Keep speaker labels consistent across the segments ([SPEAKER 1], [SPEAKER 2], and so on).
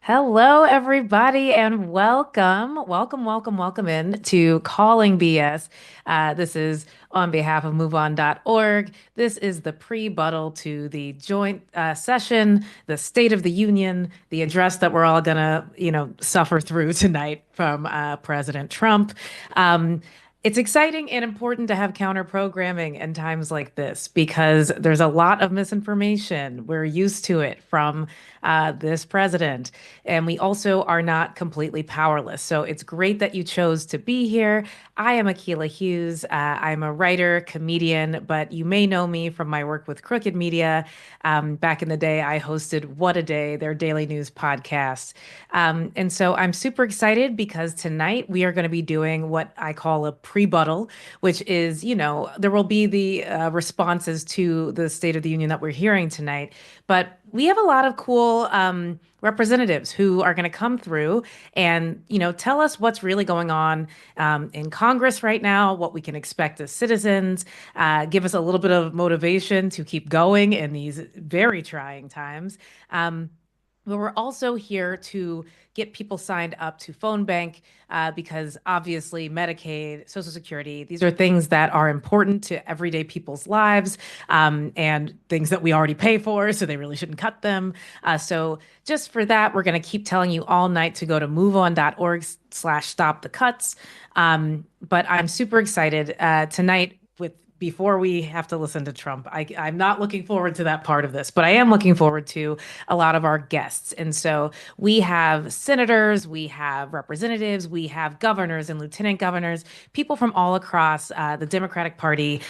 [SPEAKER 1] Hello, everybody, and welcome in to Calling BS. This is on behalf of MoveOn.org. This is the pre-buttal to the joint session, the State of the Union, the address that we're all gonna, suffer through tonight from President Trump. It's exciting and important to have counter programming in times like this because there's a lot of misinformation. We're used to it from this president. And we also are not completely powerless. So it's great that you chose to be here. I am Akila Hughes. I'm a writer, comedian, but you may know me from my work with Crooked Media. Back in the day, I hosted What a Day, their daily news podcast. And so I'm super excited because tonight we are going to be doing what I call a prebuttal, which is, there will be the responses to the State of the Union that we're hearing tonight. But we have a lot of cool representatives who are going to come through and, tell us what's really going on in Congress right now, what we can expect as citizens, give us a little bit of motivation to keep going in these very trying times. But we're also here to get people signed up to phone bank because obviously Medicaid, Social Security, these are things that are important to everyday people's lives and things that we already pay for, so they really shouldn't cut them. So just for that, we're going to keep telling you all night to go to moveon.org/stop the cuts. But I'm super excited tonight before we have to listen to Trump. I'm not looking forward to that part of this, but I am looking forward to a lot of our guests. And so we have senators, we have representatives, we have governors and lieutenant governors, people from all across the Democratic Party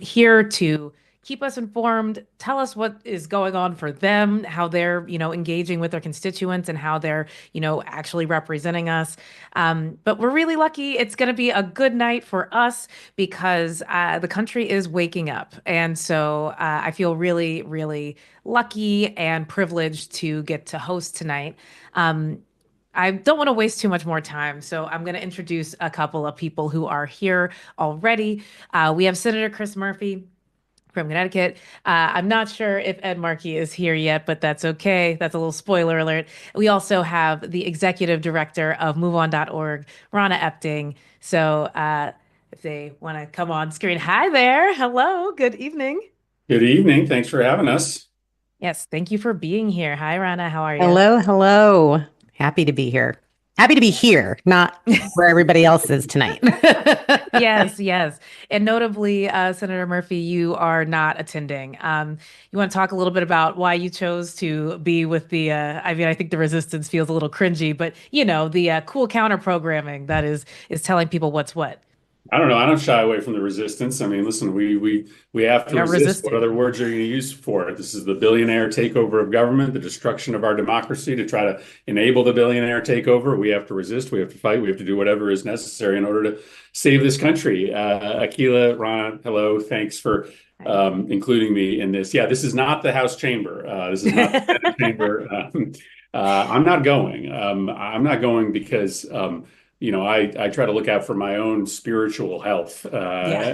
[SPEAKER 1] here to keep us informed, tell us what is going on for them, how they're, engaging with their constituents and how they're, actually representing us. But we're really lucky. It's going to be a good night for us because the country is waking up. And so I feel really, really lucky and privileged to get to host tonight. I don't want to waste too much more time, so I'm going to introduce a couple of people who are here already. We have Senator Chris Murphy from Connecticut. I'm not sure if Ed Markey is here yet, but that's okay. That's a little spoiler alert. We also have the executive director of MoveOn.org, Rana Epting. So if they want to come on screen, hi there. Hello. Good evening.
[SPEAKER 2] Good evening. Thanks for having us.
[SPEAKER 1] Yes, thank you for being here. Hi, Rana. How are you?
[SPEAKER 3] Hello, hello. Happy to be here. Happy to be here, not where everybody else is tonight.
[SPEAKER 1] Yes, yes. And notably, Senator Murphy, you are not attending. You want to talk a little bit about why you chose to be with I mean, I think the resistance feels a little cringy, but the cool counter programming that is telling people what's what.
[SPEAKER 2] I don't know. I don't shy away from the resistance. I mean, listen, we have
[SPEAKER 1] We
[SPEAKER 2] to
[SPEAKER 1] are
[SPEAKER 2] resist. What
[SPEAKER 1] resisting.
[SPEAKER 2] other words are you going to use for it? This is the billionaire takeover of government, the destruction of our democracy. To try to enable the billionaire takeover, we have to resist. We have to fight. We have to do whatever is necessary in order to save this country. Akila, Ron, hello. Thanks for including me in this. Yeah, this is not the House chamber. This is not the Senate chamber. I'm not going. I'm not going because. I try to look out for my own spiritual health.
[SPEAKER 1] Yeah.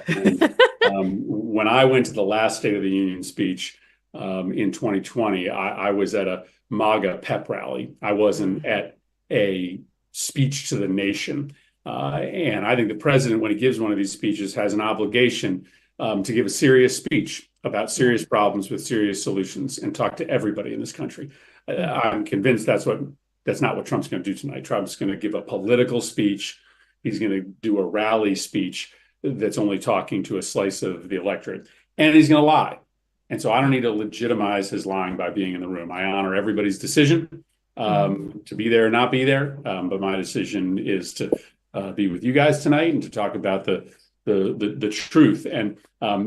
[SPEAKER 2] When I went to the last State of the Union speech in 2020, I was at a MAGA pep rally. I wasn't at a speech to the nation. And I think the president, when he gives one of these speeches, has an obligation to give a serious speech about serious problems with serious solutions and talk to everybody in this country. I'm convinced that's not what Trump's going to do tonight. Trump's going to give a political speech. He's going to do a rally speech that's only talking to a slice of the electorate. And he's going to lie. And so I don't need to legitimize his lying by being in the room. I honor everybody's decision to be there or not be there. But my decision is to be with you guys tonight and to talk about the truth. And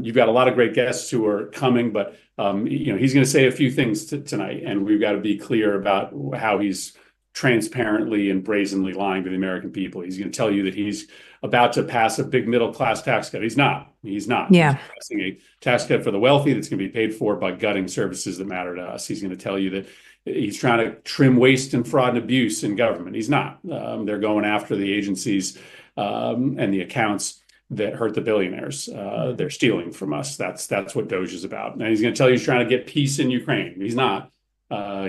[SPEAKER 2] you've got a lot of great guests who are coming, but he's going to say a few things tonight, and we've got to be clear about how he's transparently and brazenly lying to the American people. He's going to tell you that he's about to pass a big middle class tax cut. He's not.
[SPEAKER 1] Yeah.
[SPEAKER 2] He's passing a tax cut for the wealthy that's going to be paid for by gutting services that matter to us. He's going to tell you that he's trying to trim waste and fraud and abuse in government. He's not. They're going after the agencies and the accounts that hurt the billionaires. They're stealing from us. That's what Doge is about. And he's going to tell you he's trying to get peace in Ukraine. He's not.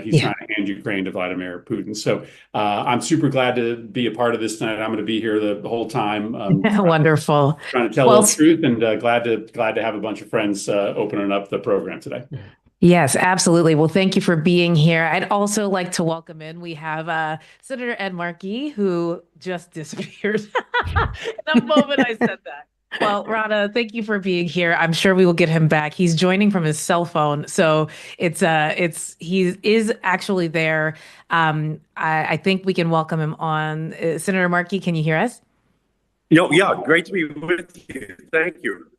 [SPEAKER 2] He's trying to hand Ukraine to Vladimir Putin. So I'm super glad to be a part of this tonight. I'm going to be here the whole time.
[SPEAKER 1] Wonderful.
[SPEAKER 2] Trying to tell the truth, and glad to have a bunch of friends opening up the program today.
[SPEAKER 1] Yes, absolutely. Well, thank you for being here. I'd also like to welcome in. We have Senator Ed Markey, who just disappeared the moment I said that. Well, Rana, thank you for being here. I'm sure we will get him back. He's joining from his cell phone, so he is actually there. I think we can welcome him on. Senator Markey, can you hear us?
[SPEAKER 4] Yeah, great to be with you. Thank you.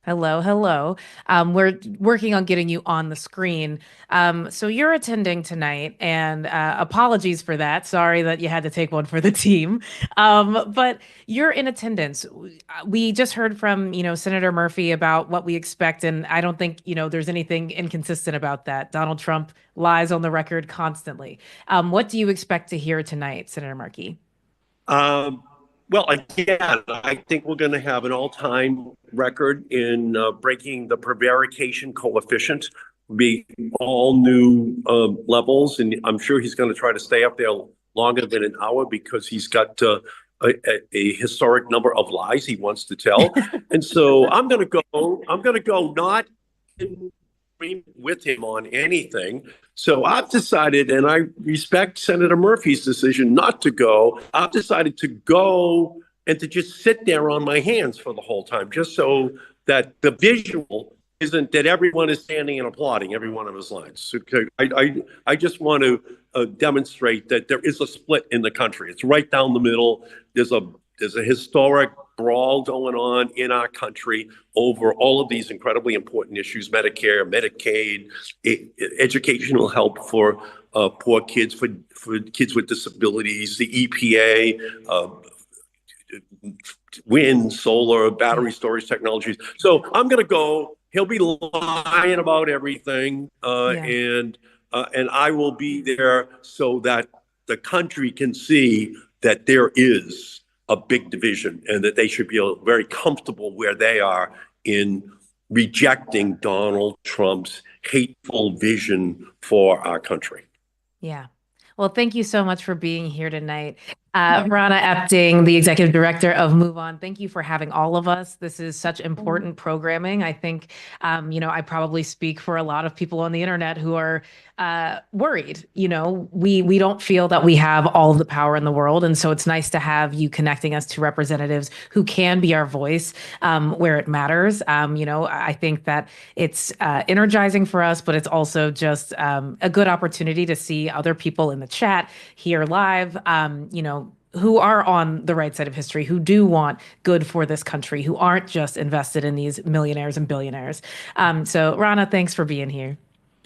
[SPEAKER 1] Hello, hello. We're working on getting you on the screen. So you're attending tonight, and apologies for that. Sorry that you had to take one for the team. But you're in attendance. We just heard from, Senator Murphy about what we expect, and I don't think, there's anything inconsistent about that. Donald Trump lies on the record constantly. What do you expect to hear tonight, Senator Markey?
[SPEAKER 4] Well, again, I think we're going to have an all-time record in breaking the prevarication coefficient, be all new levels. And I'm sure he's going to try to stay up there longer than an hour because he's got a historic number of lies he wants to tell. And so I'm going to go not in with him on anything. So I've decided, and I respect Senator Murphy's decision not to go. I've decided to go and to just sit there on my hands for the whole time, just so that the visual isn't that everyone is standing and applauding every one of his lines. I just want to demonstrate that there is a split in the country. It's right down the middle. There's a historic brawl going on in our country over all of these incredibly important issues: Medicare, Medicaid, educational help for poor kids, for kids with disabilities, the EPA, wind, solar, battery storage technologies. So I'm going to go. He'll be lying about everything, and I will be there so that the country can see that there is a big division and that they should be very comfortable where they are in rejecting Donald Trump's hateful vision for our country.
[SPEAKER 1] Yeah. Well, thank you so much for being here tonight. Rana Epting, the executive director of Move On, thank you for having all of us. This is such important programming. I think, I probably speak for a lot of people on the internet who are worried. We don't feel that we have all of the power in the world. And so it's nice to have you connecting us to representatives who can be our voice where it matters. I think that it's energizing for us, but it's also just a good opportunity to see other people in the chat here live, who are on the right side of history, who do want good for this country, who aren't just invested in these millionaires and billionaires. So Rana, thanks for being here.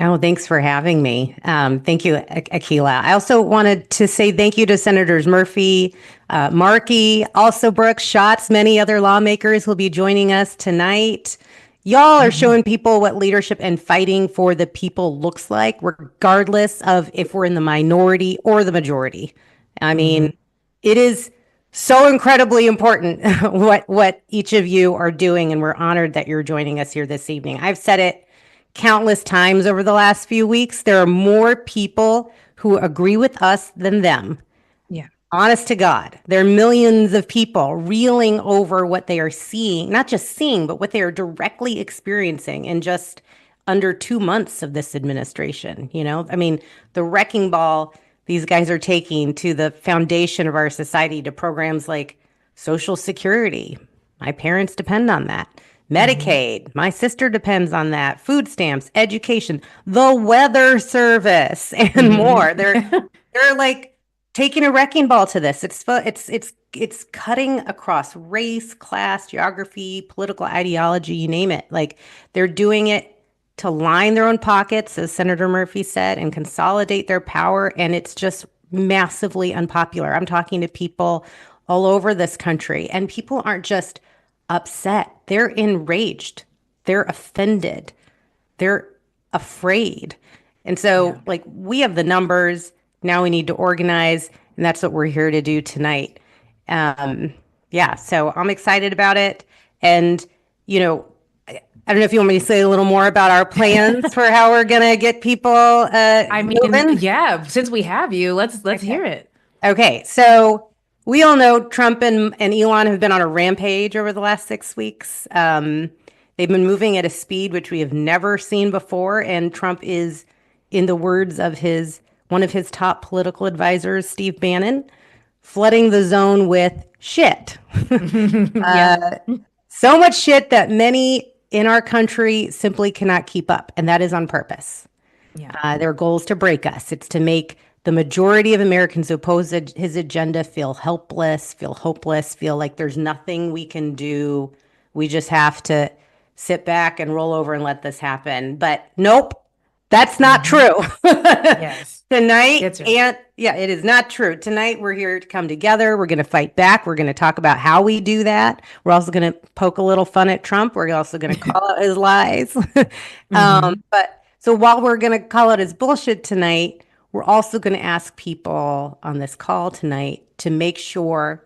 [SPEAKER 3] Oh, thanks for having me. Thank you, Akila. I also wanted to say thank you to Senators Murphy, Markey, also Brooks, Schatz, many other lawmakers who will be joining us tonight. Y'all are showing people what leadership and fighting for the people looks like, regardless of if we're in the minority or the majority. I mean, it is so incredibly important what each of you are doing, and we're honored that you're joining us here this evening. I've said it countless times over the last few weeks. There are more people who agree with us than them.
[SPEAKER 1] Yeah.
[SPEAKER 3] Honest to God, there are millions of people reeling over what they are seeing, not just seeing, but what they are directly experiencing in just under 2 months of this administration. I mean, the wrecking ball these guys are taking to the foundation of our society, to programs like Social Security. My parents depend on that. Medicaid, my sister depends on that. Food stamps, education, the weather service, and more. They're like taking a wrecking ball to this. It's cutting across race, class, geography, political ideology, you name it. Like, they're doing it to line their own pockets, as Senator Murphy said, and consolidate their power. And it's just massively unpopular. I'm talking to people all over this country, and people aren't just upset. They're enraged. They're offended. They're afraid. And so, we have the numbers. Now we need to organize, and that's what we're here to do tonight. So I'm excited about it. And, I don't know if you want me to say a little more about our plans for how we're going to get people moving.
[SPEAKER 1] Yeah, since we have you, let's hear it.
[SPEAKER 3] Okay, so we all know Trump and Elon have been on a rampage over the last 6 weeks. They've been moving at a speed which we have never seen before, and Trump is, in the words of one of his top political advisors, Steve Bannon, flooding the zone with shit. So much shit that many in our country simply cannot keep up, and that is on purpose.
[SPEAKER 1] Yeah.
[SPEAKER 3] Their goal is to break us. It's to make the majority of Americans who oppose his agenda feel helpless, feel hopeless, feel like there's nothing we can do. We just have to sit back and roll over and let this happen. But nope, that's not true.
[SPEAKER 1] Yes.
[SPEAKER 3] Tonight,
[SPEAKER 1] right.
[SPEAKER 3] It is not true. Tonight, we're here to come together. We're going to fight back. We're going to talk about how we do that. We're also going to poke a little fun at Trump. We're also going to call out his lies. But so while we're going to call out his bullshit tonight, we're also going to ask people on this call tonight to make sure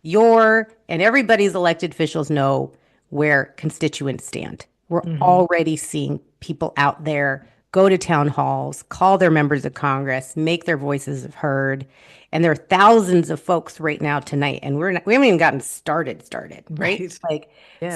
[SPEAKER 3] your and everybody's elected officials know where constituents stand. We're already seeing people out there go to town halls, call their members of Congress, make their voices heard. And there are thousands of folks right now tonight, and we haven't even gotten started, right?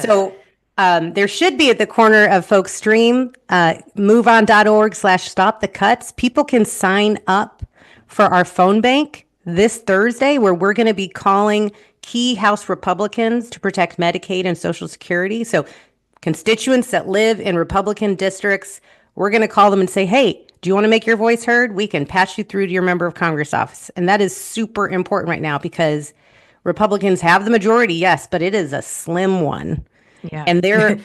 [SPEAKER 3] So there should be at the corner of folks' stream, moveon.org/stop the cuts. People can sign up for our phone bank this Thursday, where we're going to be calling key House Republicans to protect Medicaid and Social Security. So constituents that live in Republican districts, we're going to call them and say, hey, do you want to make your voice heard? We can pass you through to your member of Congress office. And that is super important right now because Republicans have the majority, yes, but it is a slim one.
[SPEAKER 1] Yeah.
[SPEAKER 3] And it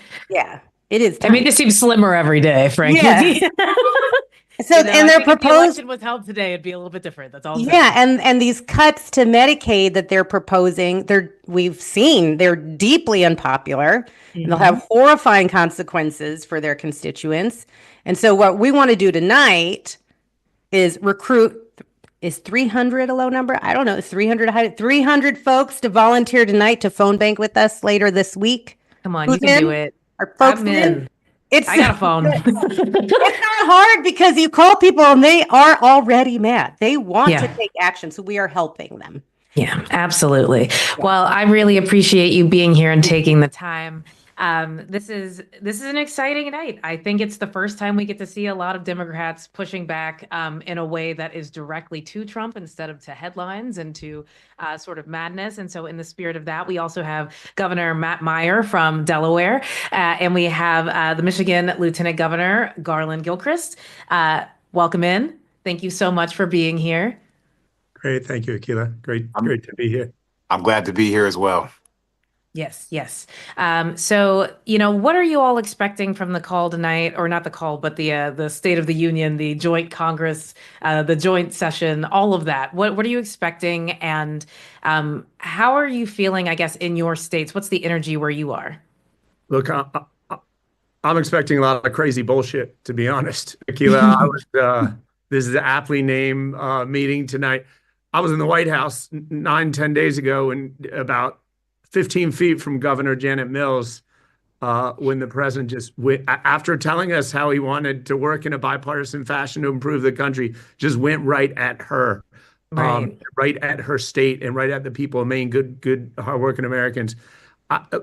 [SPEAKER 3] is.
[SPEAKER 1] I mean, it just seems slimmer every day, frankly.
[SPEAKER 3] Yeah. So, and they're proposed. If the
[SPEAKER 1] election was held today, it'd be a little bit different. That's all.
[SPEAKER 3] Yeah, and these cuts to Medicaid that they're proposing, we've seen they're deeply unpopular. And they'll have horrifying consequences for their constituents. And so, what we want to do tonight is recruit. Is 300 a low number? I don't know. Is 300 folks to volunteer tonight to phone bank with us later this week?
[SPEAKER 1] Come on, you can do it.
[SPEAKER 3] Are folks
[SPEAKER 1] I'm
[SPEAKER 3] in?
[SPEAKER 1] in.
[SPEAKER 3] It's
[SPEAKER 1] I got a phone.
[SPEAKER 3] it's not hard because you call people and they are already mad. They want to
[SPEAKER 1] Yeah.
[SPEAKER 3] take action, so we are helping them.
[SPEAKER 1] Yeah, absolutely.
[SPEAKER 3] Yeah.
[SPEAKER 1] Well, I really appreciate you being here and taking the time. This is an exciting night. I think it's the first time we get to see a lot of Democrats pushing back in a way that is directly to Trump instead of to headlines and to sort of madness. And so, in the spirit of that, we also have Governor Matt Meyer from Delaware, and we have the Michigan Lieutenant Governor Garland Gilchrist. Welcome in. Thank you so much for being here.
[SPEAKER 5] Great. Thank you, Akila. Great
[SPEAKER 6] I'm,
[SPEAKER 5] to be here.
[SPEAKER 6] I'm glad to be here as well.
[SPEAKER 1] Yes, yes. So, what are you all expecting from the call tonight, or not the call, but the State of the Union, the joint Congress, the joint session, all of that? What are you expecting, and how are you feeling, I guess, in your states? What's the energy where you are?
[SPEAKER 5] Look, I'm expecting a lot of crazy bullshit, to be honest. Akila, this is an aptly named meeting tonight. I was in the White House 10 days ago, and about 15 feet from Governor Janet Mills, when the president just went, after telling us how he wanted to work in a bipartisan fashion to improve the country, just went right at her,
[SPEAKER 1] Right.
[SPEAKER 5] right at her state and right at the people of Maine, good, hardworking Americans.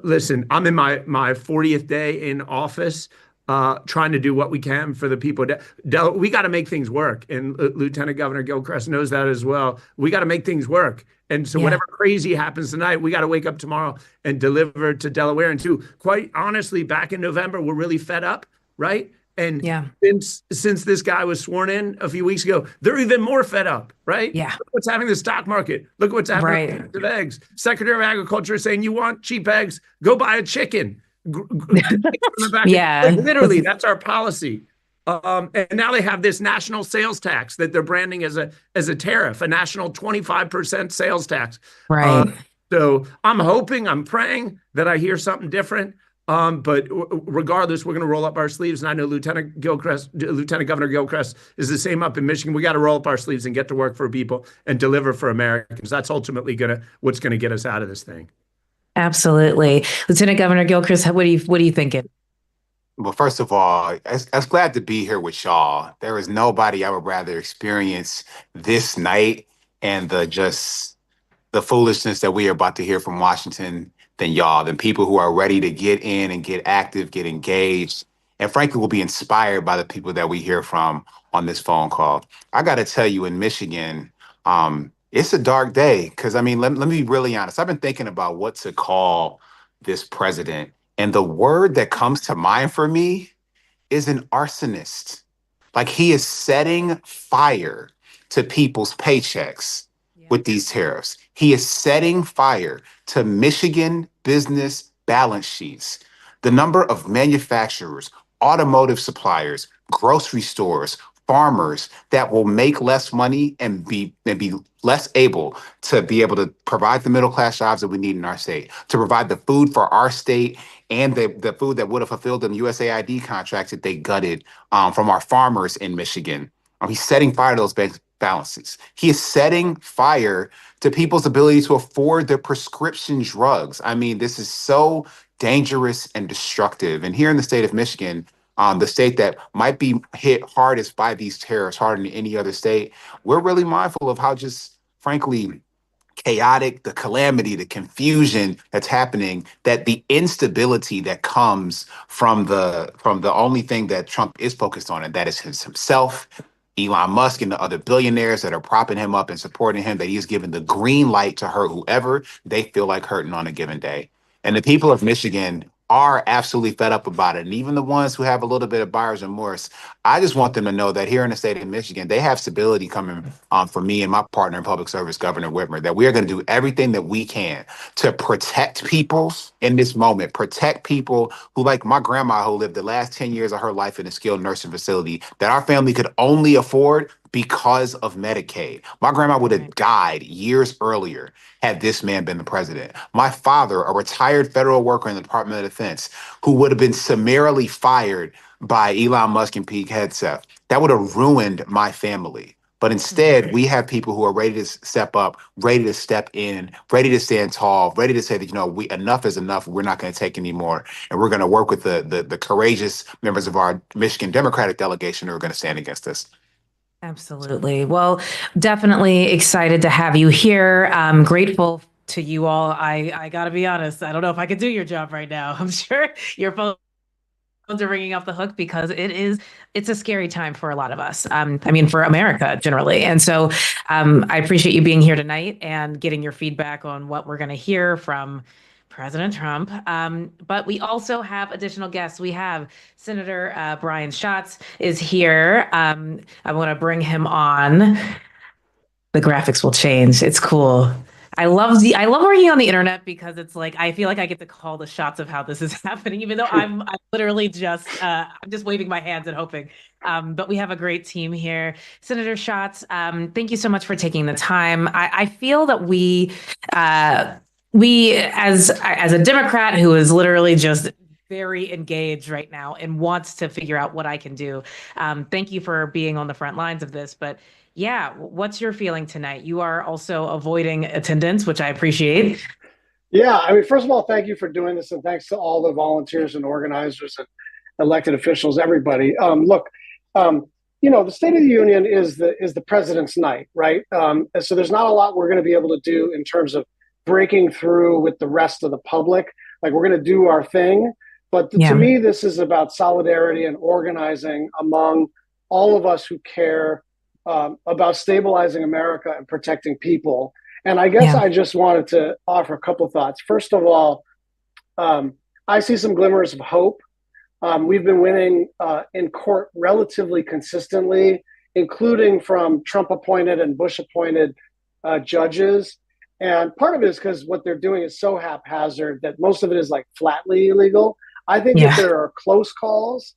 [SPEAKER 5] Listen, I'm in my 40th day in office, trying to do what we can for the people. We got to make things work, and Lieutenant Governor Gilchrist knows that as well. We got to make things work, and so
[SPEAKER 1] Yeah.
[SPEAKER 5] whatever crazy happens tonight, we got to wake up tomorrow and deliver to Delaware. And to quite honestly, back in November, we're really fed up, right? And
[SPEAKER 1] Yeah.
[SPEAKER 5] since this guy was sworn in a few weeks ago, they're even more fed up, right?
[SPEAKER 1] Yeah.
[SPEAKER 5] Look what's happening in the stock market. Look what's happening
[SPEAKER 1] Right.
[SPEAKER 5] with eggs. Secretary of Agriculture is saying, you want cheap eggs? Go buy a chicken.
[SPEAKER 1] Yeah.
[SPEAKER 5] Like, literally, that's our policy. And now they have this national sales tax that they're branding as a tariff, a national 25% sales tax.
[SPEAKER 1] Right.
[SPEAKER 5] So I'm praying that I hear something different. But regardless, we're going to roll up our sleeves. And I know Lieutenant Governor Gilchrist is the same up in Michigan. We got to roll up our sleeves and get to work for people and deliver for Americans. That's ultimately what's going to get us out of this thing.
[SPEAKER 1] Absolutely. Lieutenant Governor Gilchrist, what are you thinking?
[SPEAKER 6] Well, first of all, I was glad to be here with y'all. There is nobody I would rather experience this night and the foolishness that we are about to hear from Washington than people who are ready to get in and get active, get engaged, and frankly will be inspired by the people that we hear from on this phone call. I got to tell you, in Michigan, it's a dark day because, let me be really honest. I've been thinking about what to call this president, and the word that comes to mind for me is an arsonist. Like, he is setting fire to people's paychecks with these tariffs. He is setting fire to Michigan business balance sheets. The number of manufacturers, automotive suppliers, grocery stores, farmers that will make less money and be less able to provide the middle class jobs that we need in our state, to provide the food for our state and the food that would have fulfilled them USAID contracts that they gutted from our farmers in Michigan. He's setting fire to those balances. He is setting fire to people's ability to afford their prescription drugs. This is so dangerous and destructive. And here in the state of Michigan, the state that might be hit hardest by these tariffs, harder than any other state, we're really mindful of how just frankly chaotic, the calamity, the confusion that's happening, that the instability that comes from the only thing that Trump is focused on, and that is himself, Elon Musk, and the other billionaires that are propping him up and supporting him, that he is given the green light to hurt whoever they feel like hurting on a given day. And the people of Michigan are absolutely fed up about it. And even the ones who have a little bit of buyer's remorse, I just want them to know that here in the state of Michigan, they have stability coming from me and my partner in public service, Governor Whitmer, that we are going to do everything that we can to protect people in this moment, protect people who, like my grandma, who lived the last 10 years of her life in a skilled nursing facility that our family could only afford because of Medicaid. My grandma would have died years earlier had this man been the president. My father, a retired federal worker in the Department of Defense, who would have been summarily fired by Elon Musk and Pete Hegseth, that would have ruined my family. But instead, we have people who are ready to step up, ready to step in, ready to stand tall, ready to say that, we enough is enough. We're not going to take anymore. And we're going to work with the courageous members of our Michigan Democratic delegation who are going to stand against this.
[SPEAKER 1] Absolutely. Well, definitely excited to have you here. I'm grateful to you all. I got to be honest. I don't know if I could do your job right now. I'm sure your phones are ringing off the hook because it's a scary time for a lot of us. For America generally. And so I appreciate you being here tonight and getting your feedback on what we're going to hear from President Trump. But we also have additional guests. We have Senator Brian Schatz is here. I want to bring him on. The graphics will change. It's cool. I love working on the internet because it's like I feel like I get to call the shots of how this is happening, even though I'm literally just I'm just waving my hands and hoping. But we have a great team here. Senator Schatz, thank you so much for taking the time. I feel that we as a Democrat who is literally just very engaged right now and wants to figure out what I can do. Thank you for being on the front lines of this, but yeah, what's your feeling tonight? You are also avoiding attendance, which I appreciate.
[SPEAKER 7] Yeah, first of all, thank you for doing this, and thanks to all the volunteers and organizers and elected officials, everybody. Look, the State of the Union is the president's night, right? So there's not a lot we're going to be able to do in terms of breaking through with the rest of the public. Like, we're going to do our thing, but to me, this is about solidarity and organizing among all of us who care about stabilizing America and protecting people. And I guess I just wanted to offer a couple of thoughts. First of all, I see some glimmers of hope. We've been winning in court relatively consistently, including from Trump-appointed and Bush-appointed judges. And part of it is because what they're doing is so haphazard that most of it is like flatly illegal. I think if there are close calls,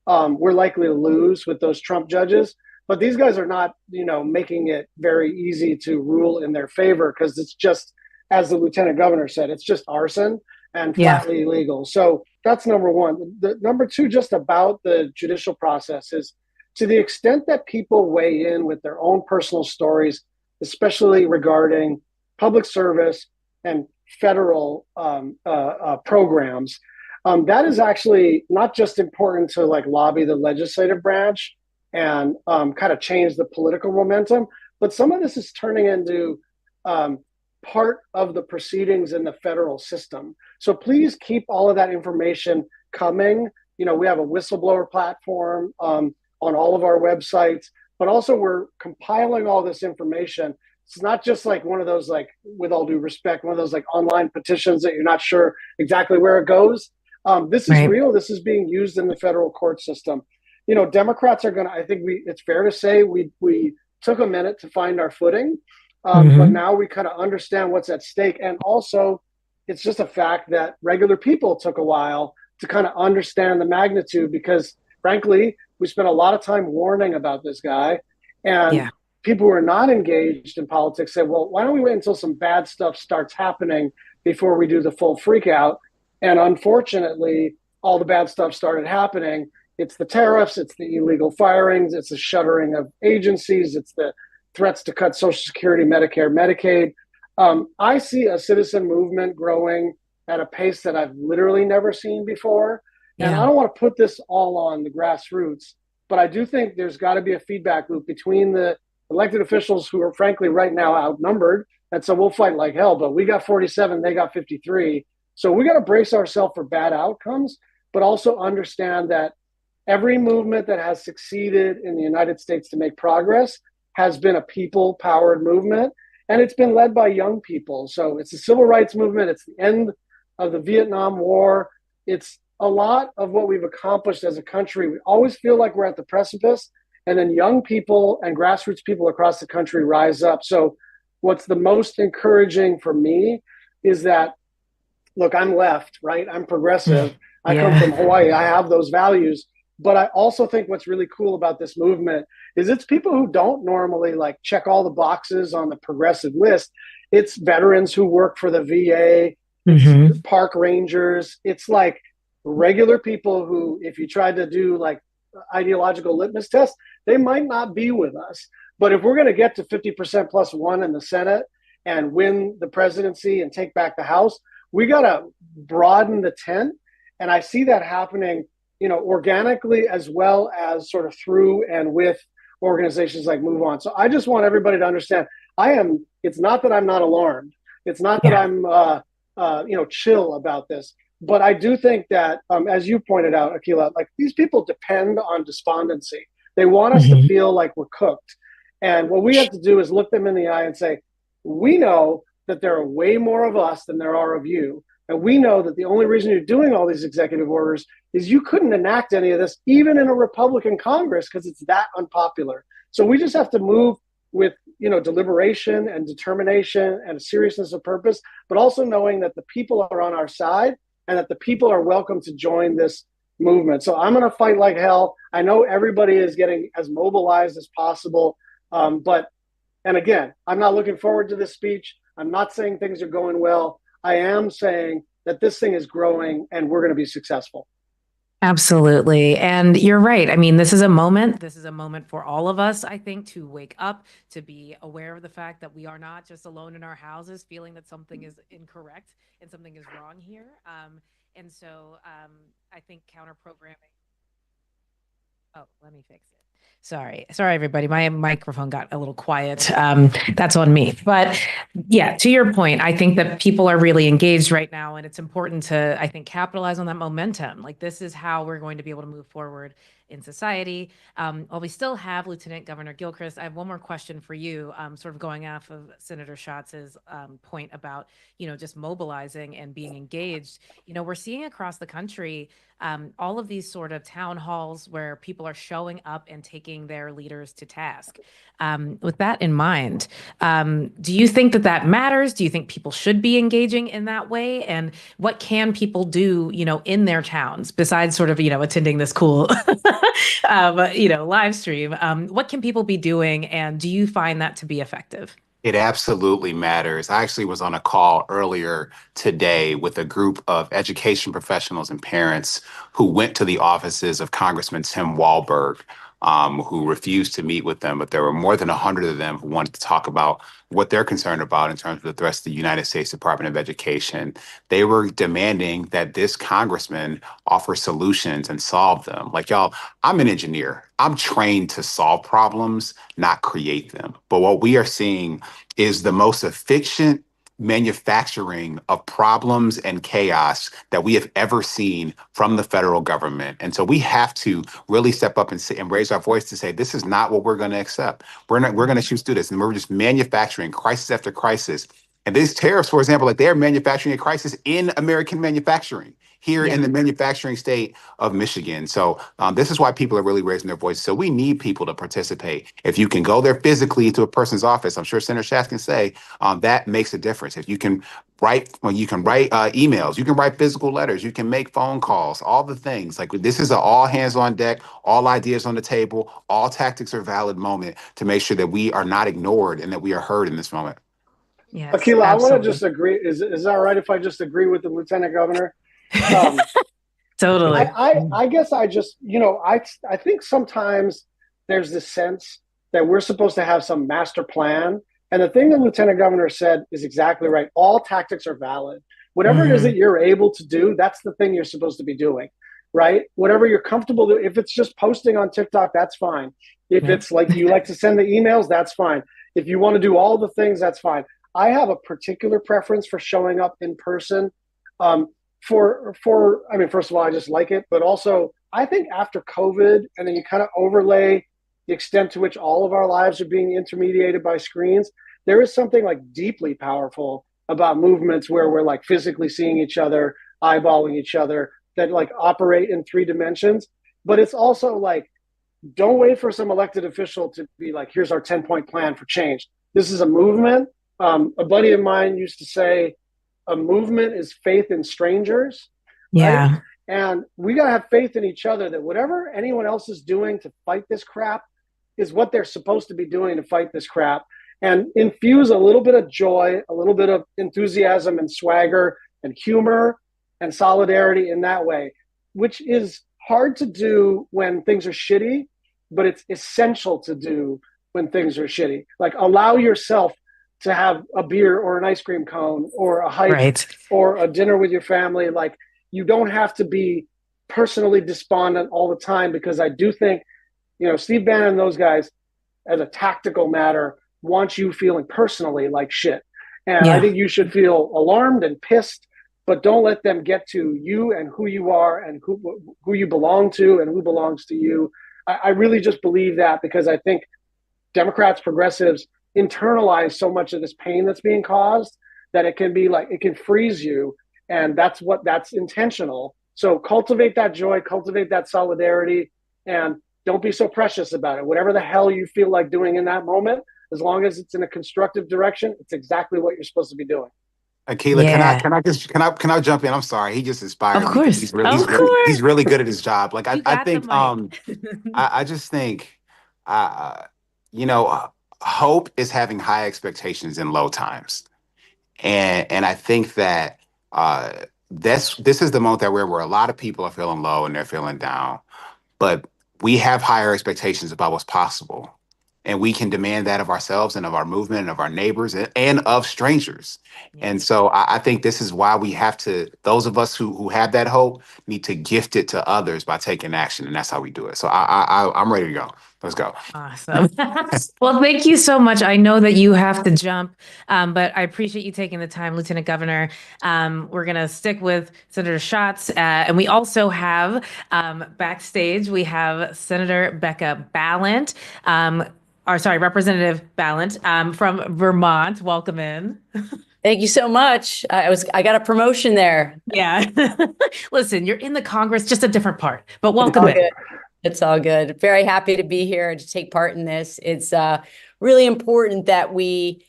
[SPEAKER 7] we're likely to lose with those Trump judges. But these guys are not, making it very easy to rule in their favor because it's just, as the lieutenant governor said, it's just arson and flatly illegal. So that's number one. Number two, just about the judicial process is to the extent that people weigh in with their own personal stories, especially regarding public service and federal programs, that is actually not just important to lobby the legislative branch and kind of change the political momentum. But some of this is turning into part of the proceedings in the federal system. So please keep all of that information coming. We have a whistleblower platform on all of our websites, but also we're compiling all this information. It's not just like one of those, with all due respect, one of those online petitions that you're not sure exactly where it goes. This is real. This is being used in the federal court system. Democrats are going to, I think it's fair to say we took a minute to find our footing, but now we kind of understand what's at stake. And also, it's just a fact that regular people took a while to kind of understand the magnitude because, frankly, we spent a lot of time warning about this guy. And people who are not engaged in politics said, well, why don't we wait until some bad stuff starts happening before we do the full freak out? And unfortunately, all the bad stuff started happening. It's the tariffs, it's the illegal firings, it's the shuttering of agencies, it's the threats to cut Social Security, Medicare, Medicaid. I see a citizen movement growing at a pace that I've literally never seen before. And I don't want to put this all on the grassroots, but I do think there's got to be a feedback loop between the elected officials who are frankly right now outnumbered. And so we'll fight like hell, but we got 47, they got 53. So we got to brace ourselves for bad outcomes, but also understand that every movement that has succeeded in the United States to make progress has been a people-powered movement, and it's been led by young people. So it's the civil rights movement. It's the end of the Vietnam War. It's a lot of what we've accomplished as a country. We always feel like we're at the precipice, and then young people and grassroots people across the country rise up. So what's the most encouraging for me is that, look, I'm left, right? I'm progressive. I come from Hawaii. I have those values. But I also think what's really cool about this movement is it's people who don't normally check all the boxes on the progressive list. It's veterans who work for the VA, it's park rangers. It's regular people who, if you tried to do ideological litmus tests, they might not be with us. But if we're going to get to 50% plus one in the Senate and win the presidency and take back the House, we got to broaden the tent. And I see that happening, organically as well as sort of through and with organizations like Move On. So I just want everybody to understand, it's not that I'm not alarmed. It's not that I'm, chill about this. But I do think that, as you pointed out, Akila, like these people depend on despondency. They want us to feel like we're cooked. And what we have to do is look them in the eye and say, we know that there are way more of us than there are of you. And we know that the only reason you're doing all these executive orders is you couldn't enact any of this, even in a Republican Congress, because it's that unpopular. So we just have to move with, deliberation and determination and a seriousness of purpose, but also knowing that the people are on our side and that the people are welcome to join this movement. So I'm going to fight like hell. I know everybody is getting as mobilized as possible. And again, I'm not looking forward to this speech. I'm not saying things are going well. I am saying that this thing is growing and we're going to be successful.
[SPEAKER 1] Absolutely. And you're right. I mean, this is a moment. This is a moment for all of us, I think, to wake up, to be aware of the fact that we are not just alone in our houses feeling that something is incorrect and something is wrong here. And so I think counter programming. Oh, let me fix it. Sorry, everybody. My microphone got a little quiet. That's on me. But yeah, to your point, I think that people are really engaged right now, and it's important to, I think, capitalize on that momentum. Like this is how we're going to be able to move forward in society. While we still have Lieutenant Governor Gilchrist, I have one more question for you, sort of going off of Senator Schatz's point about, just mobilizing and being engaged. We're seeing across the country all of these sort of town halls where people are showing up and taking their leaders to task. With that in mind, do you think that matters? Do you think people should be engaging in that way? And what can people do, in their towns besides sort of, attending this cool, live stream? What can people be doing? And do you find that to be effective?
[SPEAKER 6] It absolutely matters. I actually was on a call earlier today with a group of education professionals and parents who went to the offices of Congressman Tim Walberg, who refused to meet with them. But there were more than 100 of them who wanted to talk about what they're concerned about in terms of the threats to the United States Department of Education. They were demanding that this congressman offer solutions and solve them. Like, y'all, I'm an engineer. I'm trained to solve problems, not create them. But what we are seeing is the most efficient manufacturing of problems and chaos that we have ever seen from the federal government. And so we have to really step up and say, and raise our voice to say, this is not what we're going to accept. We're going to choose to do this. And we're just manufacturing crisis after crisis. And these tariffs, for example, like they're manufacturing a crisis in American manufacturing here in the manufacturing state of Michigan. So this is why people are really raising their voices. So we need people to participate. If you can go there physically to a person's office, I'm sure Senator Schatz can say that makes a difference. If you can write emails, you can write physical letters, you can make phone calls, all the things. Like this is an all hands on deck, all ideas on the table, all tactics are valid moment to make sure that we are not ignored and that we are heard in this moment.
[SPEAKER 1] Yes,
[SPEAKER 7] Akila, I want to just agree. Is that all right if I just agree with the Lieutenant Governor?
[SPEAKER 1] Totally.
[SPEAKER 7] I guess I just, I think sometimes there's this sense that we're supposed to have some master plan. And the thing that Lieutenant Governor said is exactly right. All tactics are valid. Whatever it is that you're able to do, that's the thing you're supposed to be doing, right? Whatever you're comfortable doing. If it's just posting on TikTok, that's fine. If it's like you like to send the emails, that's fine. If you want to do all the things, that's fine. I have a particular preference for showing up in person. I mean, first of all, I just like it, but also I think after COVID, and then you kind of overlay the extent to which all of our lives are being intermediated by screens, there is something like deeply powerful about movements where we're like physically seeing each other, eyeballing each other, that like operate in 3 dimensions. But it's also like, don't wait for some elected official to be like, here's our 10-point plan for change. This is a movement. A buddy of mine used to say, a movement is faith in strangers.
[SPEAKER 1] Yeah.
[SPEAKER 7] Right? And we got to have faith in each other that whatever anyone else is doing to fight this crap is what they're supposed to be doing to fight this crap. And infuse a little bit of joy, a little bit of enthusiasm and swagger and humor and solidarity in that way, which is hard to do when things are shitty, but it's essential to do when things are shitty. Like, allow yourself to have a beer or an ice cream cone or a hike
[SPEAKER 1] Right.
[SPEAKER 7] or a dinner with your family. Like, you don't have to be personally despondent all the time, because I do think, Steve Bannon and those guys, as a tactical matter, want you feeling personally like shit. And I
[SPEAKER 1] Yeah.
[SPEAKER 7] think you should feel alarmed and pissed, but don't let them get to you and who you are and who you belong to and who belongs to you. I really just believe that, because I think Democrats, progressives internalize so much of this pain that's being caused that it can be like, it can freeze you. And that's intentional. So cultivate that joy, cultivate that solidarity, and don't be so precious about it. Whatever the hell you feel like doing in that moment, as long as it's in a constructive direction, it's exactly what you're supposed to be doing.
[SPEAKER 6] Akila,
[SPEAKER 1] Yeah.
[SPEAKER 6] can I jump in? I'm sorry. He just
[SPEAKER 1] Of
[SPEAKER 6] inspired me because
[SPEAKER 1] course. Of
[SPEAKER 6] he's
[SPEAKER 1] course.
[SPEAKER 6] really good at his job. Like
[SPEAKER 1] You
[SPEAKER 6] I
[SPEAKER 1] got the
[SPEAKER 6] think
[SPEAKER 1] mic.
[SPEAKER 6] I just think uh you know hope is having high expectations in low times. And I think that this is the moment that where a lot of people are feeling low and they're feeling down, but we have higher expectations about what's possible. And we can demand that of ourselves and of our movement and of our neighbors and of strangers. And
[SPEAKER 1] Yes.
[SPEAKER 6] so I think this is why we have to, those of us who have that hope need to gift it to others by taking action. And that's how we do it. So I'm ready to go. Let's go.
[SPEAKER 1] Awesome. Well, thank you so much. I know that you have to jump, but I appreciate you taking the time, Lieutenant Governor. We're going to stick with Senator Schatz. And we also have backstage, we have Senator Becca Balint, Representative Balint from Vermont. Welcome in.
[SPEAKER 8] Thank you so much. I got a promotion there.
[SPEAKER 1] Yeah. Listen, you're in the Congress, just a different part, but
[SPEAKER 8] It's
[SPEAKER 1] welcome
[SPEAKER 8] all
[SPEAKER 1] in.
[SPEAKER 8] good. It's all good. Very happy to be here and to take part in this. It's really important that we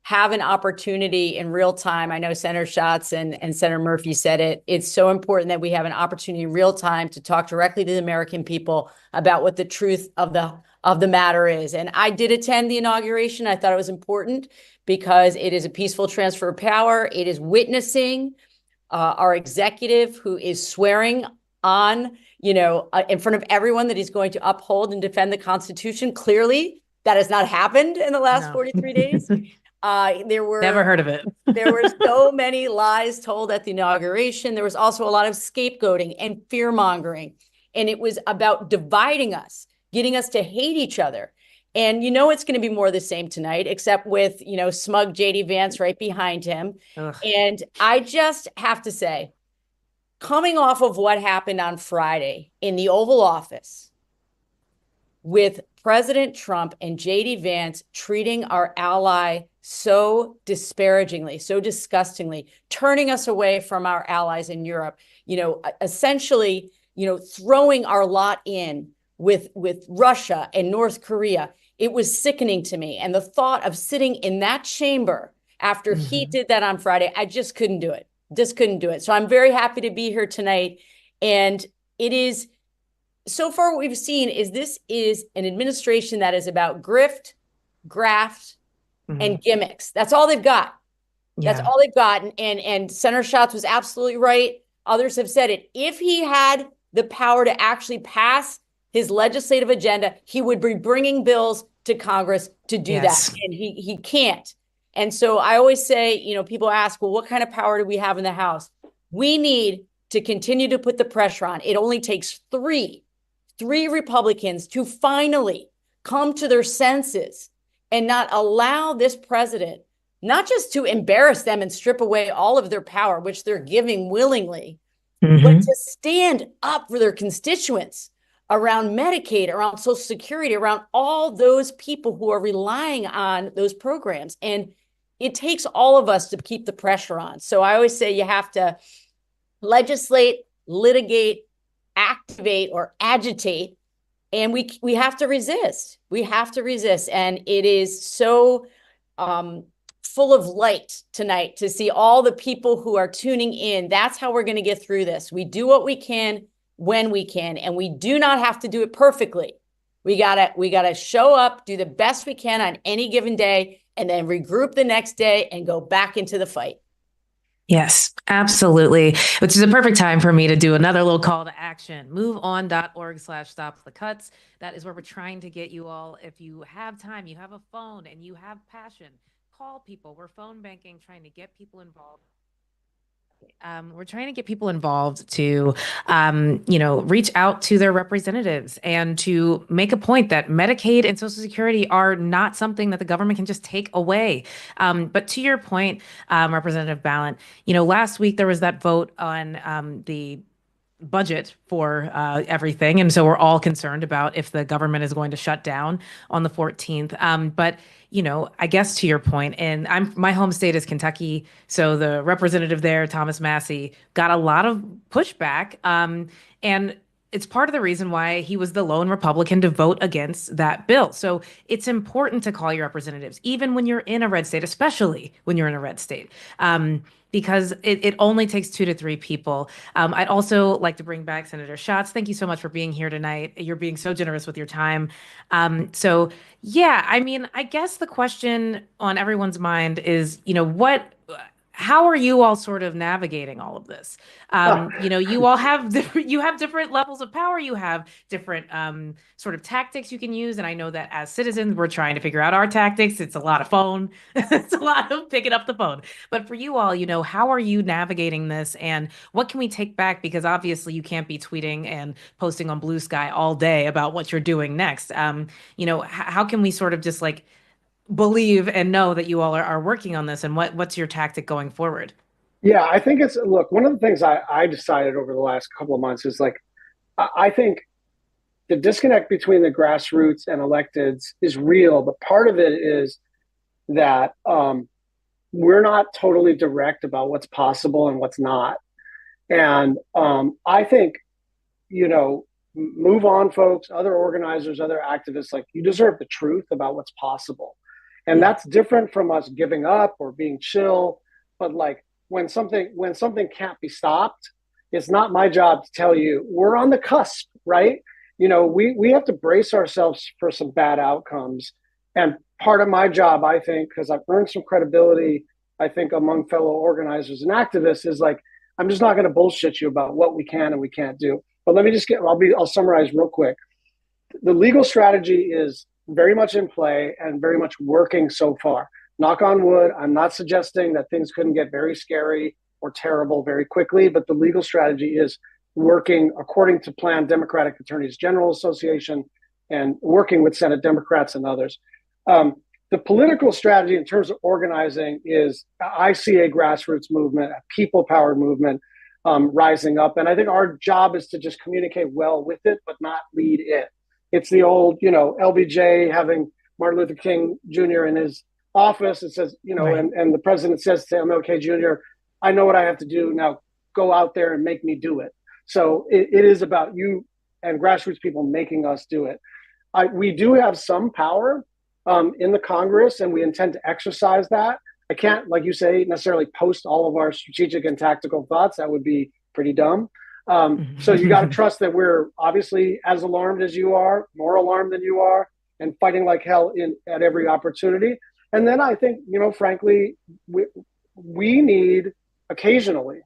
[SPEAKER 8] have an opportunity in real time. I know Senator Schatz and Senator Murphy said it. It's so important that we have an opportunity in real time to talk directly to the American people about what the truth of the matter is. And I did attend the inauguration. I thought it was important because it is a peaceful transfer of power. It is witnessing our executive, who is swearing on, in front of everyone, that he's going to uphold and defend the Constitution. Clearly, that has not happened in the last 43 days.
[SPEAKER 1] Never heard of it.
[SPEAKER 8] There were so many lies told at the inauguration. There was also a lot of scapegoating and fear mongering. And it was about dividing us, getting us to hate each other. And it's going to be more of the same tonight, except with, smug JD Vance right behind him.
[SPEAKER 1] Ugh.
[SPEAKER 8] And I just have to say, coming off of what happened on Friday in the Oval Office with President Trump and JD Vance treating our ally so disparagingly, so disgustingly, turning us away from our allies in Europe, essentially, throwing our lot in with Russia and North Korea. It was sickening to me. And the thought of sitting in that chamber after he did that on Friday, I just couldn't do it. Just couldn't do it. So I'm very happy to be here tonight. And it is, so far what we've seen is this is an administration that is about grift, graft, and gimmicks. That's all they've got. That's all they've got. And Senator Schatz was absolutely right. Others have said it. If he had the power to actually pass his legislative agenda, he would be bringing bills to Congress to do that. And he can't. And so I always say, people ask, well, what kind of power do we have in the House? We need to continue to put the pressure on. It only takes three Republicans to finally come to their senses and not allow this president, not just to embarrass them and strip away all of their power, which they're giving willingly, but to stand up for their constituents around Medicaid, around Social Security, around all those people who are relying on those programs. And it takes all of us to keep the pressure on. So I always say you have to legislate, litigate, activate, or agitate. And we have to resist. We have to resist. And it is so full of light tonight to see all the people who are tuning in. That's how we're going to get through this. We do what we can when we can, and we do not have to do it perfectly. We gotta show up, do the best we can on any given day, and then regroup the next day and go back into the fight.
[SPEAKER 1] Yes, absolutely. Which is a perfect time for me to do another little call to action. MoveOn.org/stop the cuts. That is where we're trying to get you all. If you have time, you have a phone, and you have passion, call people. We're phone banking, trying to get people involved. We're trying to get people involved to, reach out to their representatives and to make a point that Medicaid and Social Security are not something that the government can just take away. But to your point, Representative Ballant, last week there was that vote on the budget for everything. And so we're all concerned about if the government is going to shut down on the 14th. But I guess to your point, and my home state is Kentucky, so the representative there, Thomas Massie, got a lot of pushback, and it's part of the reason why he was the lone Republican to vote against that bill. So it's important to call your representatives, even when you're in a red state, especially when you're in a red state. Because it only takes 2 to 3 people. I'd also like to bring back Senator Schatz. Thank you so much for being here tonight. You're being so generous with your time. So yeah, I mean, I guess the question on everyone's mind is, how are you all sort of navigating all of this? You all have different levels of power. You have different sort of tactics you can use. And I know that as citizens, we're trying to figure out our tactics. It's a lot of phone. It's a lot of picking up the phone. But for you all, how are you navigating this and what can we take back? Because obviously you can't be tweeting and posting on Blue Sky all day about what you're doing next. How can we sort of just like believe and know that you all are working on this and what's your tactic going forward?
[SPEAKER 7] Yeah, I think look, one of the things I decided over the last couple of months is like, I think the disconnect between the grassroots and electeds is real, but part of it is that we're not totally direct about what's possible and what's not. And I think, move on, folks, other organizers, other activists, like you deserve the truth about what's possible. And that's different from us giving up or being chill. But like when something can't be stopped, it's not my job to tell you we're on the cusp, right? We have to brace ourselves for some bad outcomes. And part of my job, I think, because I've earned some credibility, I think, among fellow organizers and activists, is like, I'm just not going to bullshit you about what we can and we can't do. But let me just I'll summarize real quick. The legal strategy is very much in play and very much working so far. Knock on wood. I'm not suggesting that things couldn't get very scary or terrible very quickly, but the legal strategy is working according to plan. Democratic Attorneys General Association and working with Senate Democrats and others. The political strategy in terms of organizing is, I see a grassroots movement, a people-powered movement rising up. And I think our job is to just communicate well with it, but not lead it. It's the old, LBJ having Martin Luther King Jr. in his office. It says, right. and the president says to MLK Jr., I know what I have to do now. Go out there and make me do it. So it is about you and grassroots people making us do it. We do have some power in the Congress, and we intend to exercise that. I can't, like you say, necessarily post all of our strategic and tactical thoughts. That would be pretty dumb. So you got to trust that we're obviously as alarmed as you are, more alarmed than you are, and fighting like hell at every opportunity. And then I think, frankly, we need occasionally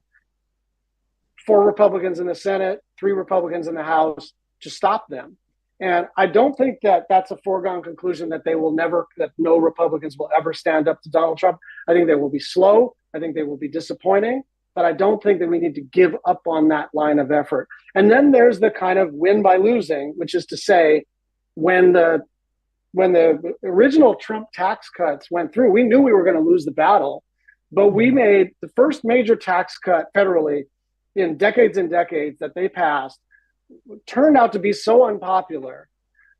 [SPEAKER 7] 4 Republicans in the Senate, 3 Republicans in the House to stop them. And I don't think that that's a foregone conclusion that that no Republicans will ever stand up to Donald Trump. I think they will be slow. I think they will be disappointing. But I don't think that we need to give up on that line of effort. And then there's the kind of win by losing, which is to say, when the original Trump tax cuts went through, we knew we were going to lose the battle. But we made the first major tax cut federally in decades and decades that they passed, turned out to be so unpopular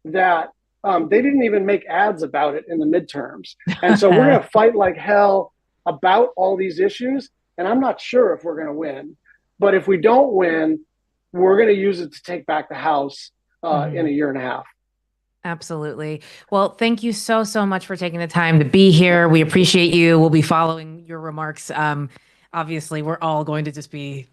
[SPEAKER 7] that they didn't even make ads about it in the midterms. And so we're going to fight like hell about all these issues. And I'm not sure if we're going to win. But if we don't win, we're going to use it to take back the House in a year and a half.
[SPEAKER 1] Absolutely. Well, thank you so, so much for taking the time to be here. We appreciate you. We'll be following your remarks. Obviously, we're all going to just be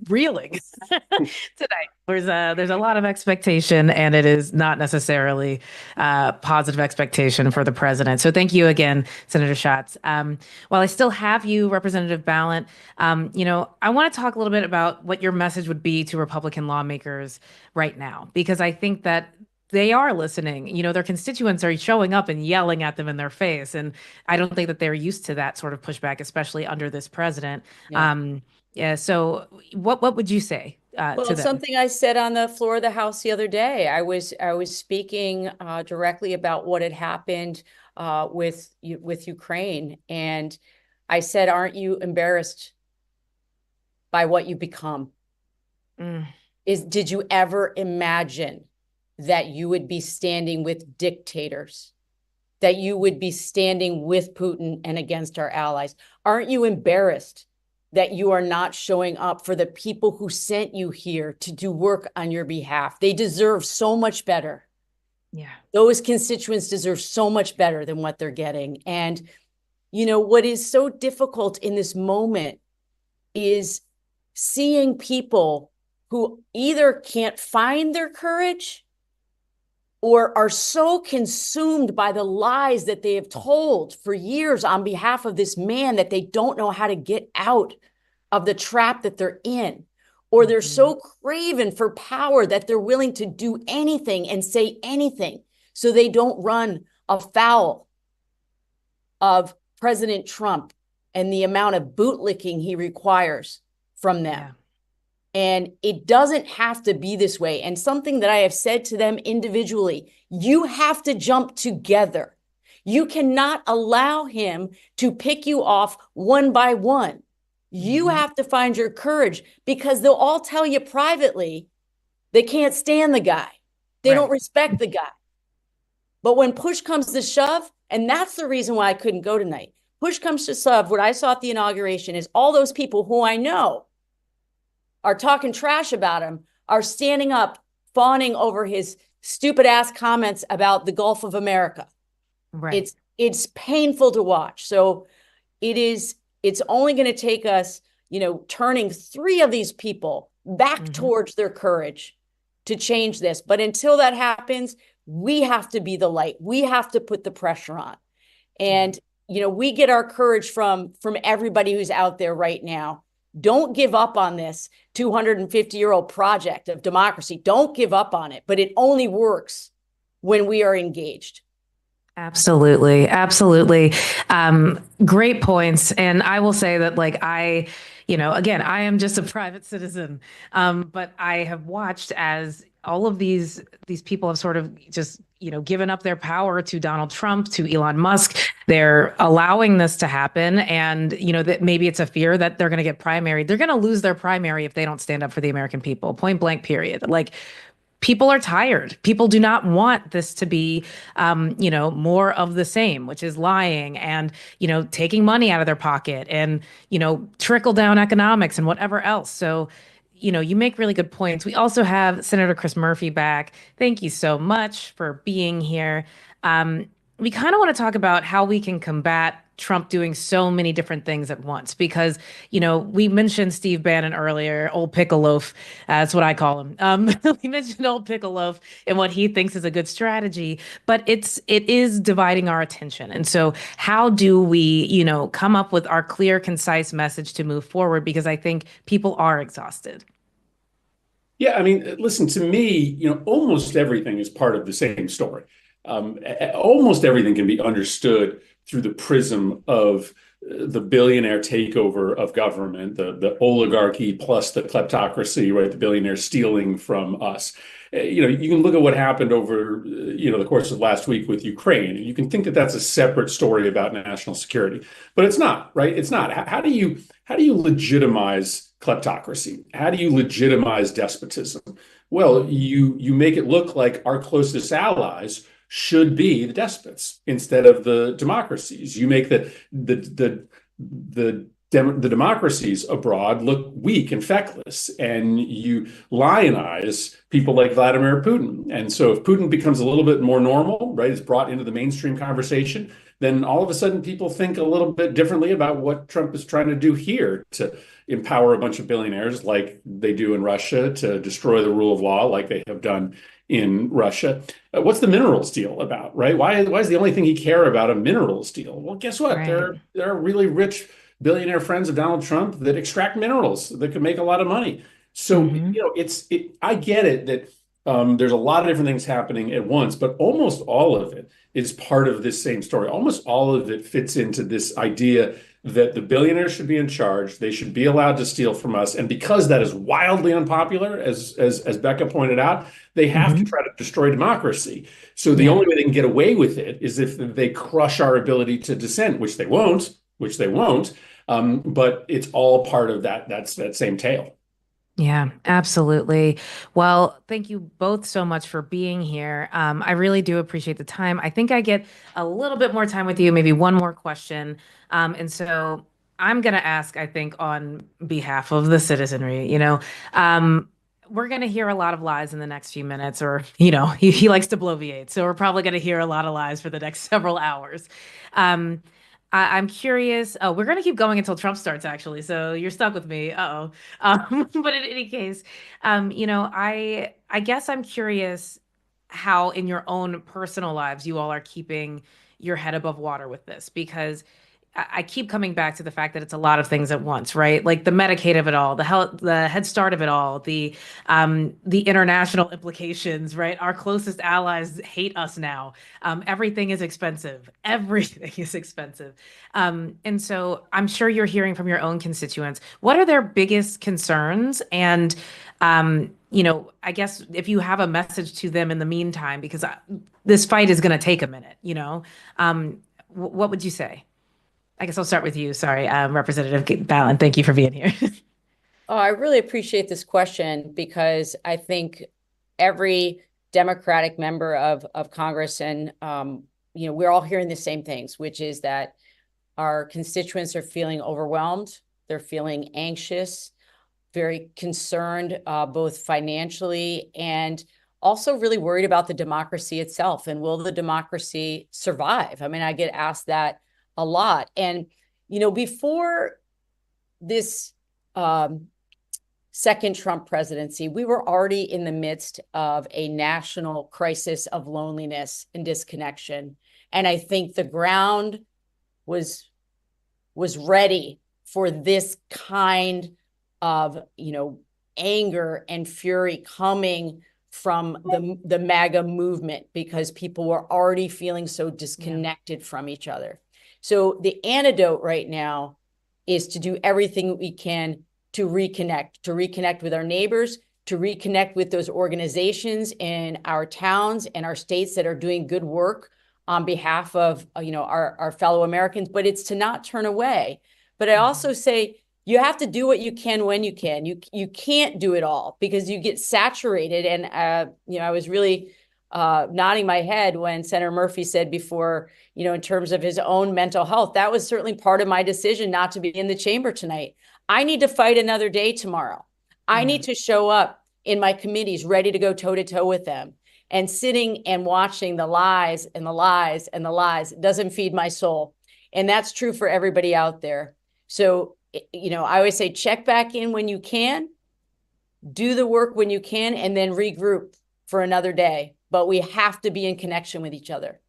[SPEAKER 1] reeling tonight. There's a lot of expectation, and it is not necessarily positive expectation for the president. So thank you again, Senator Schatz. While I still have you, Representative Ballant, I want to talk a little bit about what your message would be to Republican lawmakers right now, because I think that they are listening. Their constituents are showing up and yelling at them in their face. And I don't think that they're used to that sort of pushback, especially under this president.
[SPEAKER 8] Yeah.
[SPEAKER 1] Yeah. So what would you say
[SPEAKER 8] Well,
[SPEAKER 1] to
[SPEAKER 8] it's
[SPEAKER 1] them?
[SPEAKER 8] something I said on the floor of the House the other day. I was speaking directly about what had happened with Ukraine, and I said, "Aren't you embarrassed by what you become?
[SPEAKER 1] Mm,
[SPEAKER 8] Did you ever imagine that you would be standing with dictators, that you would be standing with Putin and against our allies? Aren't you embarrassed that you are not showing up for the people who sent you here to do work on your behalf? They deserve so much better.
[SPEAKER 1] yeah.
[SPEAKER 8] Those constituents deserve so much better than what they're getting." And, what is so difficult in this moment is seeing people who either can't find their courage or are so consumed by the lies that they have told for years on behalf of this man that they don't know how to get out of the trap that they're in. Or they're so craven for power that they're willing to do anything and say anything so they don't run afoul of President Trump and the amount of bootlicking he requires from them.
[SPEAKER 1] Yeah.
[SPEAKER 8] And it doesn't have to be this way. And something that I have said to them individually, you have to jump together. You cannot allow him to pick you off one by one. You have to find your courage, because they'll all tell you privately they can't stand the guy. They don't respect the guy. But when push comes to shove, and that's the reason why I couldn't go tonight. Push comes to shove, what I saw at the inauguration is all those people who I know are talking trash about him, are standing up, fawning over his stupid ass comments about the Gulf of America.
[SPEAKER 1] Right.
[SPEAKER 8] It's painful to watch. So it's only going to take us, turning 3 of these people back towards their courage to change this. But until that happens, we have to be the light. We have to put the pressure on. And, we get our courage from everybody who's out there right now. Don't give up on this 250-year-old project of democracy. Don't give up on it, but it only works when we are engaged.
[SPEAKER 1] Absolutely. Absolutely. Great points. And I will say that, again, I am just a private citizen, but I have watched as all of these people have sort of just, given up their power to Donald Trump, to Elon Musk. They're allowing this to happen. And, that maybe it's a fear that they're going to get primaried. They're going to lose their primary if they don't stand up for the American people, point blank, period. People are tired. People do not want this to be, more of the same, which is lying and, taking money out of their pocket and, trickle down economics and whatever else. So, you make really good points. We also have Senator Chris Murphy back. Thank you so much for being here. We kind of want to talk about how we can combat Trump doing so many different things at once, because, we mentioned Steve Bannon earlier, old pickle loaf. That's what I call him. We mentioned old pickle loaf and what he thinks is a good strategy, but it is dividing our attention. And so how do we, come up with our clear, concise message to move forward? Because I think people are exhausted.
[SPEAKER 2] Yeah, I mean, listen, to me, almost everything is part of the same story. Almost everything can be understood through the prism of the billionaire takeover of government, the oligarchy plus the kleptocracy, right? The billionaires stealing from us. You can look at what happened over, the course of last week with Ukraine, and you can think that that's a separate story about national security, but it's not, right? It's not. How do you legitimize kleptocracy? How do you legitimize despotism? Well, you make it look like our closest allies should be the despots instead of the democracies. You make the democracies abroad look weak and feckless, and you lionize people like Vladimir Putin. And so if Putin becomes a little bit more normal, right, is brought into the mainstream conversation, then all of a sudden people think a little bit differently about what Trump is trying to do here to, empower a bunch of billionaires like they do in Russia to destroy the rule of law like they have done in Russia. What's the minerals deal about, right? Why is the only thing he care about a minerals deal? Well, guess what?
[SPEAKER 1] Right.
[SPEAKER 2] There are really rich billionaire friends of Donald Trump that extract minerals that could make a lot of money. So,
[SPEAKER 1] Hmm.
[SPEAKER 2] I get it that there's a lot of different things happening at once, but almost all of it is part of this same story. Almost all of it fits into this idea that the billionaires should be in charge. They should be allowed to steal from us. And because that is wildly unpopular, as Becca pointed out, they have to
[SPEAKER 1] Hmm.
[SPEAKER 2] try to destroy democracy. So the
[SPEAKER 1] Yeah.
[SPEAKER 2] only way they can get away with it is if they crush our ability to dissent, which they won't. But it's all part of that same tale.
[SPEAKER 1] Yeah, absolutely. Well, thank you both so much for being here. I really do appreciate the time. I think I get a little bit more time with you, maybe one more question. And so I'm going to ask, I think, on behalf of the citizenry, we're going to hear a lot of lies in the next few minutes, or, he likes to bloviate. So we're probably going to hear a lot of lies for the next several hours. Um, I'm curious. Oh, we're going to keep going until Trump starts, actually. So you're stuck with me. Uh-oh. But in any case, I guess I'm curious how in your own personal lives you all are keeping your head above water with this, because I keep coming back to the fact that it's a lot of things at once, right? Like the Medicaid of it all, the Head Start of it all, the international implications, right? Our closest allies hate us now. Everything is expensive. Everything is expensive. And so I'm sure you're hearing from your own constituents. What are their biggest concerns? And I guess if you have a message to them in the meantime, because this fight is going to take a minute, what would you say? I guess I'll start with you. Sorry, Representative Ballin. Thank you for being here.
[SPEAKER 8] Oh, I really appreciate this question because I think every Democratic member of Congress and we're all hearing the same things, which is that our constituents are feeling overwhelmed. They're feeling anxious, very concerned, both financially and also really worried about the democracy itself. And will the democracy survive? I mean, I get asked that a lot. And, before this second Trump presidency, we were already in the midst of a national crisis of loneliness and disconnection. And I think the ground was ready for this kind of, anger and fury coming from the MAGA movement, because people were already feeling so disconnected from each other. So the antidote right now is to do everything we can to reconnect with our neighbors, to reconnect with those organizations in our towns and our states that are doing good work on behalf of our fellow Americans. But it's to not turn away. But I also say you have to do what you can when you can. You can't do it all because you get saturated. And I was really nodding my head when Senator Murphy said before, in terms of his own mental health, that was certainly part of my decision not to be in the chamber tonight. I need to fight another day tomorrow. I need to show up in my committees ready to go toe to toe with them. And sitting and watching the lies and the lies and the lies doesn't feed my soul. And that's true for everybody out there. So, I always say check back in when you can, do the work when you can, and then regroup for another day. But we have to be in connection with each other.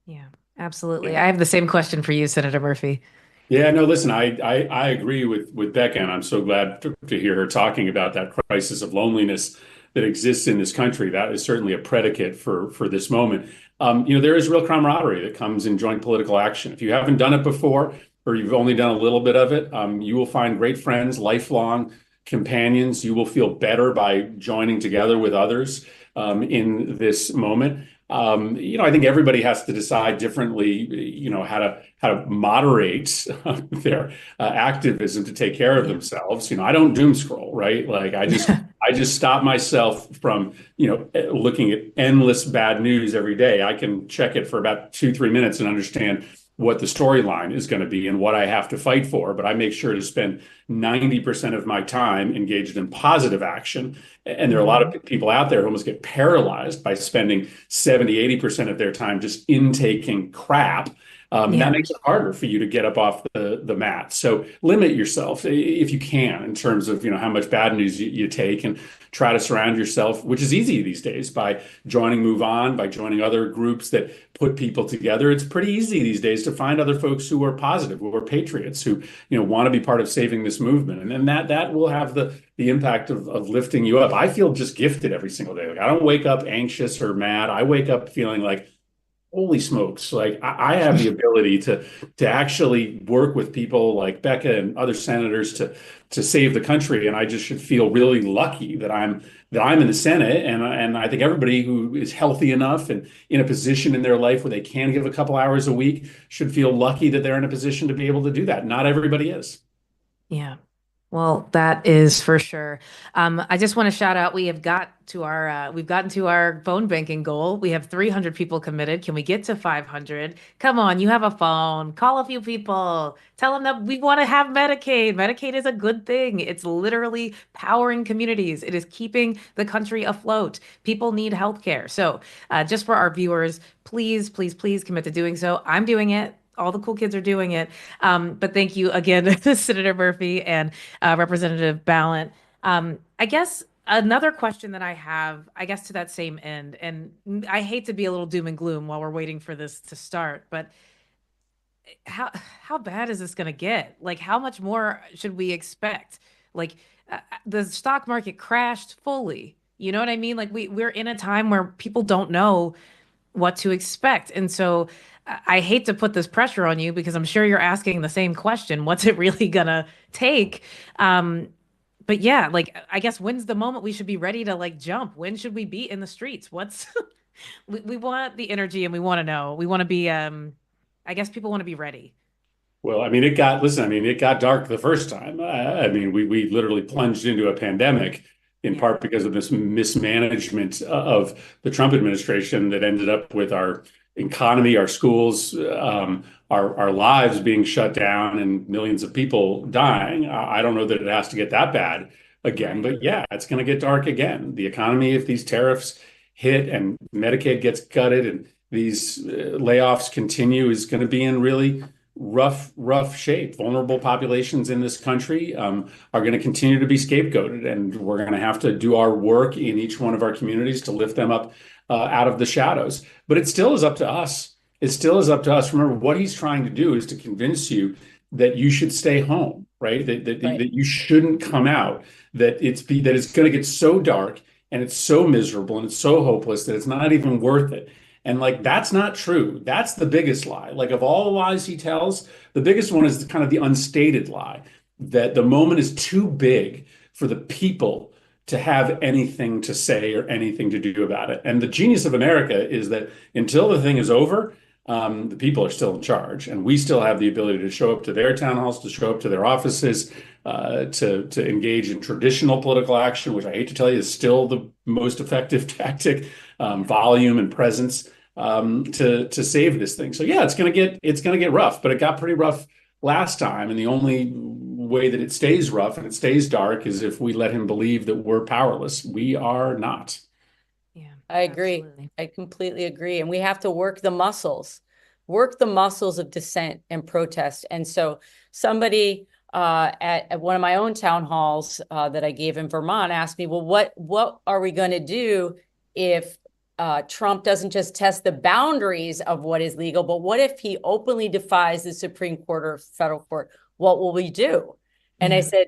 [SPEAKER 1] Yeah, absolutely. I have the same question for you, Senator Murphy.
[SPEAKER 2] Yeah, no, listen, I agree with Becca, and I'm so glad to hear her talking about that crisis of loneliness that exists in this country. That is certainly a predicate for this moment. There is real camaraderie that comes in joint political action. If you haven't done it before, or you've only done a little bit of it, you will find great friends, lifelong companions. You will feel better by joining together with others in this moment. I think everybody has to decide differently, how to moderate their activism to take care of themselves. I don't doom scroll, right? Like I just stop myself from, looking at endless bad news every day. I can check it for about 2-3 minutes and understand what the storyline is going to be and what I have to fight for. But I make sure to spend 90% of my time engaged in positive action. And there are a lot of people out there who almost get paralyzed by spending 70, 80% of their time just intaking crap. That makes it harder for you to get up off the mat. So limit yourself if you can in terms of, how much bad news you take, and try to surround yourself, which is easy these days, by joining Move On, by joining other groups that put people together. It's pretty easy these days to find other folks who are positive, who are patriots, who, want to be part of saving this movement. And then that will have the impact of lifting you up. I feel just gifted every single day. Like, I don't wake up anxious or mad. I wake up feeling like, holy smokes, like I have the ability to actually work with people like Becca and other senators to save the country. And I just should feel really lucky that I'm in the Senate. And I think everybody who is healthy enough and in a position in their life where they can give a couple hours a week should feel lucky that they're in a position to be able to do that. Not everybody is.
[SPEAKER 1] Yeah. Well, that is for sure. I just want to shout out, we've gotten to our phone banking goal. We have 300 people committed. Can we get to 500? Come on, you have a phone. Call a few people. Tell them that we want to have Medicaid. Medicaid is a good thing. It's literally powering communities. It is keeping the country afloat. People need healthcare. So, just for our viewers, please, please, please commit to doing so. I'm doing it. All the cool kids are doing it. But thank you again, Senator Murphy and Representative Ballant. I guess another question that I have, I guess to that same end, and I hate to be a little doom and gloom while we're waiting for this to start, but how bad is this going to get? Like, how much more should we expect? Like, the stock market crashed fully. You know what I mean? Like, we're in a time where people don't know what to expect. And so I hate to put this pressure on you, because I'm sure you're asking the same question. What's it really gonna take? But yeah, like, I guess, when's the moment we should be ready to like jump? When should we be in the streets? What's we want the energy, and we want to know. We want to be I guess people want to be ready.
[SPEAKER 2] Well, it got dark the first time. We literally plunged into a pandemic in part because of this mismanagement of the Trump administration that ended up with our economy, our schools, our lives being shut down, and millions of people dying. I don't know that it has to get that bad again, but yeah, it's going to get dark again. The economy, if these tariffs hit and Medicaid gets gutted and these layoffs continue, is going to be in really rough shape. Vulnerable populations in this country are going to continue to be scapegoated, and we're going to have to do our work in each one of our communities to lift them up out of the shadows. But it still is up to us. It still is up to us. Remember, what he's trying to do is to convince you that you should stay home, right? That you shouldn't come out, that it's going to get so dark and it's so miserable and it's so hopeless that it's not even worth it. And like, that's not true. That's the biggest lie. Like, of all the lies he tells, the biggest one is kind of the unstated lie that the moment is too big for the people to have anything to say or anything to do about it. And the genius of America is that until the thing is over, the people are still in charge, and we still have the ability to show up to their town halls, to show up to their offices, to engage in traditional political action, which I hate to tell you is still the most effective tactic, volume and presence, to save this thing. So yeah, it's gonna get rough, but it got pretty rough last time, and the only way that it stays rough and it stays dark is if we let him believe that we're powerless. We are not.
[SPEAKER 1] Yeah,
[SPEAKER 8] I agree.
[SPEAKER 1] absolutely.
[SPEAKER 8] I completely agree. And we have to work the muscles of dissent and protest. And so somebody at one of my own town halls that I gave in Vermont asked me, well, what are we going to do if Trump doesn't just test the boundaries of what is legal, but what if he openly defies the Supreme Court or federal court? What will we do? And I said,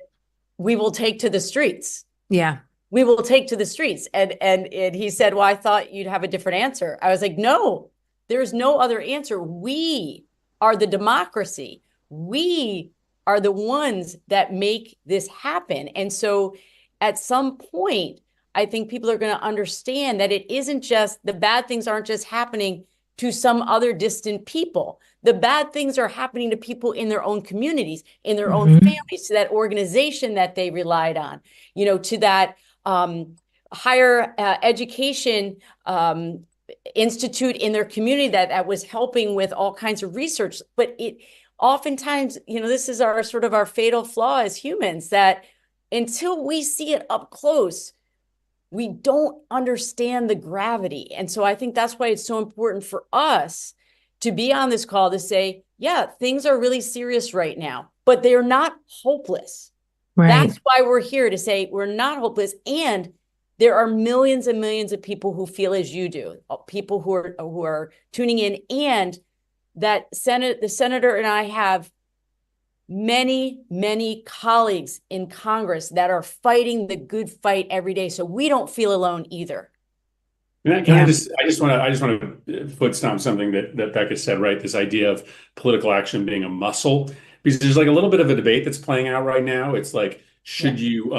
[SPEAKER 8] we will take to the streets.
[SPEAKER 1] Yeah.
[SPEAKER 8] We will take to the streets. And he said, well, I thought you'd have a different answer. I was like, no, there's no other answer. We are the democracy. We are the ones that make this happen. And so at some point, I think people are going to understand that it isn't just, the bad things aren't just happening to some other distant people. The bad things are happening to people in their own communities, in their own families, to that organization that they relied on, to that higher education institute in their community that was helping with all kinds of research. But it oftentimes, this is our sort of our fatal flaw as humans, that until we see it up close, we don't understand the gravity. And so I think that's why it's so important for us to be on this call to say, yeah, things are really serious right now, but they're not hopeless.
[SPEAKER 1] Right.
[SPEAKER 8] That's why we're here, to say we're not hopeless. And there are millions and millions of people who feel as you do, people who are tuning in, and that the senator and I have many, many colleagues in Congress that are fighting the good fight every day. So we don't feel alone either.
[SPEAKER 2] I just want to foot stomp something that Becca said, right? This idea of political action being a muscle, because there's like a little bit of a debate that's playing out right now. It's like, should you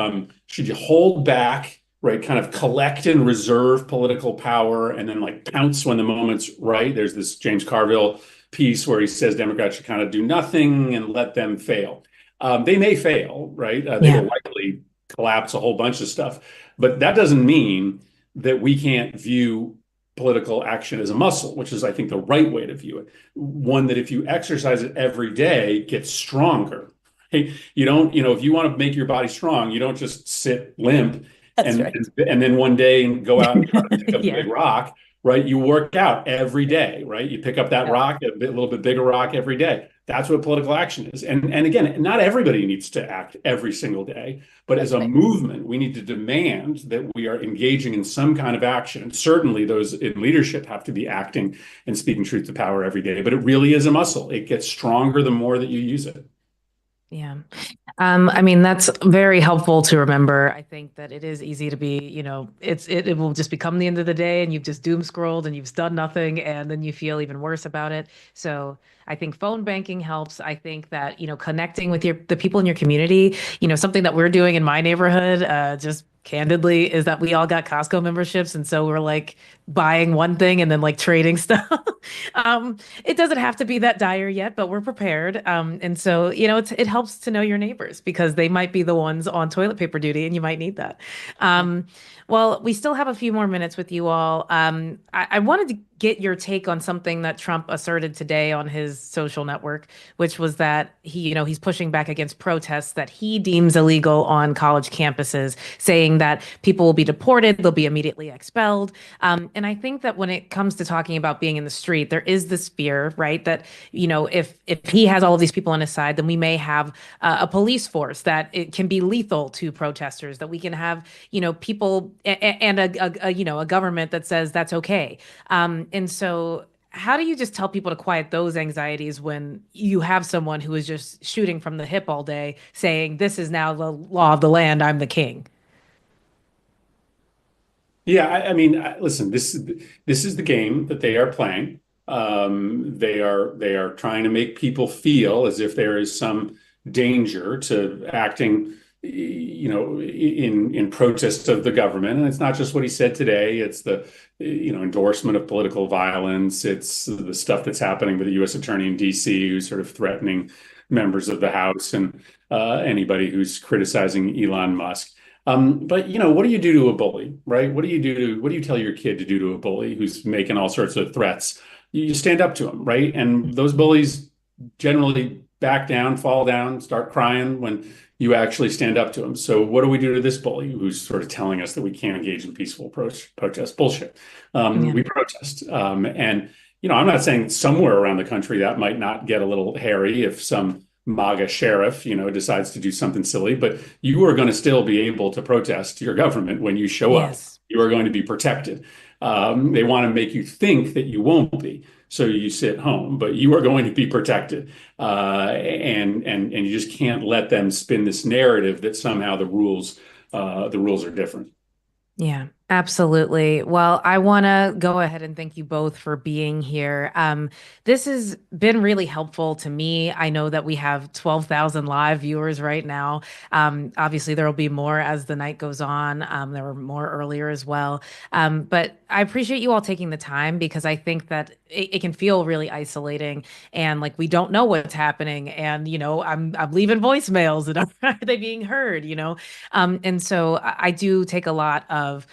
[SPEAKER 2] hold back, right? Kind of collect and reserve political power and then like pounce when the moment's right. There's this James Carville piece where he says Democrats should kind of do nothing and let them fail. They may fail, right? They will likely collapse a whole bunch of stuff, but that doesn't mean that we can't view political action as a muscle, which is, I think, the right way to view it. One that if you exercise it every day, gets stronger. Hey, you don't, if you want to make your body strong, you don't just sit limp and then one day and go out and try to pick up a big rock, right? You work out every day, right? You pick up that rock, a little bit bigger rock every day. That's what political action is. And again, not everybody needs to act every single day, but as a movement, we need to demand that we are engaging in some kind of action. And certainly those in leadership have to be acting and speaking truth to power every day, but it really is a muscle. It gets stronger the more that you use it.
[SPEAKER 1] Yeah. I mean, that's very helpful to remember. I think that it is easy to be, it will just become the end of the day and you've just doom scrolled and you've done nothing and then you feel even worse about it. So I think phone banking helps. I think that, connecting with the people in your community, something that we're doing in my neighborhood, just candidly, is that we all got Costco memberships. And so we're like buying one thing and then like trading stuff. It doesn't have to be that dire yet, but we're prepared. And so, it helps to know your neighbors because they might be the ones on toilet paper duty and you might need that. Well, we still have a few more minutes with you all. I wanted to get your take on something that Trump asserted today on his social network, which was that he's pushing back against protests that he deems illegal on college campuses, saying that people will be deported, they'll be immediately expelled. And I think that when it comes to talking about being in the street, there is this fear, right, that, if he has all of these people on his side, then we may have a police force that it can be lethal to protesters, that we can have, people and a government that says that's okay. And so how do you just tell people to quiet those anxieties when you have someone who is just shooting from the hip all day saying, this is now the law of the land, I'm the king?
[SPEAKER 2] Yeah, I mean, listen, this is the game that they are playing. They are trying to make people feel as if there is some danger to acting, in protest of the government. And it's not just what he said today. It's the, endorsement of political violence. It's the stuff that's happening with the U.S. attorney in D.C. who's sort of threatening members of the House and anybody who's criticizing Elon Musk. But what do you do to a bully, right? What do you tell your kid to do to a bully who's making all sorts of threats? You stand up to him, right? And those bullies generally back down, fall down, start crying when you actually stand up to them. So what do we do to this bully who's sort of telling us that we can't engage in peaceful protest? Bullshit. We protest. And, I'm not saying somewhere around the country that might not get a little hairy if some MAGA sheriff, decides to do something silly, but you are going to still be able to protest your government when you show up. You are going to be protected. They want to make you think that you won't be, so you sit home, but you are going to be protected. And you just can't let them spin this narrative that somehow the rules are different.
[SPEAKER 1] Yeah, absolutely. Well, I want to go ahead and thank you both for being here. This has been really helpful to me. I know that we have 12,000 live viewers right now. Obviously, there will be more as the night goes on. There were more earlier as well. But I appreciate you all taking the time because I think that it can feel really isolating and like we don't know what's happening. And, I'm leaving voicemails and are they being heard, And so I do take a lot of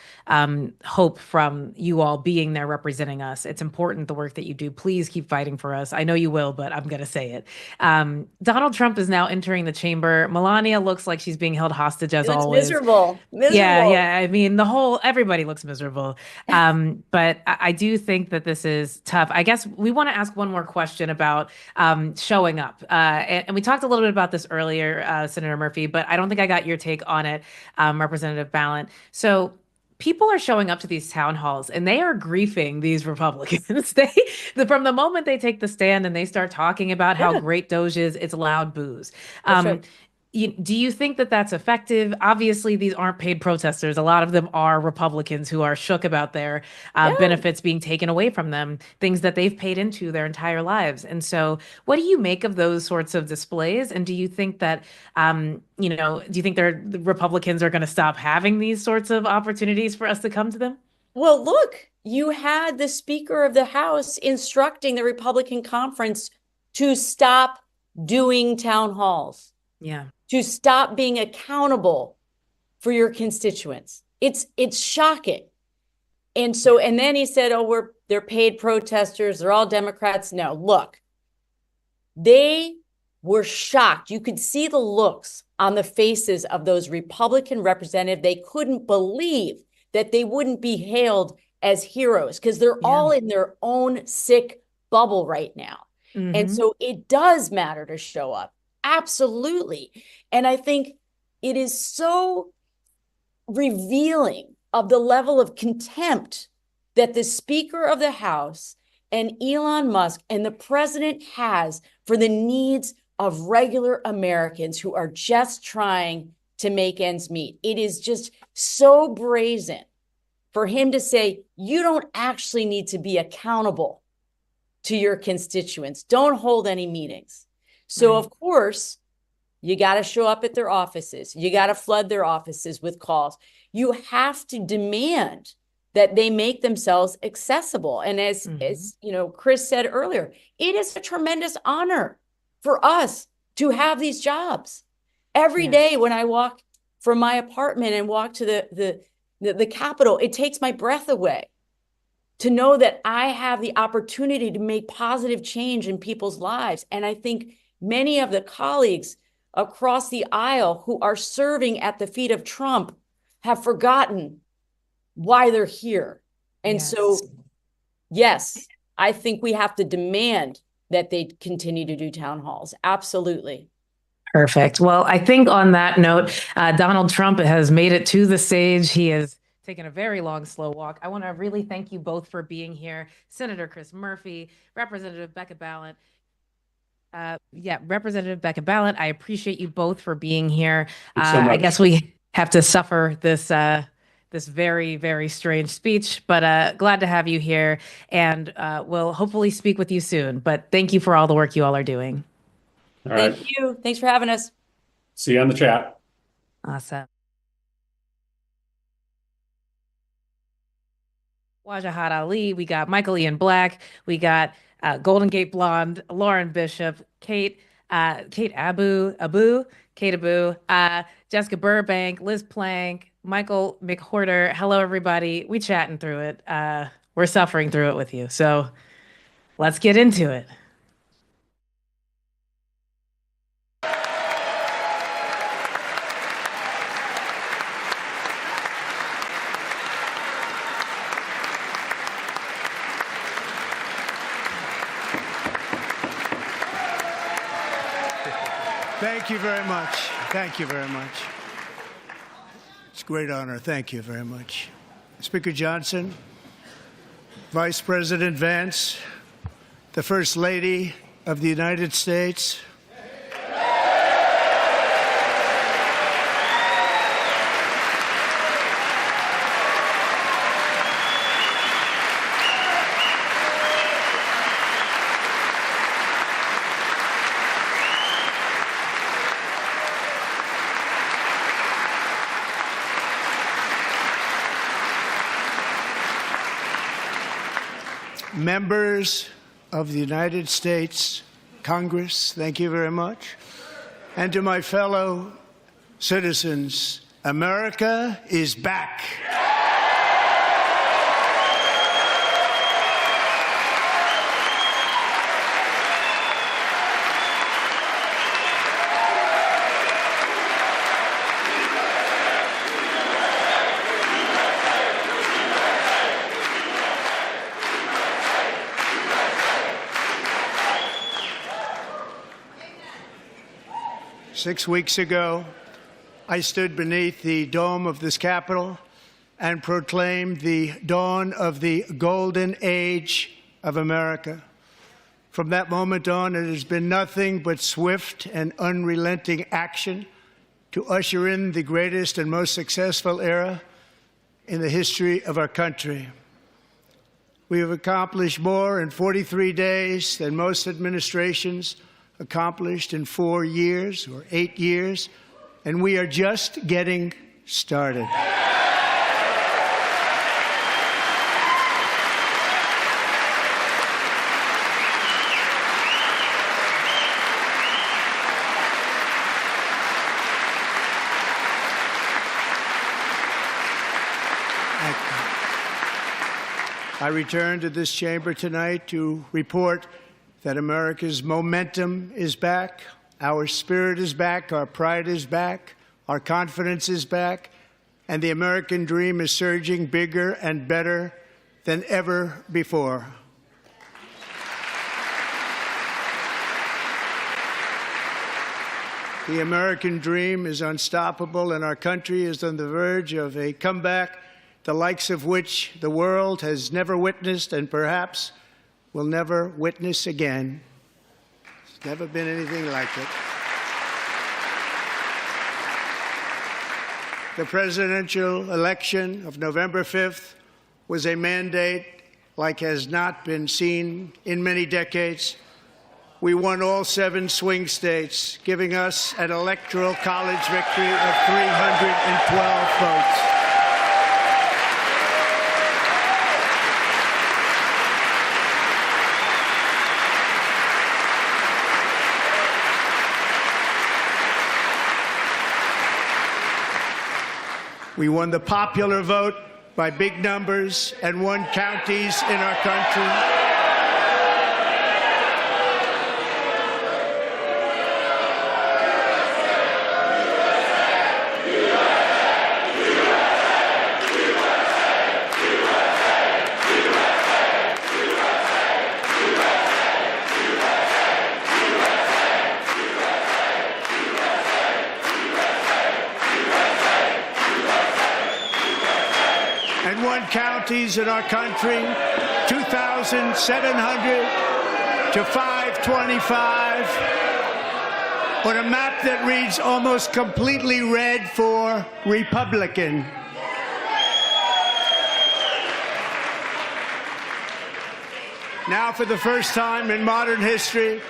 [SPEAKER 1] hope from you all being there representing us. It's important, the work that you do. Please keep fighting for us. I know you will, but I'm going to say it. Donald Trump is now entering the chamber. Melania looks like she's being held hostage as
[SPEAKER 8] It looks
[SPEAKER 1] always.
[SPEAKER 8] miserable.
[SPEAKER 1] Yeah,
[SPEAKER 8] Miserable.
[SPEAKER 1] yeah. I mean, everybody looks miserable. But I do think that this is tough. I guess we want to ask one more question about showing up. And we talked a little bit about this earlier, Senator Murphy, but I don't think I got your take on it, Representative Ballant. So people are showing up to these town halls and they are griefing these Republicans. From the moment they take the stand and they start talking about how great Doge is, it's loud boos.
[SPEAKER 8] Sure.
[SPEAKER 1] Do you think that that's effective? Obviously, these aren't paid protesters. A lot of them are Republicans who are shook about their benefits being taken away from them, things that they've paid into their entire lives. And so, what do you make of those sorts of displays? And do you think that, do you think the Republicans are going to stop having these sorts of opportunities for us to come to them?
[SPEAKER 8] Well, look, you had the Speaker of the House instructing the Republican conference to stop doing town halls.
[SPEAKER 1] Yeah.
[SPEAKER 8] To stop being accountable for your constituents. It's shocking. And then he said, oh, they're paid protesters, they're all Democrats. No, look, they were shocked. You could see the looks on the faces of those Republican representatives. They couldn't believe that they wouldn't be hailed as heroes because they're all in their own sick bubble right now. Mm-hmm. And so it does matter to show up. Absolutely. And I think it is so revealing of the level of contempt that the Speaker of the House and Elon Musk and the president has for the needs of regular Americans who are just trying to make ends meet. It is just so brazen for him to say, you don't actually need to be accountable to your constituents. Don't hold any meetings. So, of course, you got to show up at their offices. You got to flood their offices with calls. You have to demand that they make themselves accessible. And as Chris said earlier, it is a tremendous honor for us to have these jobs. Every day when I walk from my apartment and walk to the Capitol, it takes my breath away to know that I have the opportunity to make positive change in people's lives. And I think many of the colleagues across the aisle who are serving at the feet of Trump have forgotten why they're here. And so, yes, I think we have to demand that they continue to do town halls. Absolutely.
[SPEAKER 1] Perfect. Well, I think on that note, Donald Trump has made it to the stage. He has taken a very long, slow walk. I want to really thank you both for being here. Senator Chris Murphy, Representative Becca Ballant. Representative Becca Ballant, I appreciate you both for being here. I guess we have to suffer this this very, very strange speech, but glad to have you here, and we'll hopefully speak with you soon. But thank you for all the work you all are doing.
[SPEAKER 2] All right.
[SPEAKER 8] Thank you. Thanks for having us.
[SPEAKER 2] See you on the chat.
[SPEAKER 1] Awesome. Wajahat Ali, we got Michael Ian Black, we got Golden Gate Blonde, Lauren Bishop, Kate Abu, Jessica Burbank, Liz Plank, Michael McHorter. Hello, everybody. We chatting through it. We're suffering through it with you. So let's get into it.
[SPEAKER 9] Thank you very much. Thank you very much. It's a great honor. Thank you very much. Speaker Johnson, Vice President Vance, the First Lady of the United States, members of the United States Congress, thank you very much. And to my fellow citizens, America is back. 6 weeks ago, I stood beneath the dome of this Capitol and proclaimed the dawn of the golden age of America. From that moment on, it has been nothing but swift and unrelenting action to usher in the greatest and most successful era in the history of our country. We have accomplished more in 43 days than most administrations accomplished in 4 years or 8 years, and we are just getting started. I return to this chamber tonight to report that America's momentum is back, our spirit is back, our pride is back, our confidence is back, and the American dream is surging bigger and better than ever before. The American dream is unstoppable, and our country is on the verge of a comeback, the likes of which the world has never witnessed and perhaps will never witness again. There's never been anything like it. The presidential election of November 5th was a mandate like has not been seen in many decades. We won all 7 swing states, giving us an electoral college victory of 312 votes. We won the popular vote by big numbers and won counties in our country. And won counties in our country, 2,700 to 525, on a map that reads almost completely red for Republican. Now, for the first time in modern history,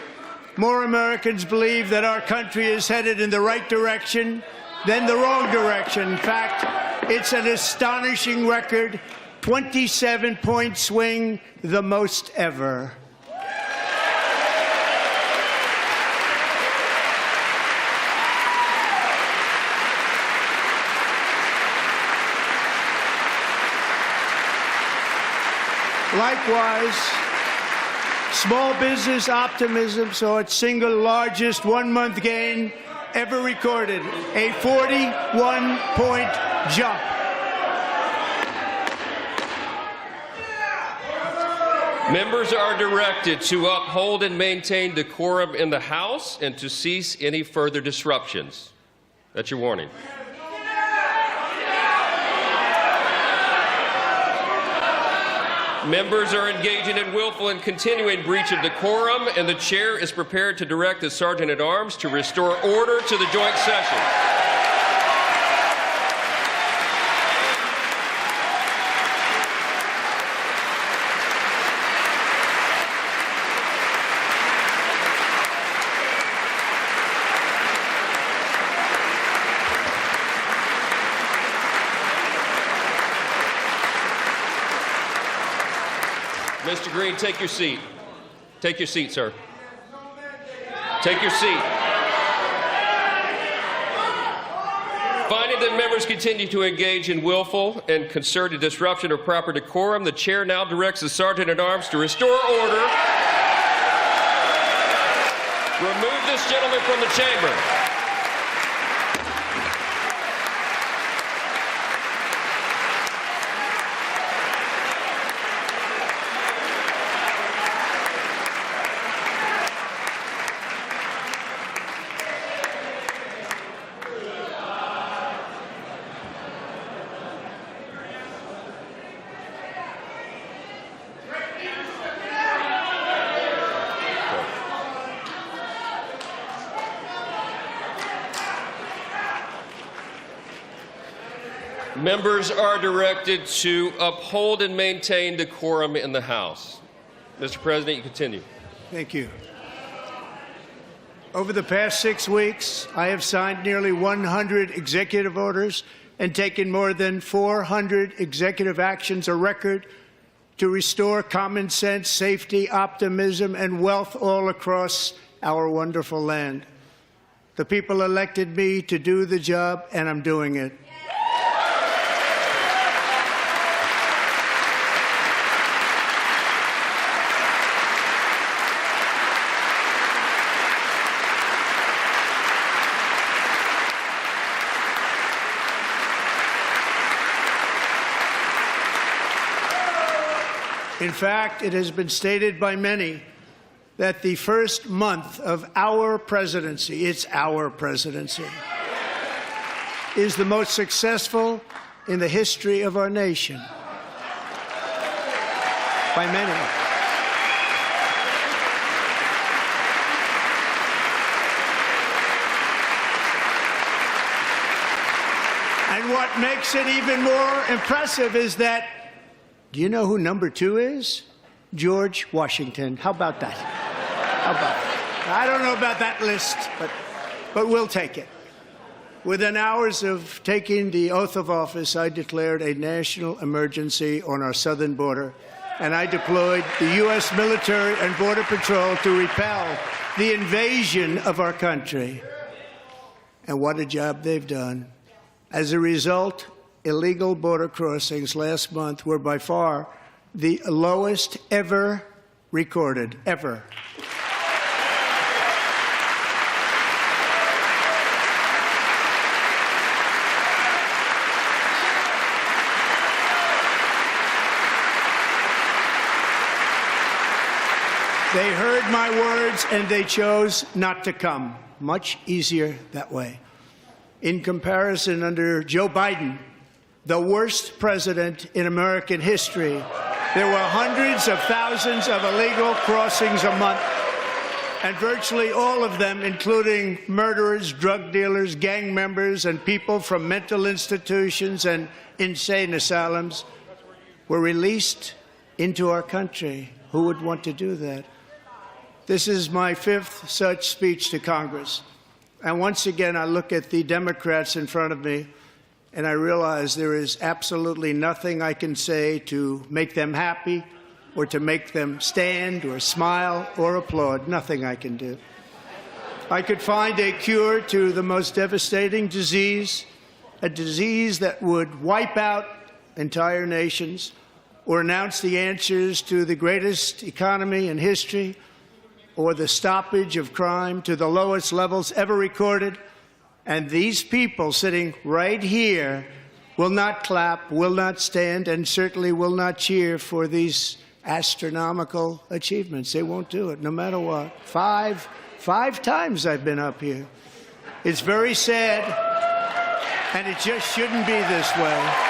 [SPEAKER 9] more Americans believe that our country is headed in the right direction than the wrong direction. In fact, it's an astonishing record, 27-point swing, the most ever. Likewise, small business optimism saw its single largest one-month gain ever recorded, a 41-point jump.
[SPEAKER 10] Members are directed to uphold and maintain decorum in the House and to cease any further disruptions. That's your warning. Members are engaging in willful and continuing breach of decorum, and the chair is prepared to direct the Sergeant-at-Arms to restore order to the joint session. Mr. Green, take your seat. Take your seat, sir. Take your seat. Finding that members continue to engage in willful and concerted disruption of proper decorum, the chair now directs the Sergeant-at-Arms to restore order. Remove this gentleman from the chamber. Members are directed to uphold and maintain decorum in the House. Mr. President, you continue.
[SPEAKER 9] Thank you. Over the past 6 weeks, I have signed nearly 100 executive orders and taken more than 400 executive actions, a record to restore common sense, safety, optimism, and wealth all across our wonderful land. The people elected me to do the job, and I'm doing it. In fact, it has been stated by many that the first month of our presidency, it's our presidency, is the most successful in the history of our nation. By many. And what makes it even more impressive is that, do you know who number 2 is? George Washington. How about that? How about that? I don't know about that list, but we'll take it. Within hours of taking the oath of office, I declared a national emergency on our southern border, and I deployed the U.S. military and Border Patrol to repel the invasion of our country. And what a job they've done. As a result, illegal border crossings last month were by far the lowest ever recorded, ever. They heard my words and they chose not to come. Much easier that way. In comparison, under Joe Biden, the worst president in American history, there were hundreds of thousands of illegal crossings a month, and virtually all of them, including murderers, drug dealers, gang members, and people from mental institutions and insane asylums, were released into our country. Who would want to do that? This is my 5th such speech to Congress. And once again, I look at the Democrats in front of me, and I realize there is absolutely nothing I can say to make them happy or to make them stand or smile or applaud. Nothing I can do. I could find a cure to the most devastating disease, a disease that would wipe out entire nations, or announce the answers to the greatest economy in history, or the stoppage of crime to the lowest levels ever recorded. And these people sitting right here will not clap, will not stand, and certainly will not cheer for these astronomical achievements. They won't do it, no matter what. Five times I've been up here. It's very sad, and it just shouldn't be this way.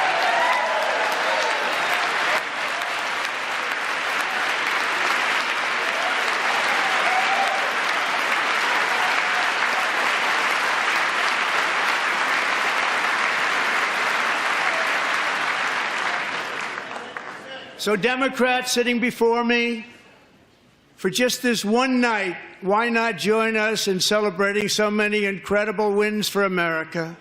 [SPEAKER 9] So Democrats sitting before me, for just this one night, why not join us in celebrating so many incredible wins for America?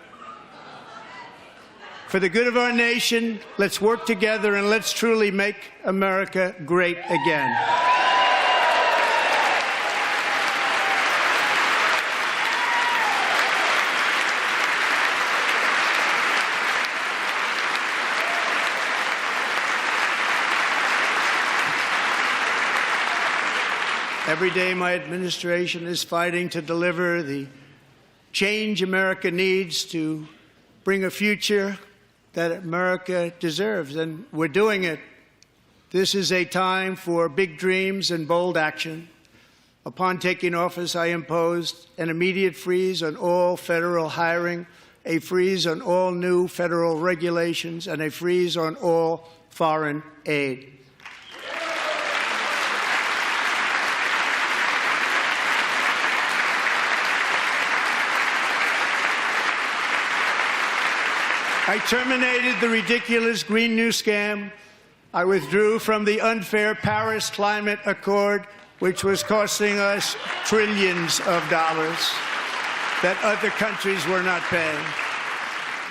[SPEAKER 9] For the good of our nation, let's work together and let's truly make America great again. Every day, my administration is fighting to deliver the change America needs to bring a future that America deserves, and we're doing it. This is a time for big dreams and bold action. Upon taking office, I imposed an immediate freeze on all federal hiring, a freeze on all new federal regulations, and a freeze on all foreign aid. I terminated the ridiculous Green New Scam. I withdrew from the unfair Paris Climate Accord, which was costing us trillions of dollars that other countries were not paying.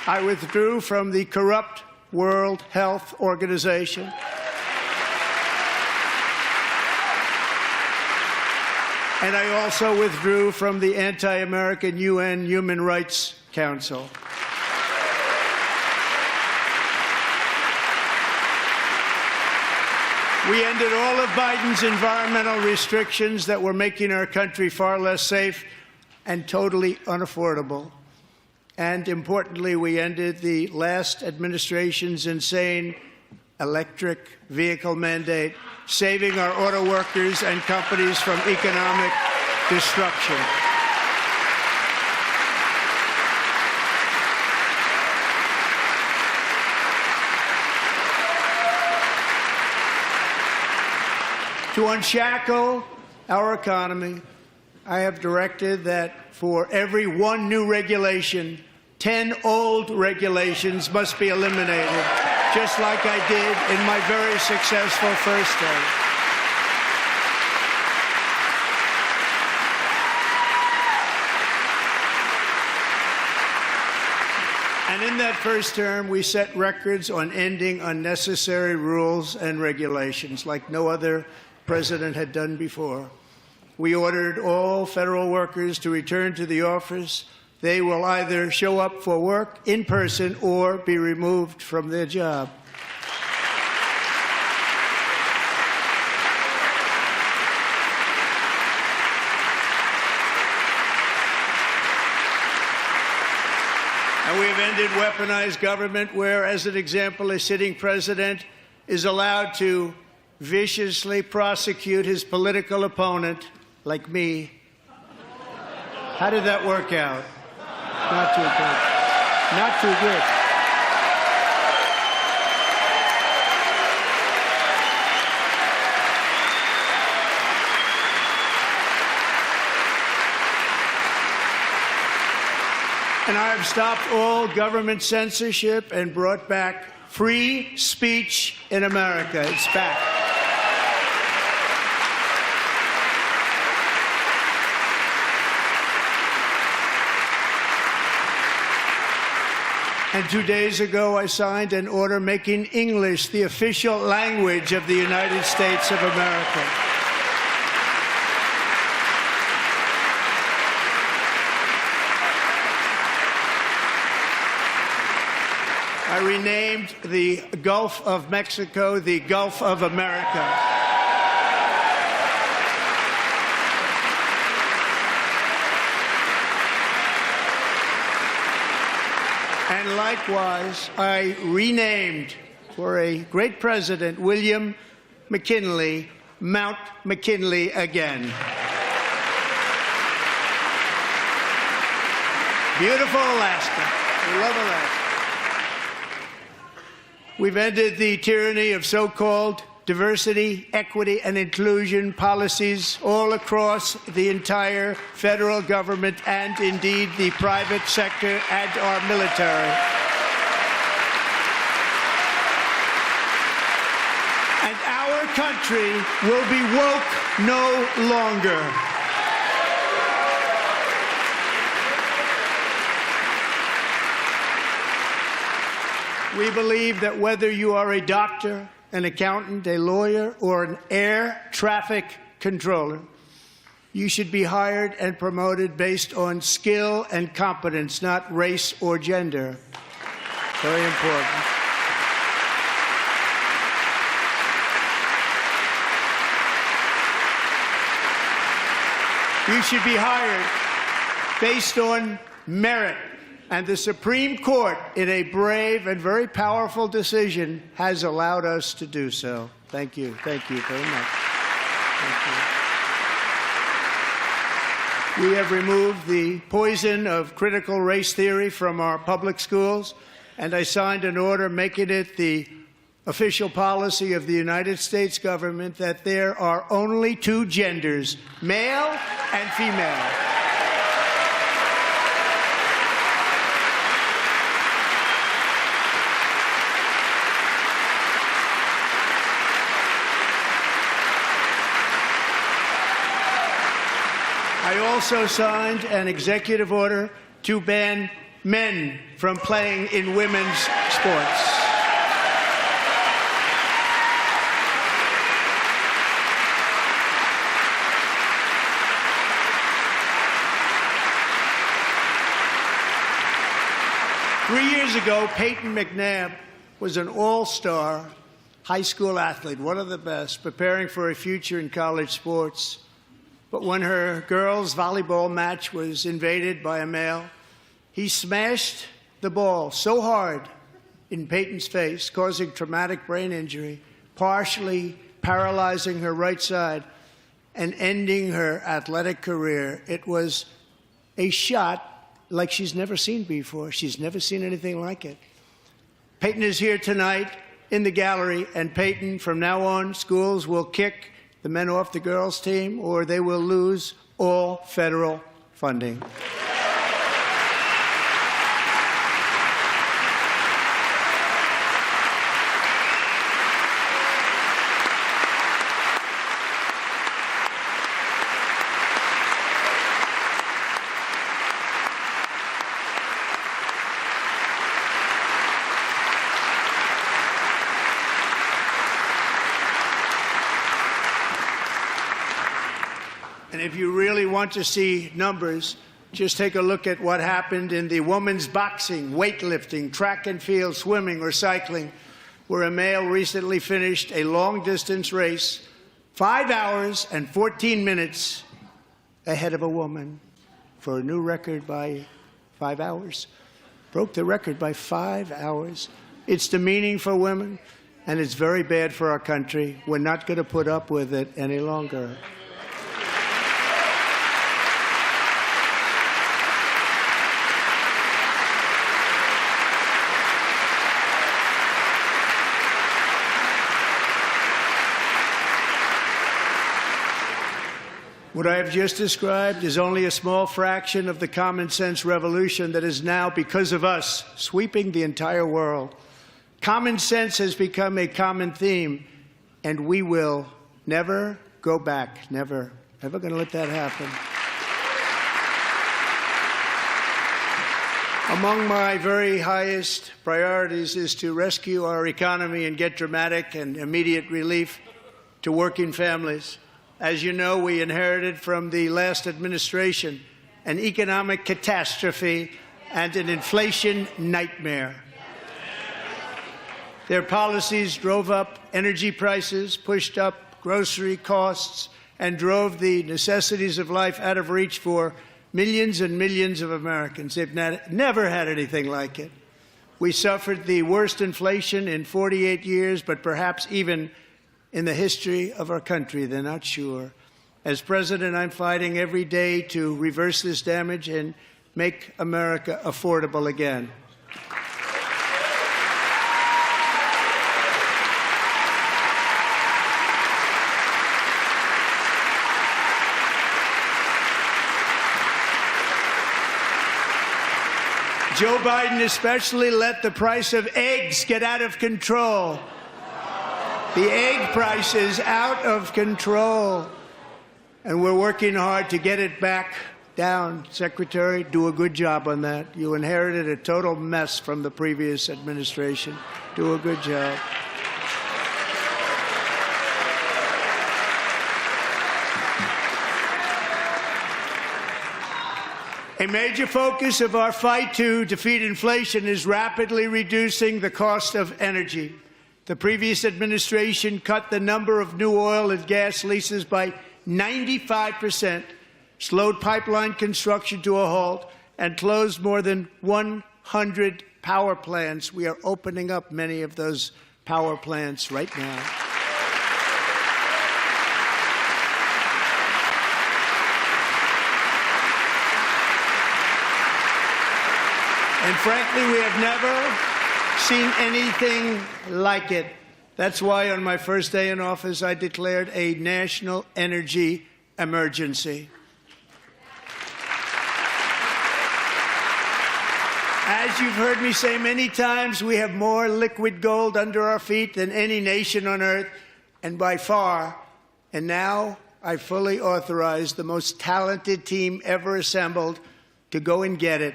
[SPEAKER 9] I withdrew from the corrupt World Health Organization. And I also withdrew from the anti-American UN Human Rights Council. We ended all of Biden's environmental restrictions that were making our country far less safe and totally unaffordable. And importantly, we ended the last administration's insane electric vehicle mandate, saving our auto workers and companies from economic destruction. To unshackle our economy, I have directed that for every one new regulation, 10 old regulations must be eliminated, just like I did in my very successful first term. And in that first term, we set records on ending unnecessary rules and regulations like no other president had done before. We ordered all federal workers to return to the office. They will either show up for work in person or be removed from their job. And we've ended weaponized government where, as an example, a sitting president is allowed to viciously prosecute his political opponent, like me. How did that work out? Not too good. Not too good. And I have stopped all government censorship and brought back free speech in America. It's back. And 2 days ago, I signed an order making English the official language of the United States of America. I renamed the Gulf of Mexico the Gulf of America. And likewise, I renamed, for a great president, William McKinley, Mount McKinley again. Beautiful Alaska. We love Alaska. We've ended the tyranny of so-called diversity, equity, and inclusion policies all across the entire federal government and indeed the private sector and our military. And our country will be woke no longer. We believe that whether you are a doctor, an accountant, a lawyer, or an air traffic controller, you should be hired and promoted based on skill and competence, not race or gender. Very important. You should be hired based on merit. And the Supreme Court, in a brave and very powerful decision, has allowed us to do so. Thank you. Thank you very much. Thank you. We have removed the poison of critical race theory from our public schools, and I signed an order making it the official policy of the United States government that there are only two genders, male and female. I also signed an executive order to ban men from playing in women's sports. Three years ago, Peyton McNabb was an all-star high school athlete, one of the best, preparing for a future in college sports. But when her girls' volleyball match was invaded by a male, he smashed the ball so hard in Peyton's face, causing traumatic brain injury, partially paralyzing her right side and ending her athletic career. It was a shot like she's never seen before. She's never seen anything like it. Peyton is here tonight in the gallery, and Peyton, from now on, schools will kick the men off the girls' team, or they will lose all federal funding. And if you really want to see numbers, just take a look at what happened in the women's boxing, weightlifting, track and field, swimming, or cycling, where a male recently finished a long-distance race 5 hours and 14 minutes ahead of a woman for a new record by 5 hours. Broke the record by 5 hours. It's demeaning for women, and it's very bad for our country. We're not going to put up with it any longer. What I have just described is only a small fraction of the common sense revolution that is now, because of us, sweeping the entire world. Common sense has become a common theme, and we will never go back. Never. Never going to let that happen. Among my very highest priorities is to rescue our economy and get dramatic and immediate relief to working families. As you know, we inherited from the last administration an economic catastrophe and an inflation nightmare. Their policies drove up energy prices, pushed up grocery costs, and drove the necessities of life out of reach for millions and millions of Americans. They've never had anything like it. We suffered the worst inflation in 48 years, but perhaps even in the history of our country. They're not sure. As president, I'm fighting every day to reverse this damage and make America affordable again. Joe Biden especially let the price of eggs get out of control. The egg price is out of control, and we're working hard to get it back down. Secretary, do a good job on that. You inherited a total mess from the previous administration. Do a good job. A major focus of our fight to defeat inflation is rapidly reducing the cost of energy. The previous administration cut the number of new oil and gas leases by 95%, slowed pipeline construction to a halt, and closed more than 100 power plants. We are opening up many of those power plants right now. And frankly, we have never seen anything like it. That's why on my first day in office, I declared a national energy emergency. As you've heard me say many times, we have more liquid gold under our feet than any nation on earth, and by far. And now I fully authorize the most talented team ever assembled to go and get it.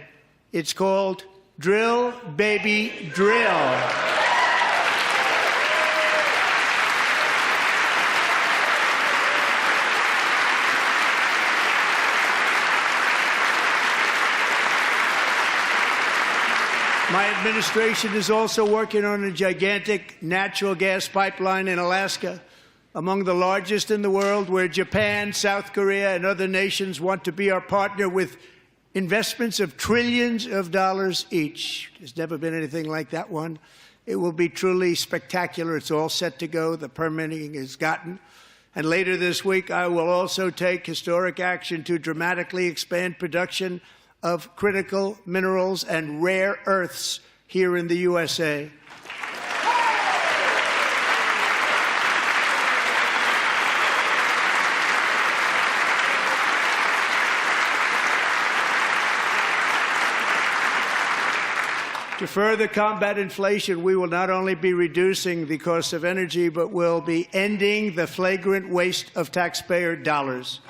[SPEAKER 9] It's called Drill, Baby, Drill. My administration is also working on a gigantic natural gas pipeline in Alaska, among the largest in the world, where Japan, South Korea, and other nations want to be our partner with investments of trillions of dollars each. There's never been anything like that one. It will be truly spectacular. It's all set to go. The permitting is gotten. And later this week, I will also take historic action to dramatically expand production of critical minerals and rare earths here in the USA. To further combat inflation, we will not only be reducing the cost of energy, but will be ending the flagrant waste of taxpayer dollars.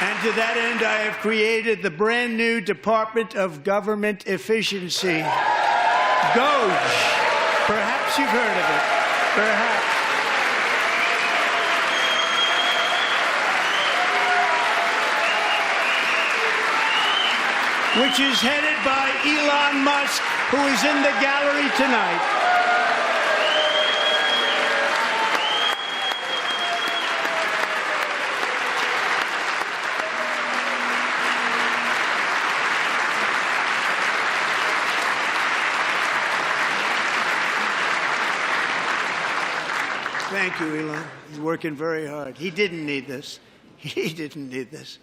[SPEAKER 9] And to that end, I have created the brand new Department of Government Efficiency, DOGE. Perhaps you've heard of it. Perhaps. Which is headed by Elon Musk, who is in the gallery tonight. Thank you, Elon. He's working very hard. He didn't need this. He didn't need this.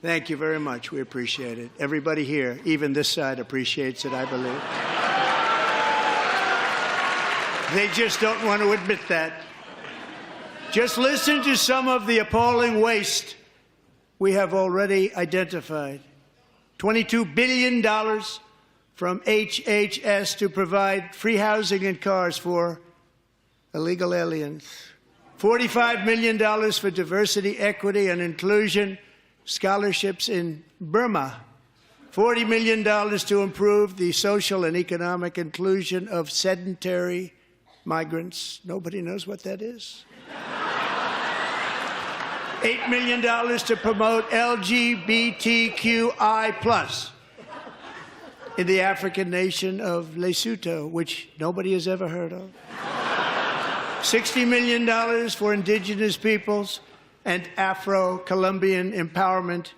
[SPEAKER 9] Thank you very much. We appreciate it. Everybody here, even this side, appreciates it, I believe. They just don't want to admit that. Just listen to some of the appalling waste we have already identified. $22 billion from HHS to provide free housing and cars for illegal aliens. $45 million for diversity, equity, and inclusion scholarships in Burma. $40 million to improve the social and economic inclusion of sedentary migrants. Nobody knows what that is. $8 million to promote LGBTQI+ in the African nation of Lesotho, which nobody has ever heard of. $60 million for indigenous peoples and Afro-Colombian empowerment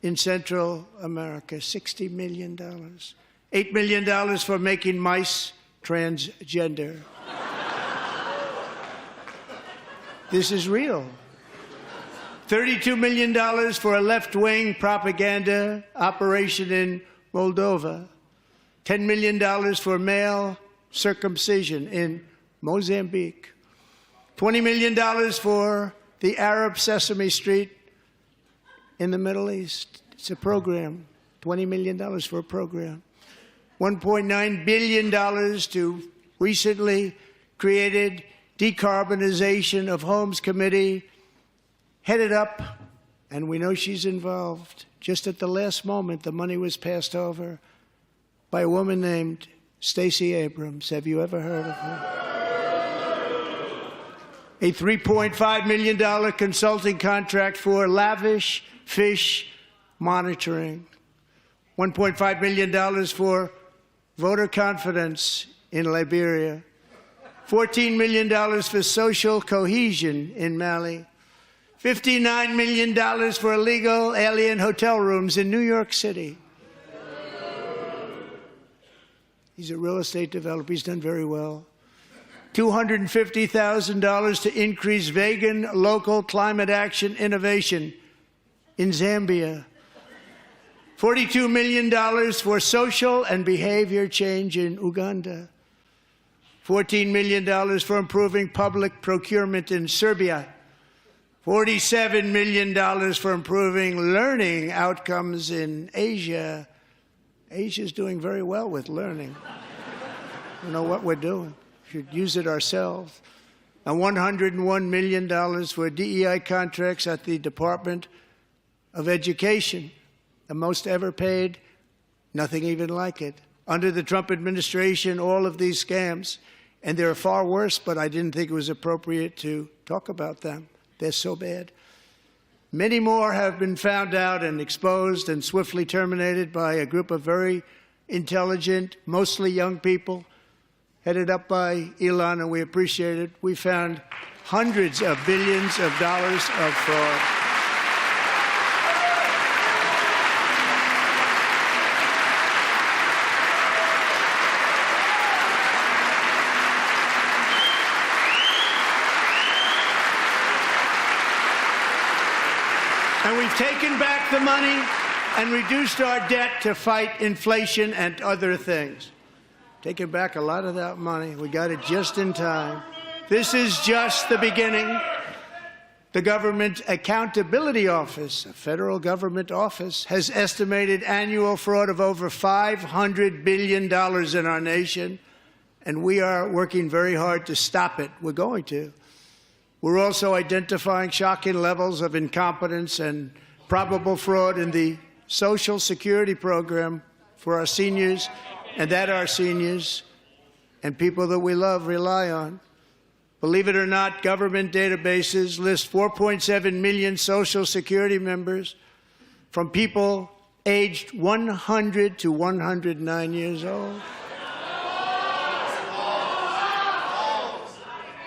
[SPEAKER 9] in Central America. $60 million. $8 million for making mice transgender. This is real. $32 million for a left-wing propaganda operation in Moldova. $10 million for male circumcision in Mozambique. $20 million for the Arab Sesame Street in the Middle East. It's a program. $20 million for a program. $1.9 billion to recently created Decarbonization of Homes Committee, headed up, and we know she's involved. Just at the last moment, the money was passed over by a woman named Stacey Abrams. Have you ever heard of her? A $3.5 million consulting contract for lavish fish monitoring. $1.5 million for voter confidence in Liberia. $14 million for social cohesion in Mali. $59 million for illegal alien hotel rooms in New York City. He's a real estate developer. He's done very well. $250,000 to increase vegan local climate action innovation in Zambia. $42 million for social and behavior change in Uganda. $14 million for improving public procurement in Serbia. $47 million for improving learning outcomes in Asia. Asia's doing very well with learning. We know what we're doing. We should use it ourselves. And $101 million for DEI contracts at the Department of Education, the most ever paid, nothing even like it. Under the Trump administration, all of these scams, and they're far worse, but I didn't think it was appropriate to talk about them. They're so bad. Many more have been found out and exposed and swiftly terminated by a group of very intelligent, mostly young people, headed up by Elon, and we appreciate it. We found hundreds of billions of dollars of fraud. And we've taken back the money and reduced our debt to fight inflation and other things. Taken back a lot of that money. We got it just in time. This is just the beginning. The Government Accountability Office, a federal government office, has estimated annual fraud of over $500 billion in our nation, and we are working very hard to stop it. We're going to. We're also identifying shocking levels of incompetence and probable fraud in the Social Security program for our seniors, and that our seniors and people that we love rely on. Believe it or not, government databases list 4.7 million Social Security members from people aged 100 to 109 years old.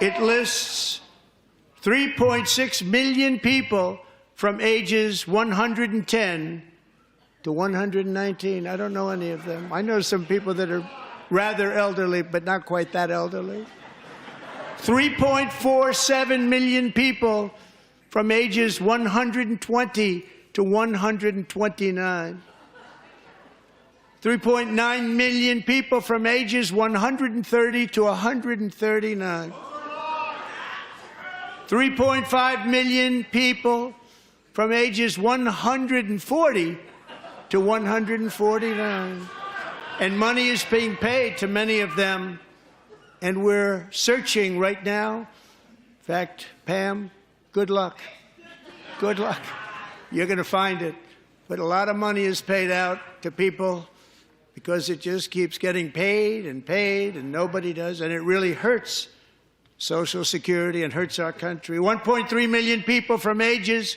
[SPEAKER 9] It lists 3.6 million people from ages 110 to 119. I don't know any of them. I know some people that are rather elderly, but not quite that elderly. 3.47 million people from ages 120 to 129. 3.9 million people from ages 130 to 139. 3.5 million people from ages 140 to 149. And money is being paid to many of them, and we're searching right now. In fact, Pam, good luck. Good luck. You're going to find it. But a lot of money is paid out to people because it just keeps getting paid, and nobody does, and it really hurts Social Security and hurts our country. 1.3 million people from ages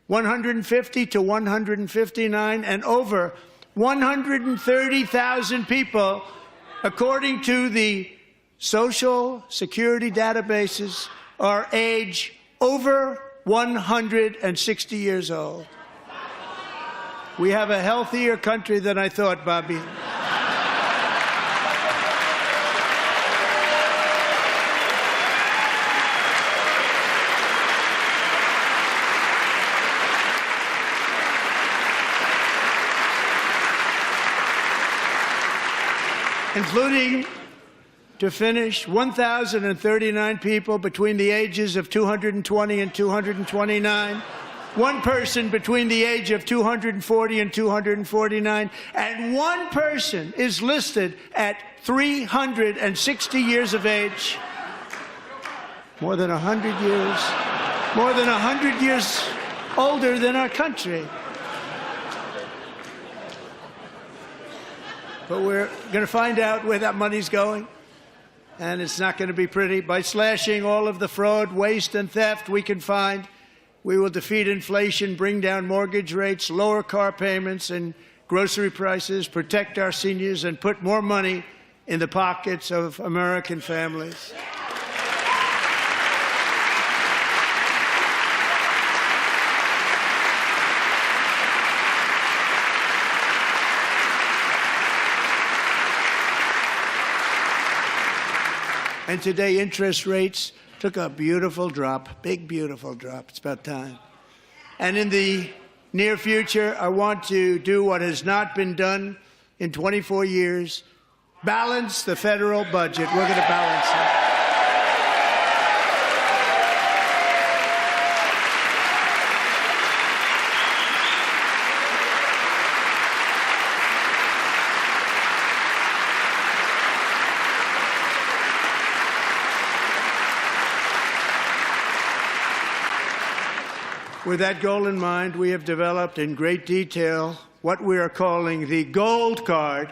[SPEAKER 9] 150 to 159, and over 130,000 people, according to the Social Security databases, are age over 160 years old. We have a healthier country than I thought, Bobby. Including, to finish, 1,039 people between the ages of 220 and 229, one person between the age of 240 and 249, and one person is listed at 360 years of age. More than 100 years older than our country. But we're going to find out where that money's going, and it's not going to be pretty. By slashing all of the fraud, waste, and theft we can find, we will defeat inflation, bring down mortgage rates, lower car payments and grocery prices, protect our seniors, and put more money in the pockets of American families. And today, interest rates took a beautiful drop, big, beautiful drop. It's about time. And in the near future, I want to do what has not been done in 24 years, balance the federal budget. We're going to balance it. With that goal in mind, we have developed in great detail what we are calling the Gold Card,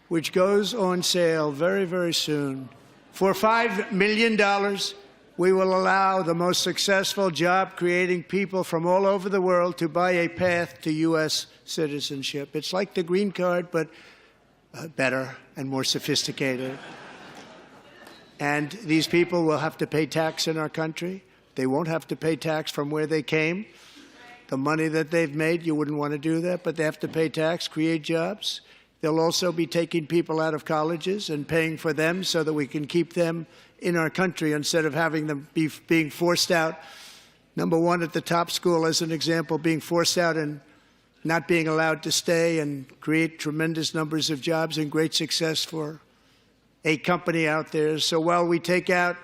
[SPEAKER 9] which goes on sale very, very soon. For $5 million, we will allow the most successful job-creating people from all over the world to buy a path to U.S. citizenship. It's like the green card, but better and more sophisticated. And these people will have to pay tax in our country. They won't have to pay tax from where they came. The money that they've made, you wouldn't want to do that, but they have to pay tax, create jobs. They'll also be taking people out of colleges and paying for them so that we can keep them in our country instead of having them being forced out. Number one, at the top school, as an example, being forced out and not being allowed to stay and create tremendous numbers of jobs and great success for a company out there. So while we take out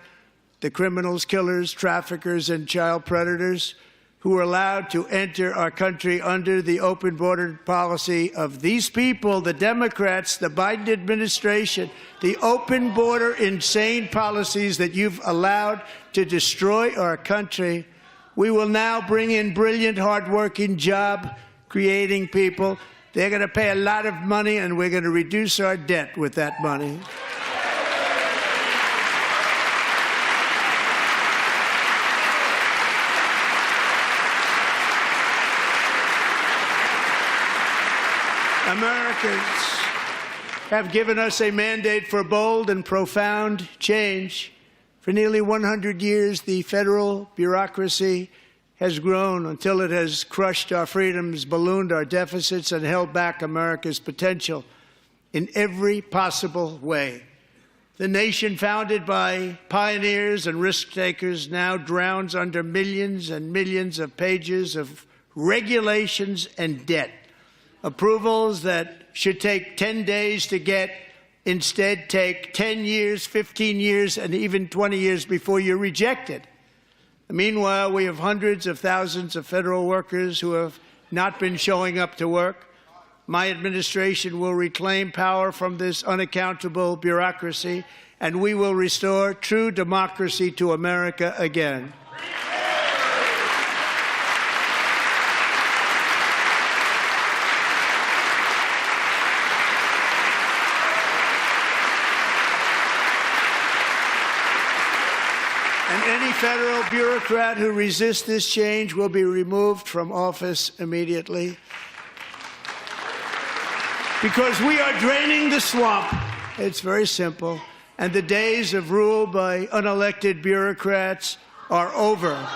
[SPEAKER 9] the criminals, killers, traffickers, and child predators who are allowed to enter our country under the open border policy of these people, the Democrats, the Biden administration, the open border insane policies that you've allowed to destroy our country, we will now bring in brilliant, hardworking, job-creating people. They're going to pay a lot of money, and we're going to reduce our debt with that money. Americans have given us a mandate for bold and profound change. For nearly 100 years, the federal bureaucracy has grown until it has crushed our freedoms, ballooned our deficits, and held back America's potential in every possible way. The nation founded by pioneers and risk-takers now drowns under millions and millions of pages of regulations and debt. Approvals that should take 10 days to get instead take 10 years, 15 years, and even 20 years before you're rejected. Meanwhile, we have hundreds of thousands of federal workers who have not been showing up to work. My administration will reclaim power from this unaccountable bureaucracy, and we will restore true democracy to America again. And any federal bureaucrat who resists this change will be removed from office immediately. Because we are draining the swamp. It's very simple. And the days of rule by unelected bureaucrats are over.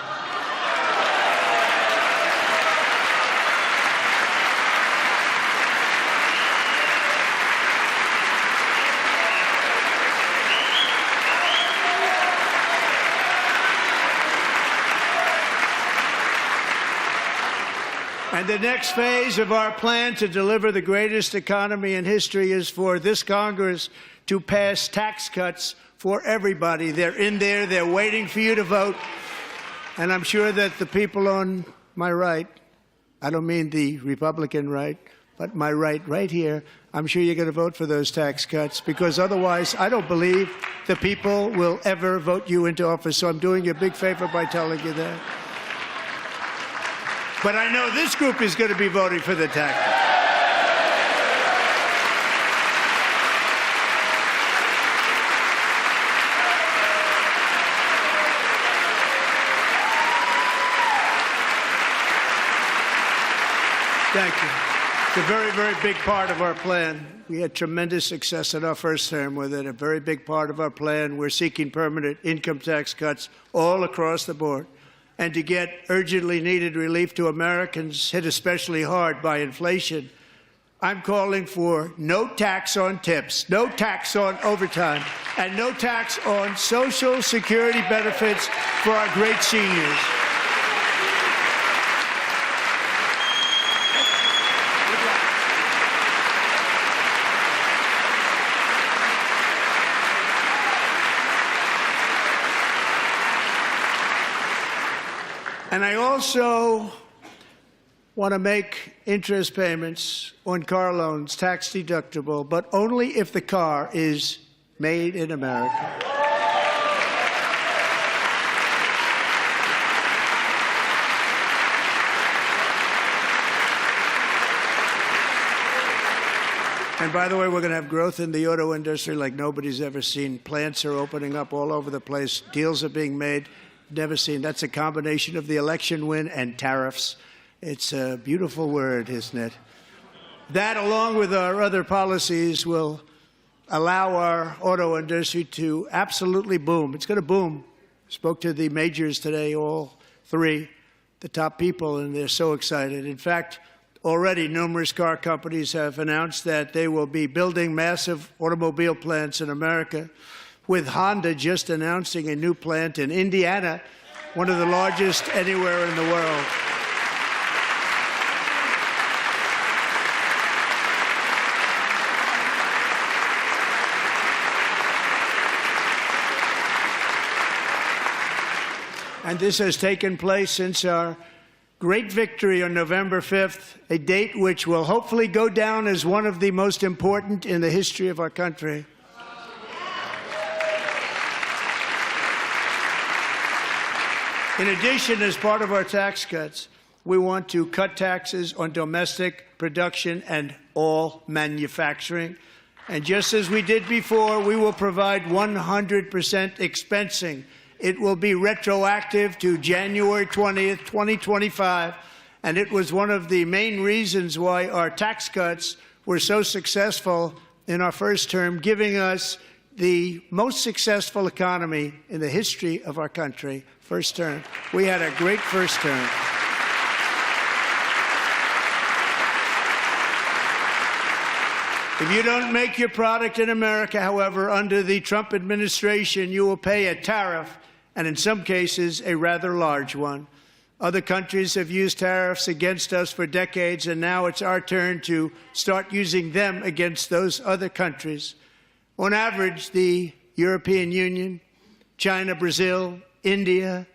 [SPEAKER 9] And the next phase of our plan to deliver the greatest economy in history is for this Congress to pass tax cuts for everybody. They're in there. They're waiting for you to vote. And I'm sure that the people on my right, I don't mean the Republican right, but my right here, I'm sure you're going to vote for those tax cuts, because otherwise I don't believe the people will ever vote you into office. So I'm doing you a big favor by telling you that. But I know this group is going to be voting for the tax. Thank you. It's a very, very big part of our plan. We had tremendous success in our first term with it. A very big part of our plan. We're seeking permanent income tax cuts all across the board. And to get urgently needed relief to Americans hit especially hard by inflation, I'm calling for no tax on tips, no tax on overtime, and no tax on Social Security benefits for our great seniors. And I also want to make interest payments on car loans tax deductible, but only if the car is made in America. And by the way, we're going to have growth in the auto industry like nobody's ever seen. Plants are opening up all over the place. Deals are being made. Never seen. That's a combination of the election win and tariffs. It's a beautiful word, isn't it? That, along with our other policies, will allow our auto industry to absolutely boom. It's going to boom. Spoke to the majors today, all three, the top people, and they're so excited. In fact, already numerous car companies have announced that they will be building massive automobile plants in America, with Honda just announcing a new plant in Indiana, one of the largest anywhere in the world. And this has taken place since our great victory on November 5th, a date which will hopefully go down as one of the most important in the history of our country. In addition, as part of our tax cuts, we want to cut taxes on domestic production and all manufacturing. And just as we did before, we will provide 100% expensing. It will be retroactive to January 20th, 2025, and it was one of the main reasons why our tax cuts were so successful in our first term, giving us the most successful economy in the history of our country. First term. We had a great first term. If you don't make your product in America, however, under the Trump administration, you will pay a tariff, and in some cases, a rather large one. Other countries have used tariffs against us for decades, and now it's our turn to start using them against those other countries. On average, the European Union, China, Brazil, India,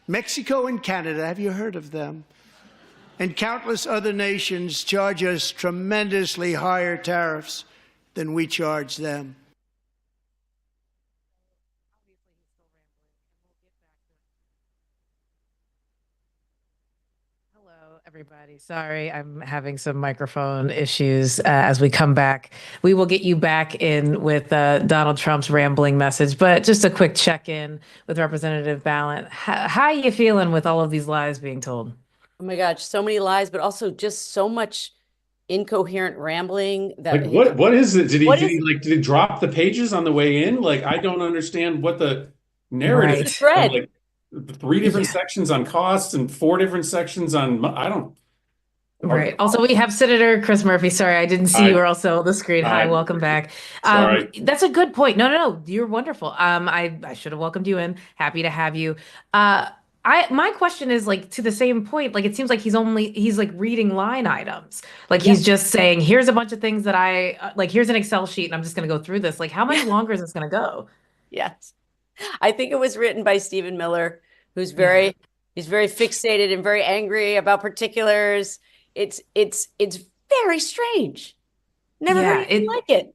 [SPEAKER 9] Mexico, and Canada, have you heard of them? And countless other nations charge us tremendously higher tariffs than we charge them.
[SPEAKER 1] Hello, everybody. Sorry, I'm having some microphone issues as we come back. We will get you back in with Donald Trump's rambling message, but just a quick check-in with Representative Ballant. How are you feeling with all of these lies being told?
[SPEAKER 8] Oh my gosh, so many lies, but also just so much incoherent rambling that
[SPEAKER 2] what is it? Did he drop the pages on the way in? Like, I don't understand what the narrative is. Like 3 different sections on costs and 4 different sections on
[SPEAKER 1] Right. Also, we have Senator Chris Murphy. Sorry, I didn't see you were also on the screen. Hi, welcome back.
[SPEAKER 2] Sorry.
[SPEAKER 1] That's a good point. No. You're wonderful. I should have welcomed you in. Happy to have you. My question is, like, to the same point, like, it seems like he's like reading line items. Like, he's just saying, here's a bunch of things that here's an Excel sheet and I'm just going to go through this. Like, how much longer is this going to go?
[SPEAKER 8] Yes. I think it was written by Stephen Miller, who's he's very fixated and very angry about particulars. It's very strange. Never heard anything like it.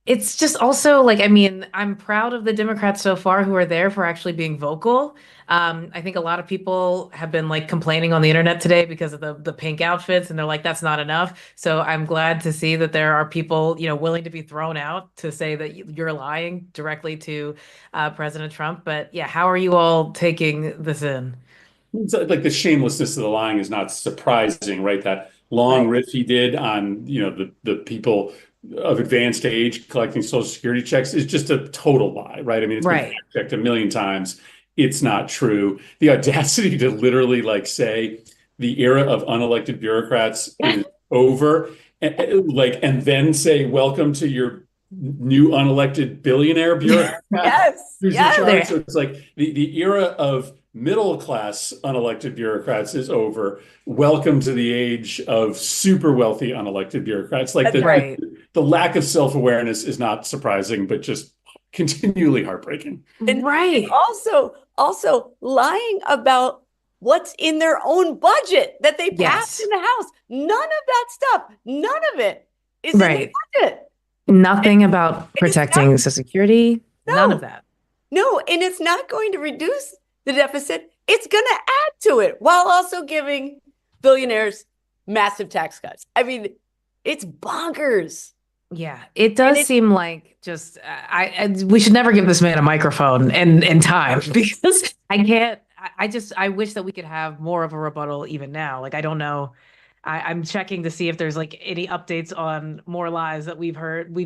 [SPEAKER 1] It's just also like, I mean, I'm proud of the Democrats so far who are there for actually being vocal. I think a lot of people have been like complaining on the internet today because of the pink outfits, and they're like, that's not enough. So I'm glad to see that there are people, willing to be thrown out to say that you're lying directly to President Trump. But yeah, how are you all taking this in?
[SPEAKER 2] It's like the shamelessness of the lying is not surprising, right? That long riff he did on, the people of advanced age collecting Social Security checks is just a total lie, right? I mean, it's been checked a million times. It's not true. The audacity to literally say the era of unelected bureaucrats is over, and then say, welcome to your new unelected billionaire bureaucrat.
[SPEAKER 8] Yes.
[SPEAKER 2] So it's like the era of middle class unelected bureaucrats is over. Welcome to the age of super wealthy unelected bureaucrats. Like the lack of self-awareness is not surprising, but just continually heartbreaking.
[SPEAKER 8] And also lying about what's in their own budget that they passed in the House. None of that stuff, none of it is in the budget.
[SPEAKER 1] Nothing about protecting Social Security. None of that.
[SPEAKER 8] No, and it's not going to reduce the deficit. It's going to add to it while also giving billionaires massive tax cuts. I mean, It's bonkers.
[SPEAKER 1] Yeah, it does seem like just we should never give this man a microphone and time because I can't. I wish that we could have more of a rebuttal even now. Like I don't know. I'm checking to see if there's like any updates on more lies that we've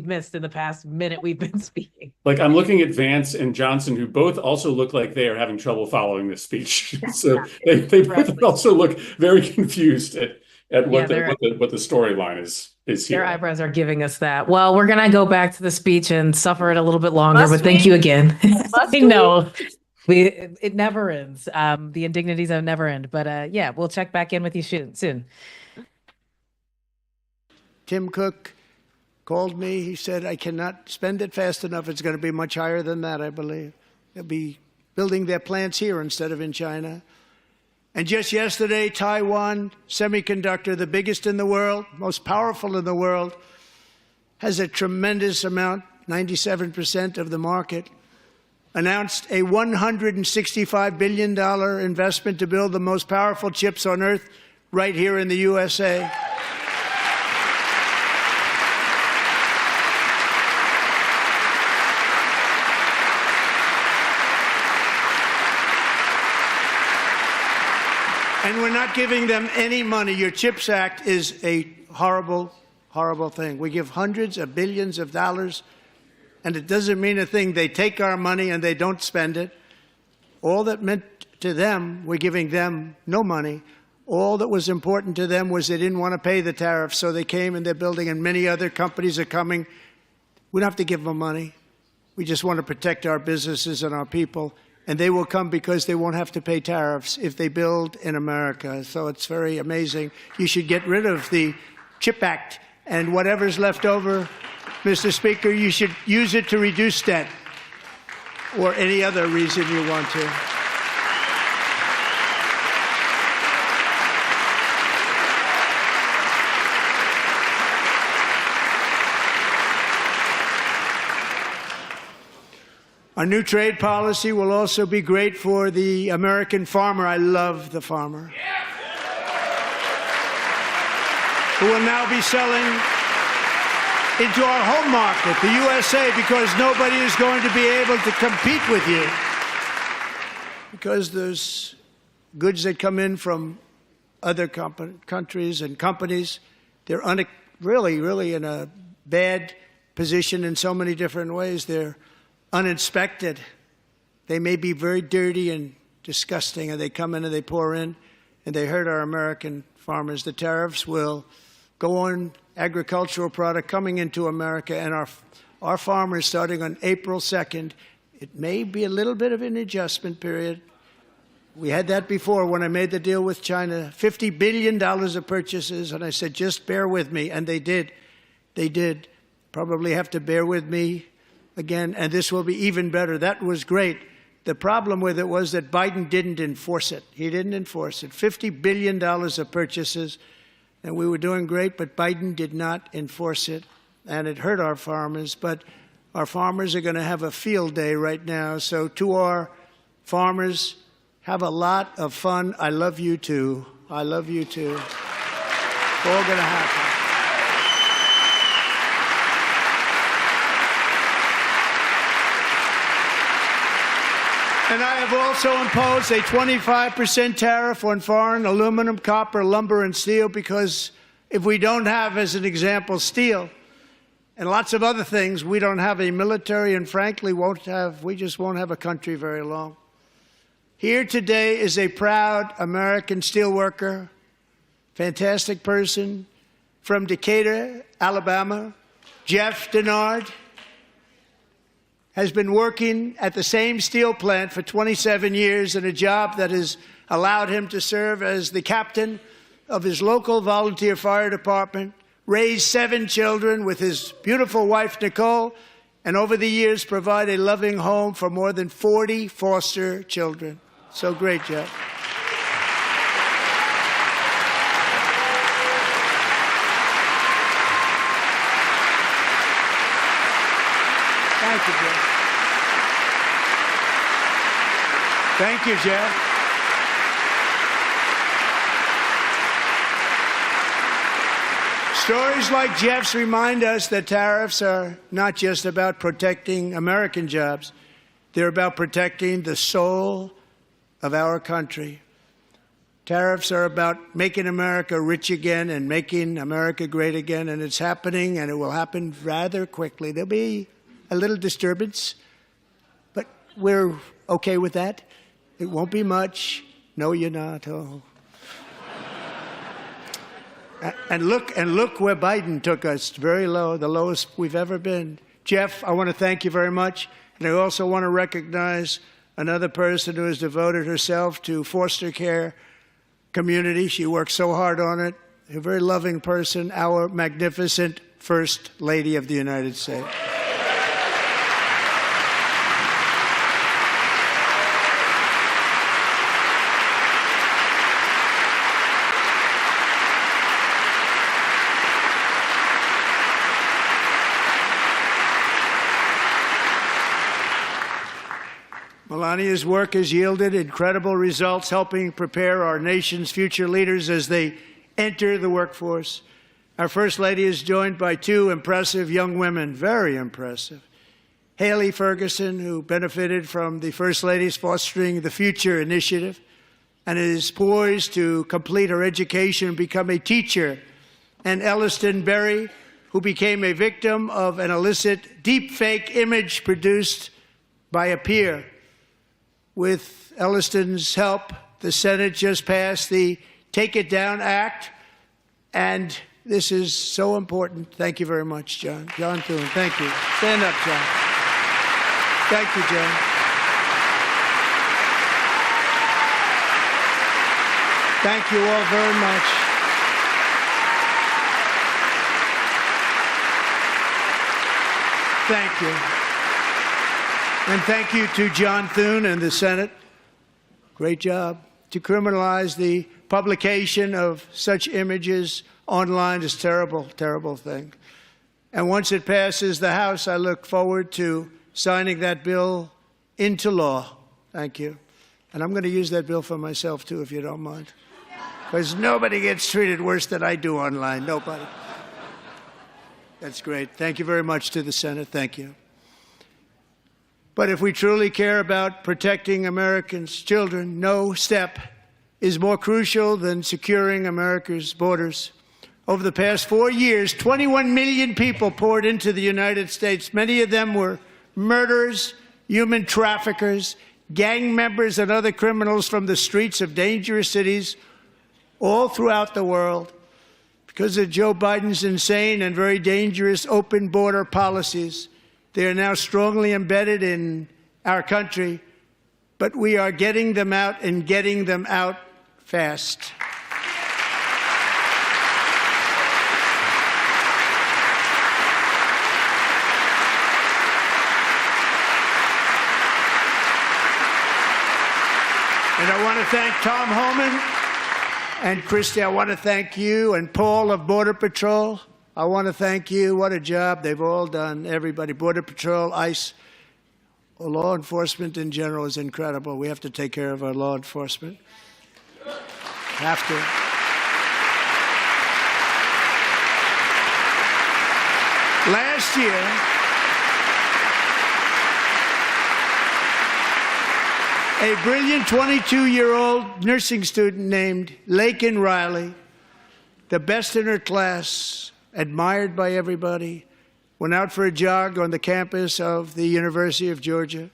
[SPEAKER 1] missed in the past minute we've been speaking.
[SPEAKER 2] Like I'm looking at Vance and Johnson, who both also look like they are having trouble following this speech. So they both also look very confused at what the storyline is here.
[SPEAKER 1] Their eyebrows are giving us that. Well, we're gonna go back to the speech and suffer it a little bit longer, but thank you again. I know it never ends. The indignities have never end. But yeah, we'll check back in with you soon.
[SPEAKER 9] Tim Cook called me. He said, I cannot spend it fast enough. It's going to be much higher than that, I believe. They'll be building their plants here instead of in China. And just yesterday, Taiwan Semiconductor, the biggest in the world, most powerful in the world, has a tremendous amount, 97% of the market, announced a $165 billion investment to build the most powerful chips on earth right here in the USA. And we're not giving them any money. Your CHIPS Act is a horrible, horrible thing. We give hundreds of billions of dollars, and it doesn't mean a thing. They take our money and they don't spend it. All that meant to them, we're giving them no money. All that was important to them was they didn't want to pay the tariffs, so they came and they're building, and many other companies are coming. We don't have to give them money. We just want to protect our businesses and our people. And they will come because they won't have to pay tariffs if they build in America. So it's very amazing. You should get rid of the CHIP Act, and whatever's left over, Mr. Speaker, you should use it to reduce debt or any other reason you want to. Our new trade policy will also be great for the American farmer. I love the farmer. Who will now be selling into our home market, the USA, because nobody is going to be able to compete with you. Because there's goods that come in from other countries and companies. They're really in a bad position in so many different ways. They're uninspected. They may be very dirty and disgusting, and they come in and they pour in, and they hurt our American farmers. The tariffs will go on agricultural product coming into America, and our farmers, starting on April 2nd, it may be a little bit of an adjustment period. We had that before when I made the deal with China, $50 billion of purchases, and I said, just bear with me, and they did. They did. Probably have to bear with me again, and this will be even better. That was great. The problem with it was that Biden didn't enforce it. He didn't enforce it. $50 billion of purchases, and we were doing great, but Biden did not enforce it, and it hurt our farmers. But our farmers are going to have a field day right now. So to our farmers, have a lot of fun. I love you too. I love you too. It's all going to happen. And I have also imposed a 25% tariff on foreign aluminum, copper, lumber, and steel, because if we don't have, as an example, steel and lots of other things, we don't have a military, and frankly, we just won't have a country very long. Here today is a proud American steelworker, fantastic person from Decatur, Alabama, Jeff Denard. Has been working at the same steel plant for 27 years in a job that has allowed him to serve as the captain of his local volunteer fire department, raise 7 children with his beautiful wife, Nicole, and over the years provide a loving home for more than 40 foster children. So great, Jeff. Thank you, Jeff. Thank you, Jeff. Stories like Jeff's remind us that tariffs are not just about protecting American jobs. They're about protecting the soul of our country. Tariffs are about making America rich again and making America great again, and it's happening, and it will happen rather quickly. There'll be a little disturbance, but we're okay with that. It won't be much. No, you're not. Oh. And look where Biden took us, very low, the lowest we've ever been. Jeff, I want to thank you very much, and I also want to recognize another person who has devoted herself to foster care community. She works so hard on it. A very loving person, our magnificent First Lady of the United States. Melania's work has yielded incredible results, helping prepare our nation's future leaders as they enter the workforce. Our First Lady is joined by two impressive young women, very impressive. Haley Ferguson, who benefited from the First Lady's Fostering the Future initiative and is poised to complete her education and become a teacher. And Elliston Berry, who became a victim of an illicit deepfake image produced by a peer. With Elliston's help, the Senate just passed the Take It Down Act, and this is so important. Thank you very much, John. John Thune, thank you. Stand up, John. Thank you, John. Thank you all very much. Thank you. And thank you to John Thune and the Senate. Great job. To criminalize the publication of such images online is a terrible, terrible thing. And once it passes the House, I look forward to signing that bill into law. Thank you. And I'm going to use that bill for myself, too, if you don't mind. Because nobody gets treated worse than I do online. Nobody. That's great. Thank you very much to the Senate. Thank you. But if we truly care about protecting Americans' children, no step is more crucial than securing America's borders. Over the past 4 years, 21 million people poured into the United States. Many of them were murderers, human traffickers, gang members, and other criminals from the streets of dangerous cities all throughout the world. Because of Joe Biden's insane and very dangerous open border policies, they are now strongly embedded in our country, but we are getting them out and getting them out fast. And I want to thank Tom Homan and Christy. I want to thank you and Paul of Border Patrol. I want to thank you. What a job they've all done. Everybody, Border Patrol, ICE, law enforcement in general is incredible. We have to take care of our law enforcement. Have to. Last year, a brilliant 22-year-old nursing student named Laken Riley, the best in her class, admired by everybody, went out for a jog on the campus of the University of Georgia.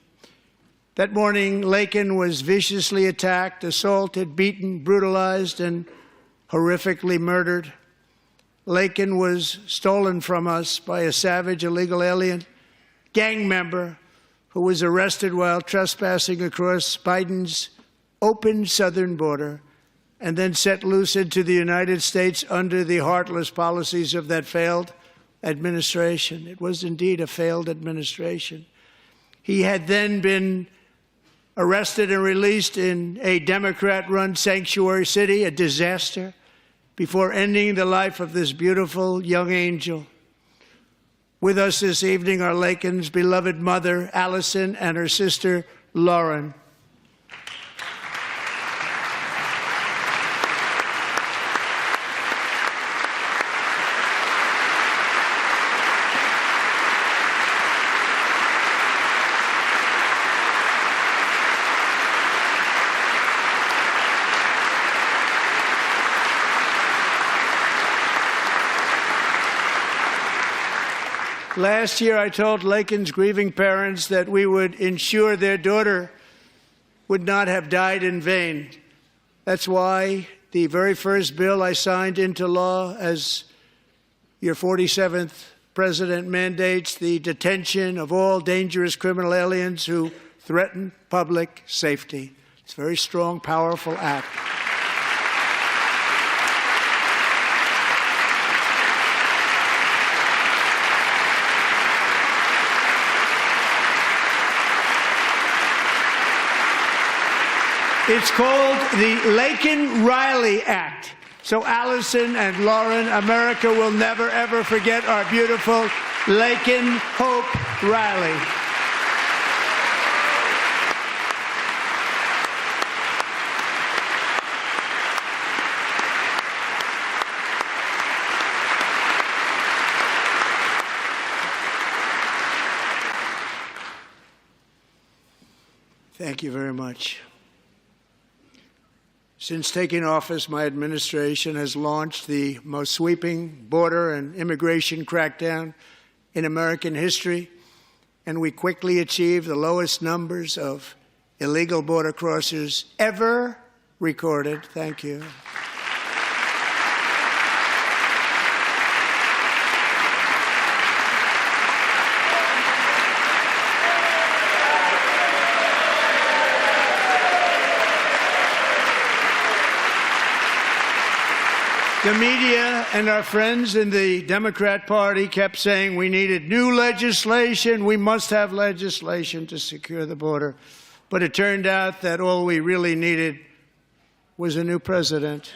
[SPEAKER 9] That morning, Laken was viciously attacked, assaulted, beaten, brutalized, and horrifically murdered. Laken was stolen from us by a savage illegal alien gang member who was arrested while trespassing across Biden's open southern border and then set loose into the United States under the heartless policies of that failed administration. It was indeed a failed administration. He had then been arrested and released in a Democrat-run sanctuary city, a disaster, before ending the life of this beautiful young angel. With us this evening are Laken's beloved mother, Allison, and her sister, Lauren. Last year, I told Laken's grieving parents that we would ensure their daughter would not have died in vain. That's why the very first bill I signed into law as your 47th president mandates the detention of all dangerous criminal aliens who threaten public safety. It's a very strong, powerful act. It's called the Laken-Riley Act. So Allison and Lauren, America will never, ever forget our beautiful Laken Hope Riley. Thank you very much. Since taking office, my administration has launched the most sweeping border and immigration crackdown in American history, and we quickly achieved the lowest numbers of illegal border crossers ever recorded. Thank you. The media and our friends in the Democrat Party kept saying we needed new legislation, we must have legislation to secure the border. But it turned out that all we really needed was a new president.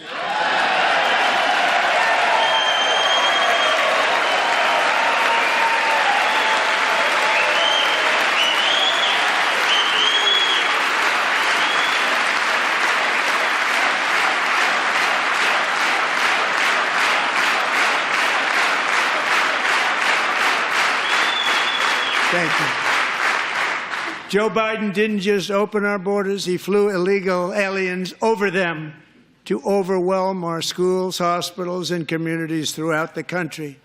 [SPEAKER 9] Thank you. Joe Biden didn't just open our borders, he flew illegal aliens over them to overwhelm our schools, hospitals, and communities throughout the country.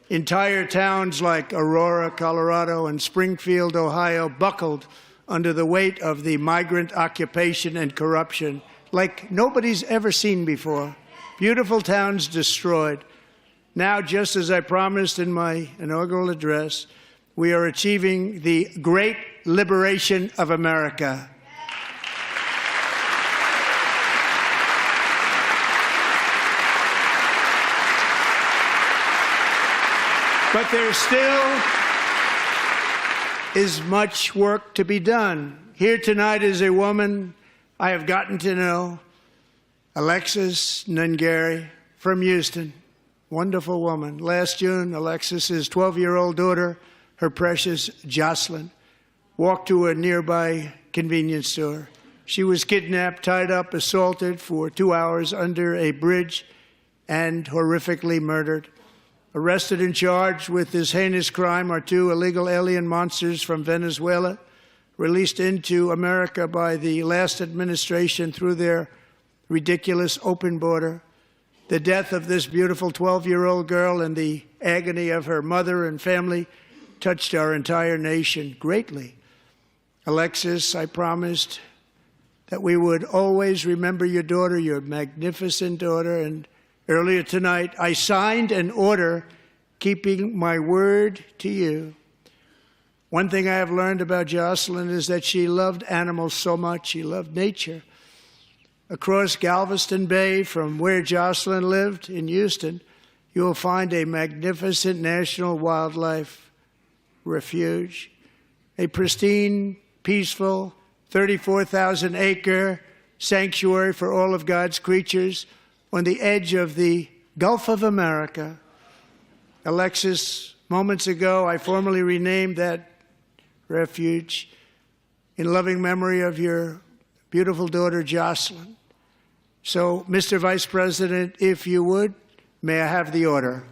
[SPEAKER 9] Entire towns like Aurora, Colorado, and Springfield, Ohio, buckled under the weight of the migrant occupation and corruption like nobody's ever seen before. Beautiful towns destroyed. Now, just as I promised in my inaugural address, we are achieving the great liberation of America. But there still is much work to be done. Here tonight is a woman I have gotten to know, Alexis Nungari from Houston. Wonderful woman. Last June, Alexis's 12-year-old daughter, her precious Jocelyn, walked to a nearby convenience store. She was kidnapped, tied up, assaulted for 2 hours under a bridge, and horrifically murdered. Arrested and charged with this heinous crime are 2 illegal alien monsters from Venezuela, released into America by the last administration through their ridiculous open border. The death of this beautiful 12-year-old girl and the agony of her mother and family touched our entire nation greatly. Alexis, I promised that we would always remember your daughter, your magnificent daughter, and earlier tonight I signed an order keeping my word to you. One thing I have learned about Jocelyn is that she loved animals so much. She loved nature. Across Galveston Bay, from where Jocelyn lived in Houston, you will find a magnificent national wildlife refuge, a pristine, peaceful, 34,000-acre sanctuary for all of God's creatures on the edge of the Gulf of America. Alexis, moments ago, I formally renamed that refuge in loving memory of your beautiful daughter, Jocelyn. So, Mr. Vice President, if you would, may I have the order?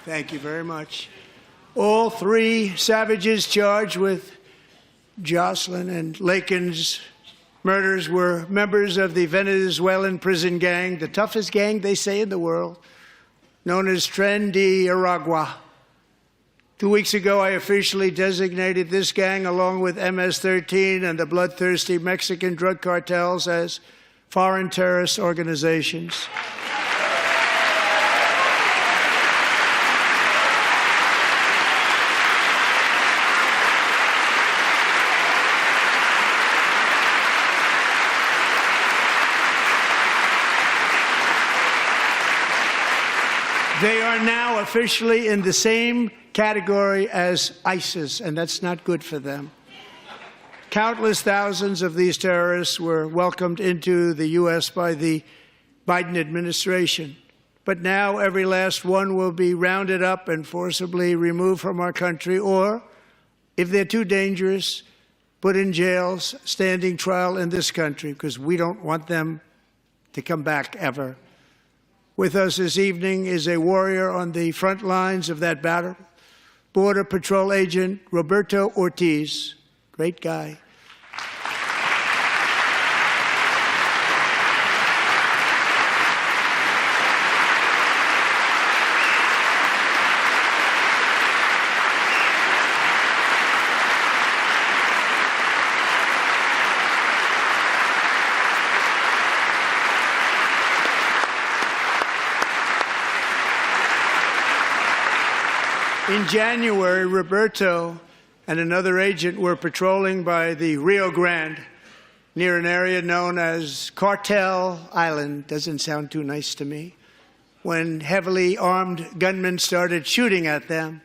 [SPEAKER 9] Thank you very much. All three savages charged with Jocelyn and Lakin's murders were members of the Venezuelan prison gang, the toughest gang, they say, in the world, known as Tren de Aragua. 2 weeks ago, I officially designated this gang, along with MS-13 and the bloodthirsty Mexican drug cartels, as foreign terrorist organizations. They are now officially in the same category as ISIS, and that's not good for them. Countless thousands of these terrorists were welcomed into the U.S. by the Biden administration. But now every last one will be rounded up and forcibly removed from our country, or, if they're too dangerous, put in jails, standing trial in this country, because we don't want them to come back ever. With us this evening is a warrior on the front lines of that battle, Border Patrol Agent Roberto Ortiz. Great guy. In January, Roberto and another agent were patrolling by the Rio Grande near an area known as Cartel Island. Doesn't sound too nice to me. When heavily armed gunmen started shooting at them,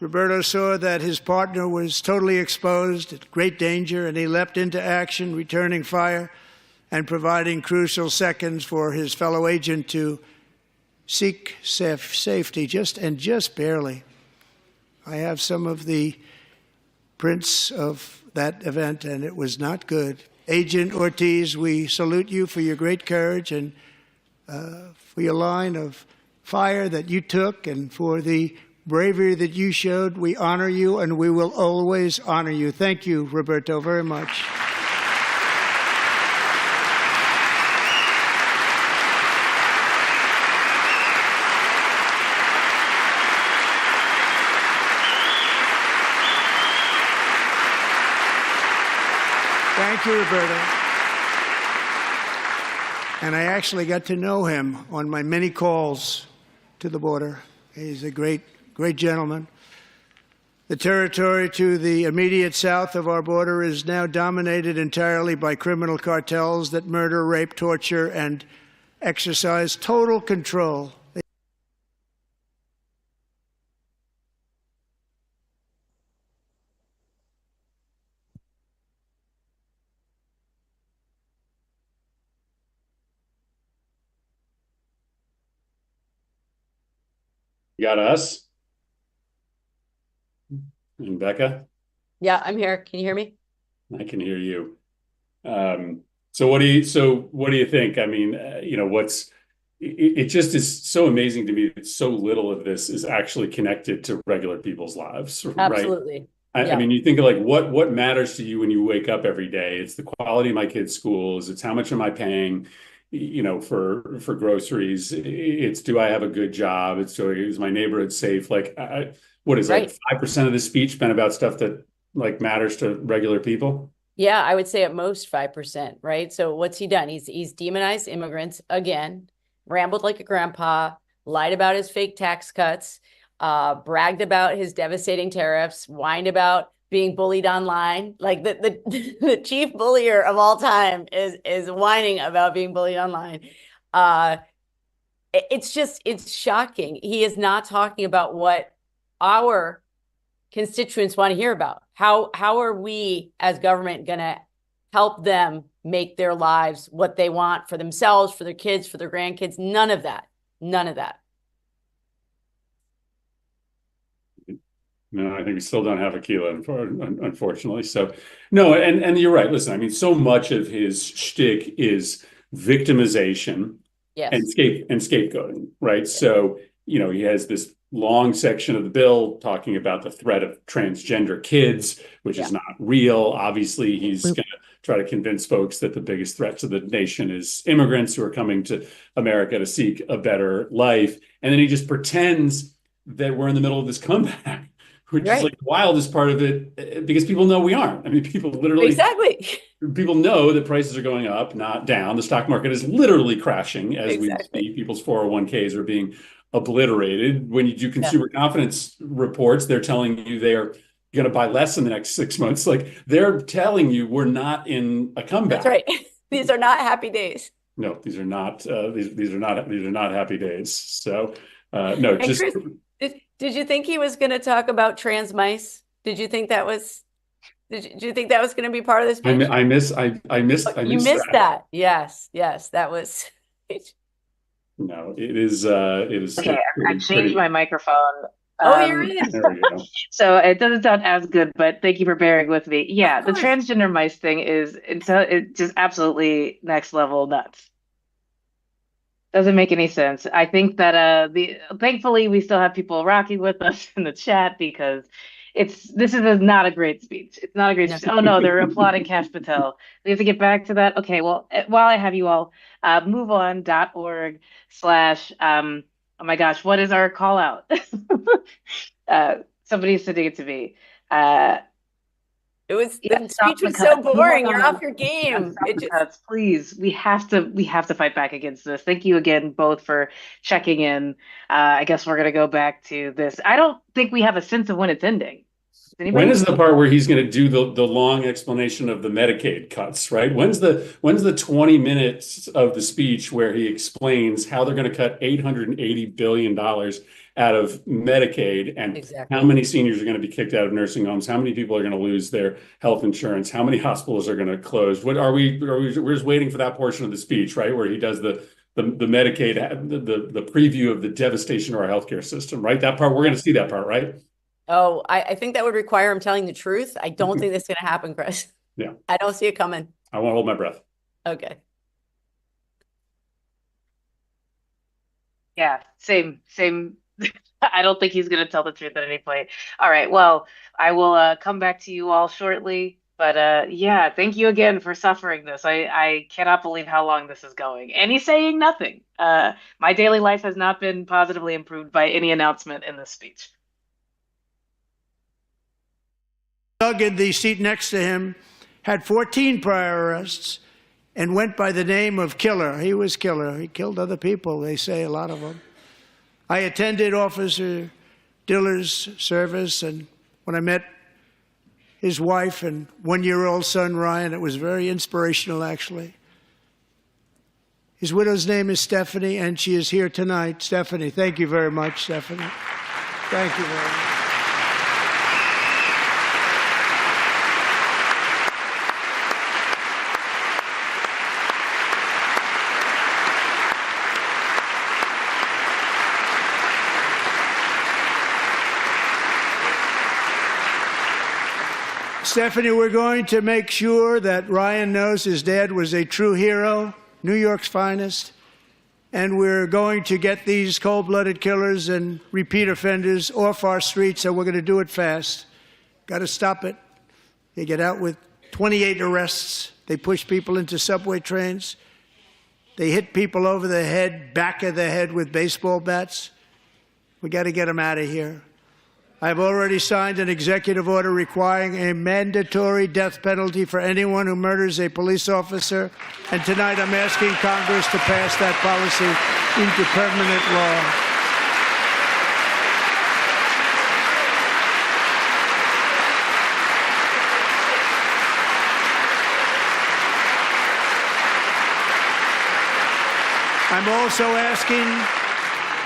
[SPEAKER 9] Roberto saw that his partner was totally exposed, at great danger, and he leapt into action, returning fire and providing crucial seconds for his fellow agent to seek safety, just barely. I have some of the prints of that event, and it was not good. Agent Ortiz, we salute you for your great courage and for your line of fire that you took and for the bravery that you showed. We honor you, and we will always honor you. Thank you, Roberto, very much. Thank you, Roberto. And I actually got to know him on my many calls to the border. He's a great gentleman. The territory to the immediate south of our border is now dominated entirely by criminal cartels that murder, rape, torture, and exercise total control.
[SPEAKER 2] You got us? And Becca?
[SPEAKER 8] Yeah, I'm here. Can you hear me?
[SPEAKER 2] I can hear you. So what do you think? I mean, it just is so amazing to me that so little of this is actually connected to regular people's lives, right?
[SPEAKER 8] Absolutely.
[SPEAKER 2] I mean, you think of like what matters to you when you wake up every day. It's the quality of my kids' schools. It's how much am I paying, for groceries. It's do I have a good job? Is my neighborhood safe? Like, what is
[SPEAKER 8] Right.
[SPEAKER 2] like 5% of the speech been about stuff that like matters to regular people?
[SPEAKER 8] Yeah, I would say at most 5%, right? So what's he done? He's demonized immigrants again, rambled like a grandpa, lied about his fake tax cuts, bragged about his devastating tariffs, whined about being bullied online. Like the chief bullier of all time is whining about being bullied online. It's shocking. He is not talking about what our constituents want to hear about. How are we as government going to help them make their lives what they want for themselves, for their kids, for their grandkids? None of that. None of that.
[SPEAKER 2] No, I think we still don't have Aquila, unfortunately. So, no, and you're right. Listen, I mean, so much of his shtick is victimization
[SPEAKER 8] Yes.
[SPEAKER 2] and scapegoating, right? So, he has this long section of the bill talking about the threat of transgender kids, which is not real. Obviously, he's going to try to convince folks that the biggest threat to the nation is immigrants who are coming to America to seek a better life. And then he just pretends that we're in the middle of this comeback, which is like the wildest part of it, because people know we aren't. I mean, people literally people know that prices are going up, not down. The stock market is literally crashing as we speak. People's 401ks are being obliterated. When you do consumer confidence reports, they're telling you they are going to buy less in the next 6 months. Like, they're telling you we're not in a comeback.
[SPEAKER 8] That's right. These are not happy days.
[SPEAKER 2] No, these are not. These are not happy days. So no,
[SPEAKER 8] and
[SPEAKER 2] just.
[SPEAKER 8] Chris, did you think he was going to talk about trans mice? Did you think that was? Did you think that was going to be part of this speech?
[SPEAKER 2] I missed
[SPEAKER 8] that. Yes, that was.
[SPEAKER 2] No, it is.
[SPEAKER 1] Okay, I've changed my microphone.
[SPEAKER 8] You're in.
[SPEAKER 2] There we go.
[SPEAKER 1] So it doesn't sound as good, but thank you for bearing with me. Yeah, the transgender mice thing it's just absolutely next level nuts. Doesn't make any sense. I think that thankfully we still have people rocking with us in the chat, because this is not a great speech. It's not a great speech. Oh no, they're applauding Kash Patel. We have to get back to that. Okay, well, while I have you all, moveon.org/ oh my gosh, what is our call out? Somebody's sending it to me.
[SPEAKER 8] The speech was so boring. You're off your game.
[SPEAKER 1] Please, we have to fight back against this. Thank you again both for checking in. I guess we're gonna go back to this. I don't think we have a sense of when it's ending.
[SPEAKER 2] When is the part where he's going to do the long explanation of the Medicaid cuts, right? When's the 20 minutes of the speech where he explains how they're going to cut $880 billion out of Medicaid, and how many seniors are going to be kicked out of nursing homes, how many people are going to lose their health insurance, how many hospitals are going to close? We're just waiting for that portion of the speech, right? Where he does the Medicaid, the preview of the devastation of our healthcare system, right? That part, we're going to see that part, right?
[SPEAKER 8] Oh, I think that would require him telling the truth. I don't think that's going to happen, Chris.
[SPEAKER 2] Yeah.
[SPEAKER 8] I don't see it coming.
[SPEAKER 2] I won't hold my breath.
[SPEAKER 8] Okay.
[SPEAKER 1] Yeah, same. I don't think he's going to tell the truth at any point. All right, well, I will come back to you all shortly. But yeah, thank you again for suffering this. I cannot believe how long this is going. And he's saying nothing. My daily life has not been positively improved by any announcement in this speech.
[SPEAKER 9] Doug in the seat next to him had 14 prior arrests and went by the name of Killer. He was Killer. He killed other people, they say, a lot of them. I attended Officer Diller's service, and when I met his wife and one-year-old son, Ryan, it was very inspirational, actually. His widow's name is Stephanie, and she is here tonight. Stephanie, thank you very much, Stephanie. Thank you very much. Stephanie, we're going to make sure that Ryan knows his dad was a true hero, New York's finest, and we're going to get these cold-blooded killers and repeat offenders off our streets, and we're going to do it fast. Got to stop it. They get out with 28 arrests. They push people into subway trains. They hit people over the head, back of the head with baseball bats. We got to get them out of here. I've already signed an executive order requiring a mandatory death penalty for anyone who murders a police officer. And tonight I'm asking Congress to pass that policy into permanent law. I'm also asking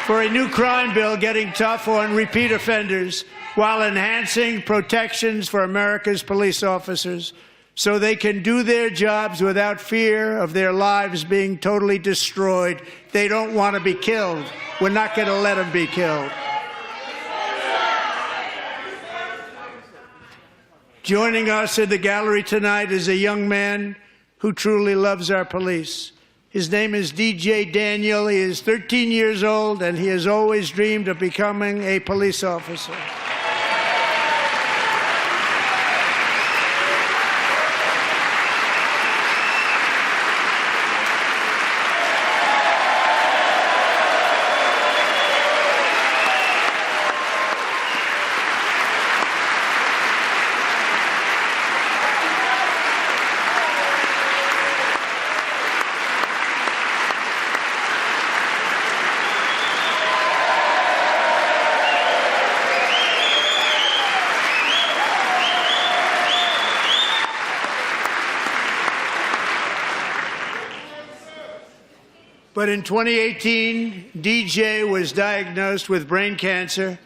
[SPEAKER 9] for a new crime bill getting tough on repeat offenders while enhancing protections for America's police officers so they can do their jobs without fear of their lives being totally destroyed. They don't want to be killed. We're not going to let them be killed. Joining us in the gallery tonight is a young man who truly loves our police. His name is DJ Daniel. He is 13 years old, and he has always dreamed of becoming a police officer. But in 2018, DJ was diagnosed with brain cancer.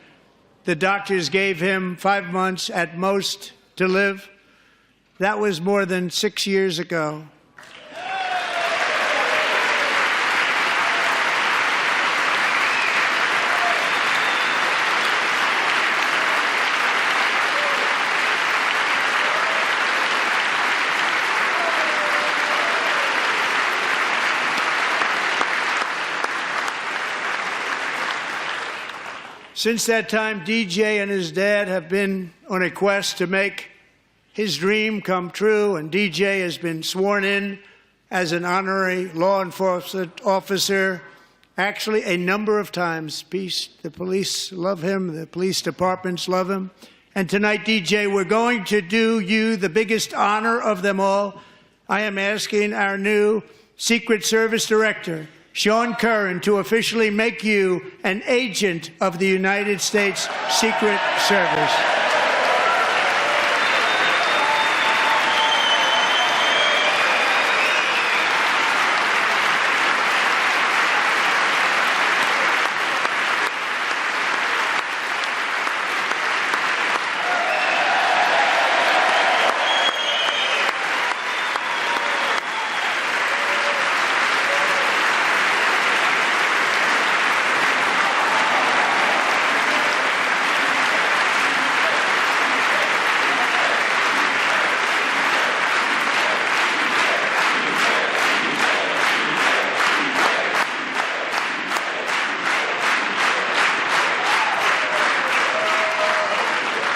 [SPEAKER 9] The doctors gave him 5 months at most to live. That was more than 6 years ago. Since that time, DJ and his dad have been on a quest to make his dream come true, and DJ has been sworn in as an honorary law enforcement officer, actually a number of times. The police love him, the police departments love him. And tonight, DJ, we're going to do you the biggest honor of them all. I am asking our new Secret Service Director, Sean Curran, to officially make you an agent of the United States Secret Service.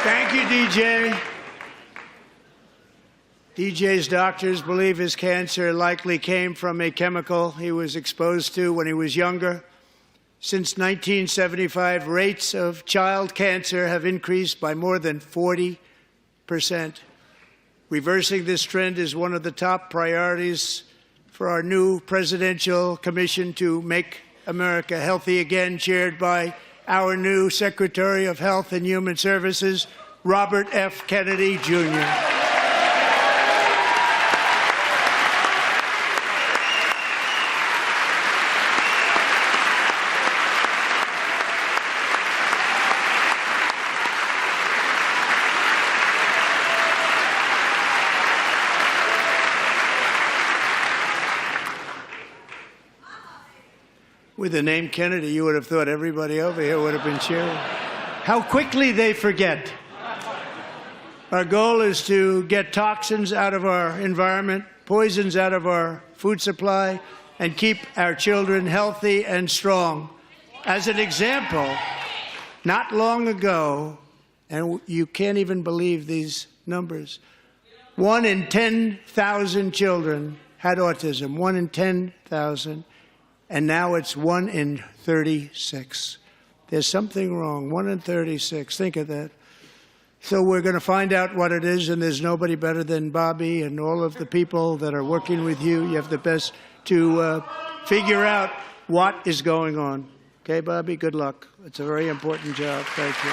[SPEAKER 9] Thank you, DJ. DJ's doctors believe his cancer likely came from a chemical he was exposed to when he was younger. Since 1975, rates of child cancer have increased by more than 40%. Reversing this trend is one of the top priorities for our new presidential commission to make America healthy again, chaired by our new Secretary of Health and Human Services, Robert F. Kennedy, Jr. With the name Kennedy, you would have thought everybody over here would have been cheering. How quickly they forget. Our goal is to get toxins out of our environment, poisons out of our food supply, and keep our children healthy and strong. As an example, not long ago, and you can't even believe these numbers, 1 in 10,000 children had autism, 1 in 10,000. And now it's 1 in 36. There's something wrong. 1 in 36. Think of that. So we're going to find out what it is, and there's nobody better than Bobby and all of the people that are working with you. You have the best to figure out what is going on. Okay, Bobby? Good luck. It's a very important job. Thank you.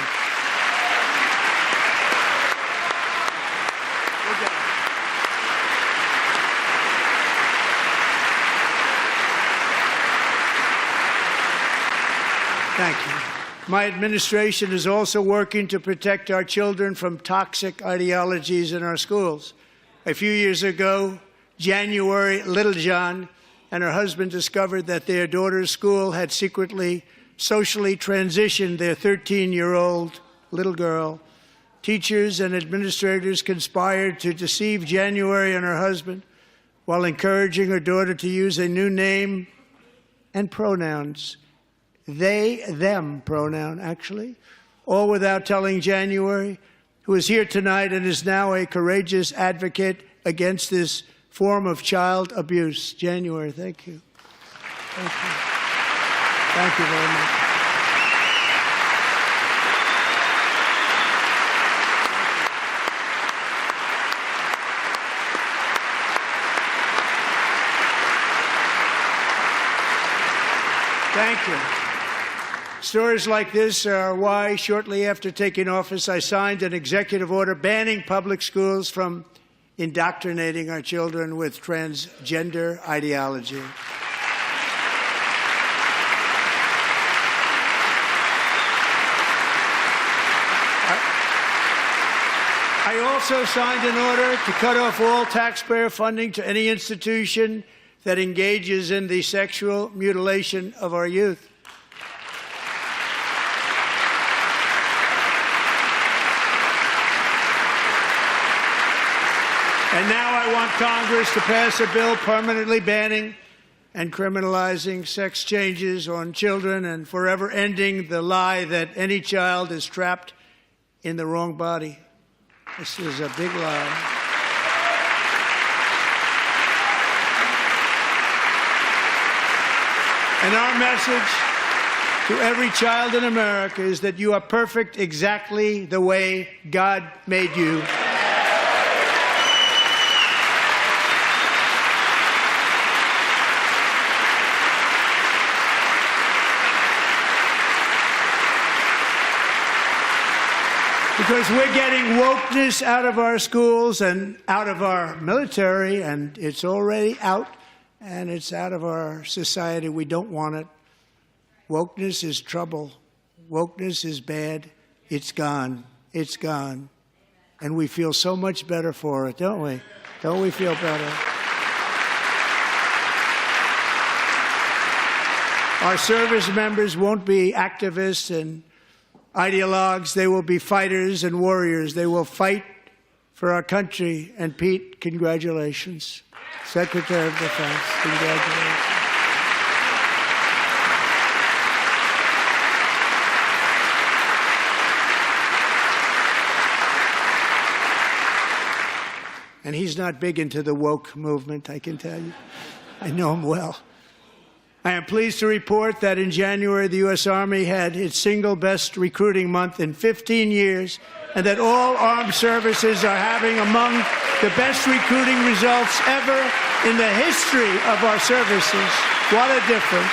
[SPEAKER 9] Thank you. My administration is also working to protect our children from toxic ideologies in our schools. A few years ago, January, Littlejohn and her husband discovered that their daughter's school had secretly, socially transitioned their 13-year-old little girl. Teachers and administrators conspired to deceive January and her husband. while encouraging her daughter to use a new name and pronouns. They, them pronoun, actually. All without telling January, who is here tonight and is now a courageous advocate against this form of child abuse. January, thank you. Thank you. Thank you very much. Thank you. Stories like this are why, shortly after taking office, I signed an executive order banning public schools from indoctrinating our children with transgender ideology. I also signed an order to cut off all taxpayer funding to any institution that engages in the sexual mutilation of our youth. And now I want Congress to pass a bill permanently banning and criminalizing sex changes on children and forever ending the lie that any child is trapped in the wrong body. This is a big lie. And our message to every child in America is that you are perfect exactly the way God made you. Because we're getting wokeness out of our schools and out of our military, and it's already out, and it's out of our society. We don't want it. Wokeness is trouble. Wokeness is bad. It's gone. It's gone. And we feel so much better for it, don't we? Don't we feel better? Our service members won't be activists and ideologues. They will be fighters and warriors. They will fight for our country. And Pete, congratulations. Secretary of Defense, congratulations. And he's not big into the woke movement, I can tell you. I know him well. I am pleased to report that in January, the U.S. Army had its single best recruiting month in 15 years, and that all armed services are having among the best recruiting results ever in the history of our services. What a difference.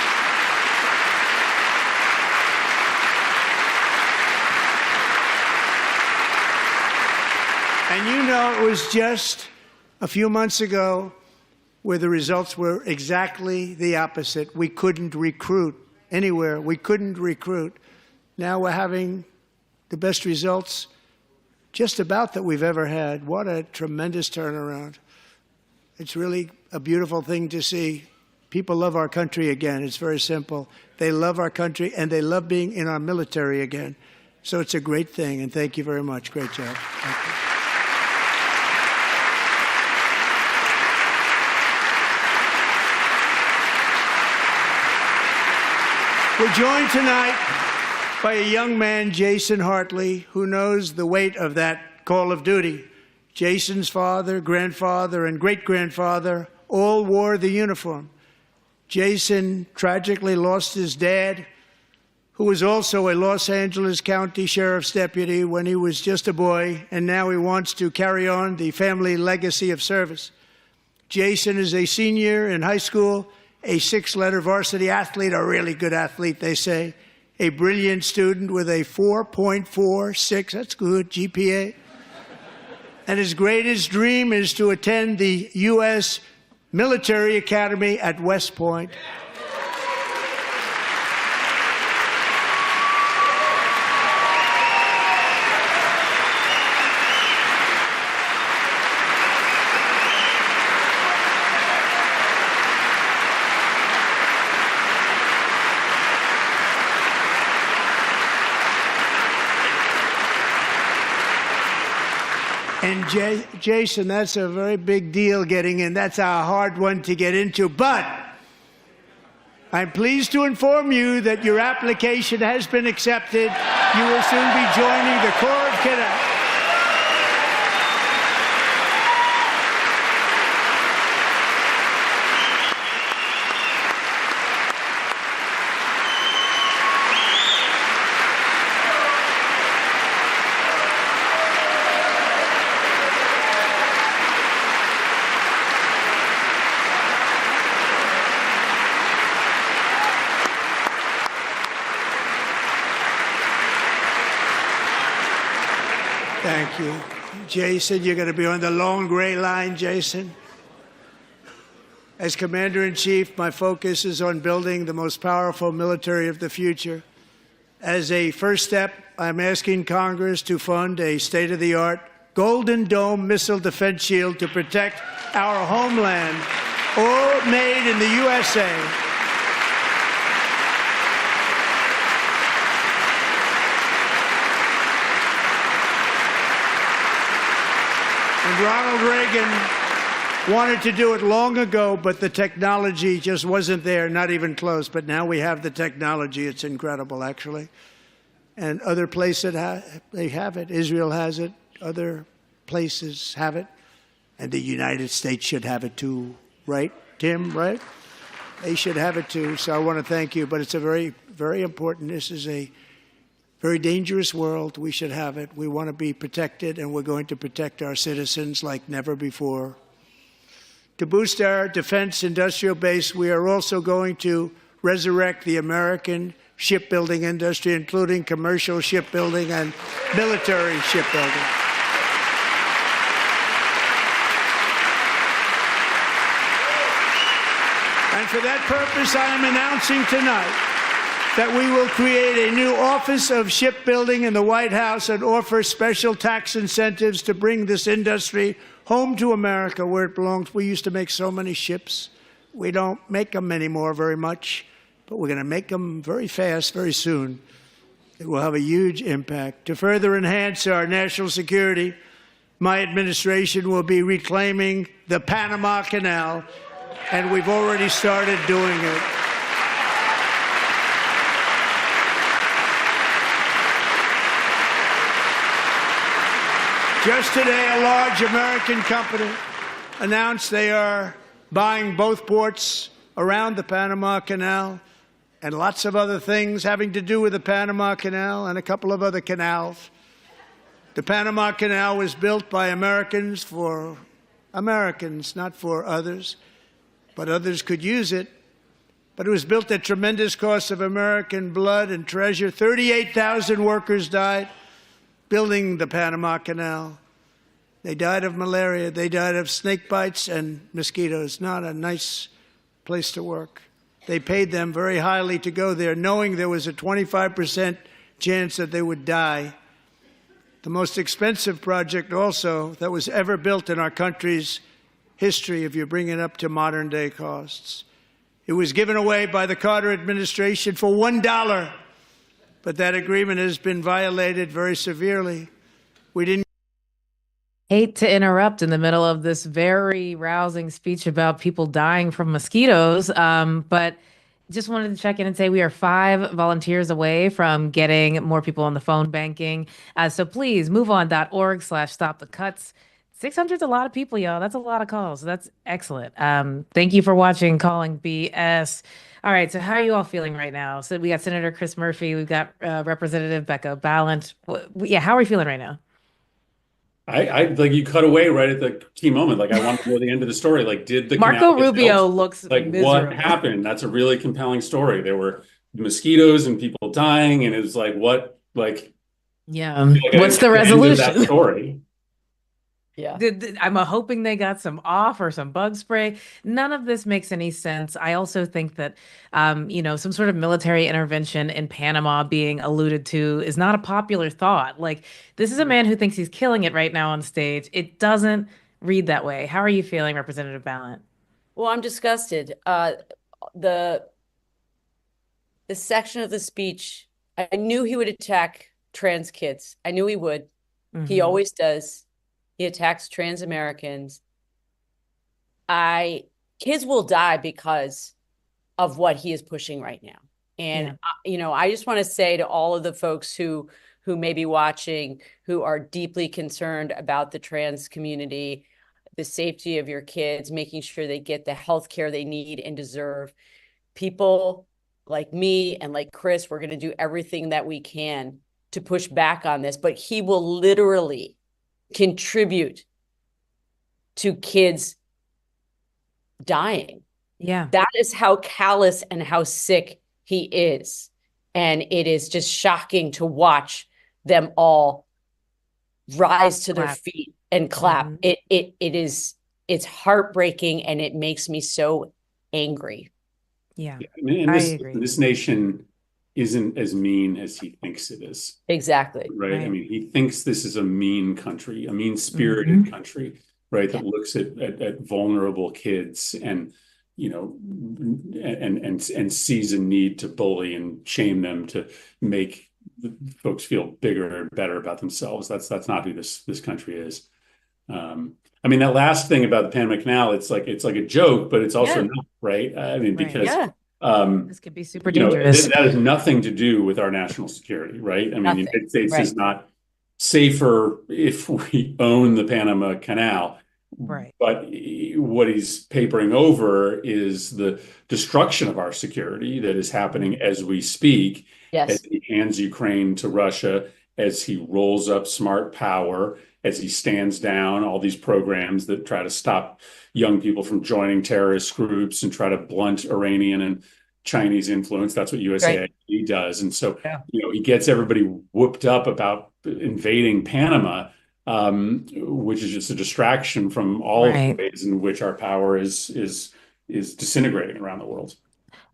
[SPEAKER 9] And you know, it was just a few months ago where the results were exactly the opposite. We couldn't recruit anywhere. We couldn't recruit. Now we're having the best results just about that we've ever had. What a tremendous turnaround. It's really a beautiful thing to see. People love our country again. It's very simple. They love our country, and they love being in our military again. So it's a great thing, and thank you very much. Great job. Thank you. We're joined tonight by a young man, Jason Hartley, who knows the weight of that call of duty. Jason's father, grandfather, and great-grandfather all wore the uniform. Jason tragically lost his dad, who was also a Los Angeles County Sheriff's deputy when he was just a boy, and now he wants to carry on the family legacy of service. Jason is a senior in high school, a six-letter varsity athlete, a really good athlete, they say, a brilliant student with a 4.46, that's good, GPA. And his greatest dream is to attend the U.S. Military Academy at West Point. And Jason, that's a very big deal getting in. That's a hard one to get into. But I'm pleased to inform you that your application has been accepted. You will soon be joining the Corps of Cadets. Thank you. Jason, you're going to be on the long gray line, Jason. As Commander-in-Chief, my focus is on building the most powerful military of the future. As a first step, I'm asking Congress to fund a state-of-the-art Golden Dome missile defense shield to protect our homeland, all made in the USA. And Ronald Reagan wanted to do it long ago, but the technology just wasn't there, not even close. But now we have the technology. It's incredible, actually. And other places, they have it. Israel has it. Other places have it. And the United States should have it too, right, Tim, right? They should have it too. So I want to thank you. But it's a very, very important. This is a very dangerous world. We should have it. We want to be protected, and we're going to protect our citizens like never before. To boost our defense industrial base, we are also going to resurrect the American shipbuilding industry, including commercial shipbuilding and military shipbuilding. And for that purpose, I am announcing tonight that we will create a new Office of Shipbuilding in the White House and offer special tax incentives to bring this industry home to America where it belongs. We used to make so many ships. We don't make them anymore very much, but we're going to make them very fast, very soon. It will have a huge impact. To further enhance our national security, my administration will be reclaiming the Panama Canal, and we've already started doing it. Just today, a large American company announced they are buying both ports around the Panama Canal and lots of other things having to do with the Panama Canal and a couple of other canals. The Panama Canal was built by Americans for Americans, not for others, but others could use it. But it was built at tremendous cost of American blood and treasure. 38,000 workers died building the Panama Canal. They died of malaria. They died of snake bites and mosquitoes. Not a nice place to work. They paid them very highly to go there, knowing there was a 25% chance that they would die. The most expensive project also that was ever built in our country's history, if you bring it up to modern day costs. It was given away by the Carter administration for $1. But that agreement has been violated very severely. We didn't
[SPEAKER 1] Hate to interrupt in the middle of this very rousing speech about people dying from mosquitoes, but just wanted to check in and say we are 5 volunteers away from getting more people on the phone banking. So please moveon.org/stop the cuts. 600 is a lot of people, y'all. That's a lot of calls. That's excellent. Thank you for watching Calling BS. All right, so how are you all feeling right now? So we got Senator Chris Murphy, we've got Representative Becca Balint. Yeah, how are we feeling right now?
[SPEAKER 2] I like you cut away right at the key moment. Like I want to know the end of the story. Like, did the
[SPEAKER 1] Marco
[SPEAKER 2] canal get
[SPEAKER 1] Rubio
[SPEAKER 2] built?
[SPEAKER 1] looks
[SPEAKER 2] Like
[SPEAKER 1] miserable.
[SPEAKER 2] what happened? That's a really compelling story. There were mosquitoes and people dying, and it was like what like
[SPEAKER 1] Yeah.
[SPEAKER 2] like
[SPEAKER 1] What's the
[SPEAKER 2] end of
[SPEAKER 1] resolution?
[SPEAKER 2] that story?
[SPEAKER 8] Yeah.
[SPEAKER 1] I'm hoping they got some off or some bug spray. None of this makes any sense. I also think that, some sort of military intervention in Panama being alluded to is not a popular thought. Like, this is a man who thinks he's killing it right now on stage. It doesn't read that way. How are you feeling, Representative Balint?
[SPEAKER 8] Well, I'm disgusted. The section of the speech, I knew he would attack trans kids. I knew he would. He always does. He attacks trans Americans. Kids will die because of what he is pushing right now. And, I just want to say to all of the folks who may be watching, who are deeply concerned about the trans community, the safety of your kids, making sure they get the health care they need and deserve. People like me and like Chris, we're going to do everything that we can to push back on this, but he will literally contribute to kids dying.
[SPEAKER 1] Yeah.
[SPEAKER 8] That is how callous and how sick he is. And it is just shocking to watch them all rise to their feet and clap. It's heartbreaking, and it makes me so angry.
[SPEAKER 1] Yeah.
[SPEAKER 2] I agree. This nation isn't as mean as he thinks it is.
[SPEAKER 8] Exactly.
[SPEAKER 2] Right. I mean, he thinks this is a mean country, a mean-spirited country, right? That looks at vulnerable kids and, and sees a need to bully and shame them to make folks feel bigger and better about themselves. That's not who this country is. I mean, that last thing about the Panama Canal, it's like a joke, but it's also not, right? I mean, because
[SPEAKER 1] this could be super dangerous.
[SPEAKER 2] That has nothing to do with our national security, right? I mean, the United States is not safer if we own the Panama Canal.
[SPEAKER 1] Right.
[SPEAKER 2] But what he's papering over is the destruction of our security that is happening as we speak, as he hands Ukraine to Russia, as he rolls up smart power, as he stands down all these programs that try to stop young people from joining terrorist groups and try to blunt Iranian and Chinese influence. That's what USAID does. And so, he gets everybody whooped up about invading Panama, which is just a distraction from all of the ways in which our power is disintegrating around the world.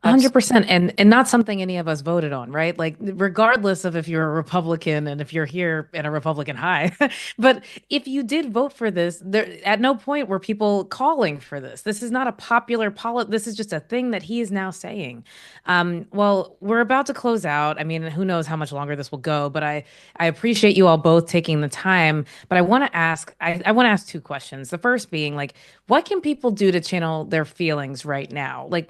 [SPEAKER 1] 100%. And not something any of us voted on, right? Like, regardless of if you're a Republican and if you're here in a Republican high, but if you did vote for this, there at no point were people calling for this. This is not a popular this is just a thing that he is now saying. Well, we're about to close out. I mean, who knows how much longer this will go, but I appreciate you all both taking the time. But I want to ask, I want to ask two questions. The first being, like, what can people do to channel their feelings right now? Like,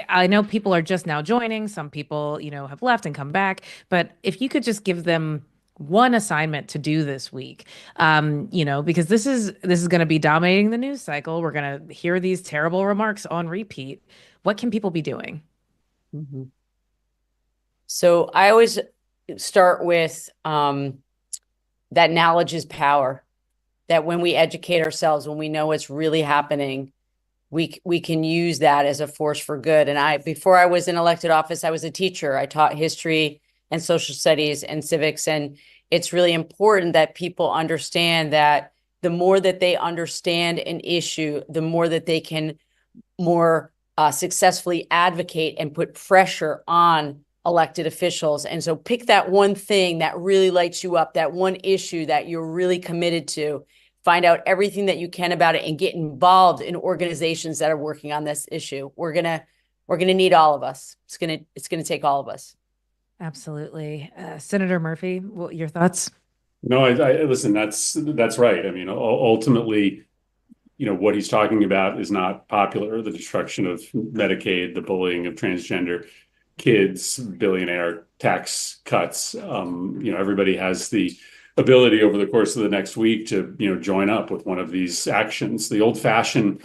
[SPEAKER 1] I know people are just now joining. Some people, have left and come back. But if you could just give them one assignment to do this week, because this is going to be dominating the news cycle. We're going to hear these terrible remarks on repeat. What can people be doing?
[SPEAKER 8] Mm-hmm. So I always start with that knowledge is power. That when we educate ourselves, when we know what's really happening, we can use that as a force for good. And before I was in elected office, I was a teacher. I taught history and social studies and civics. And it's really important that people understand that the more that they understand an issue, the more that they can more successfully advocate and put pressure on elected officials. And so pick that one thing that really lights you up, that one issue that you're really committed to. Find out everything that you can about it and get involved in organizations that are working on this issue. We're gonna need all of us. It's gonna take all of us.
[SPEAKER 1] Absolutely. Senator Murphy, your thoughts?
[SPEAKER 2] No, I listen, that's right. I mean, ultimately, what he's talking about is not popular. The destruction of Medicaid, the bullying of transgender kids, billionaire tax cuts. Everybody has the ability over the course of the next week to, join up with one of these actions. The old-fashioned,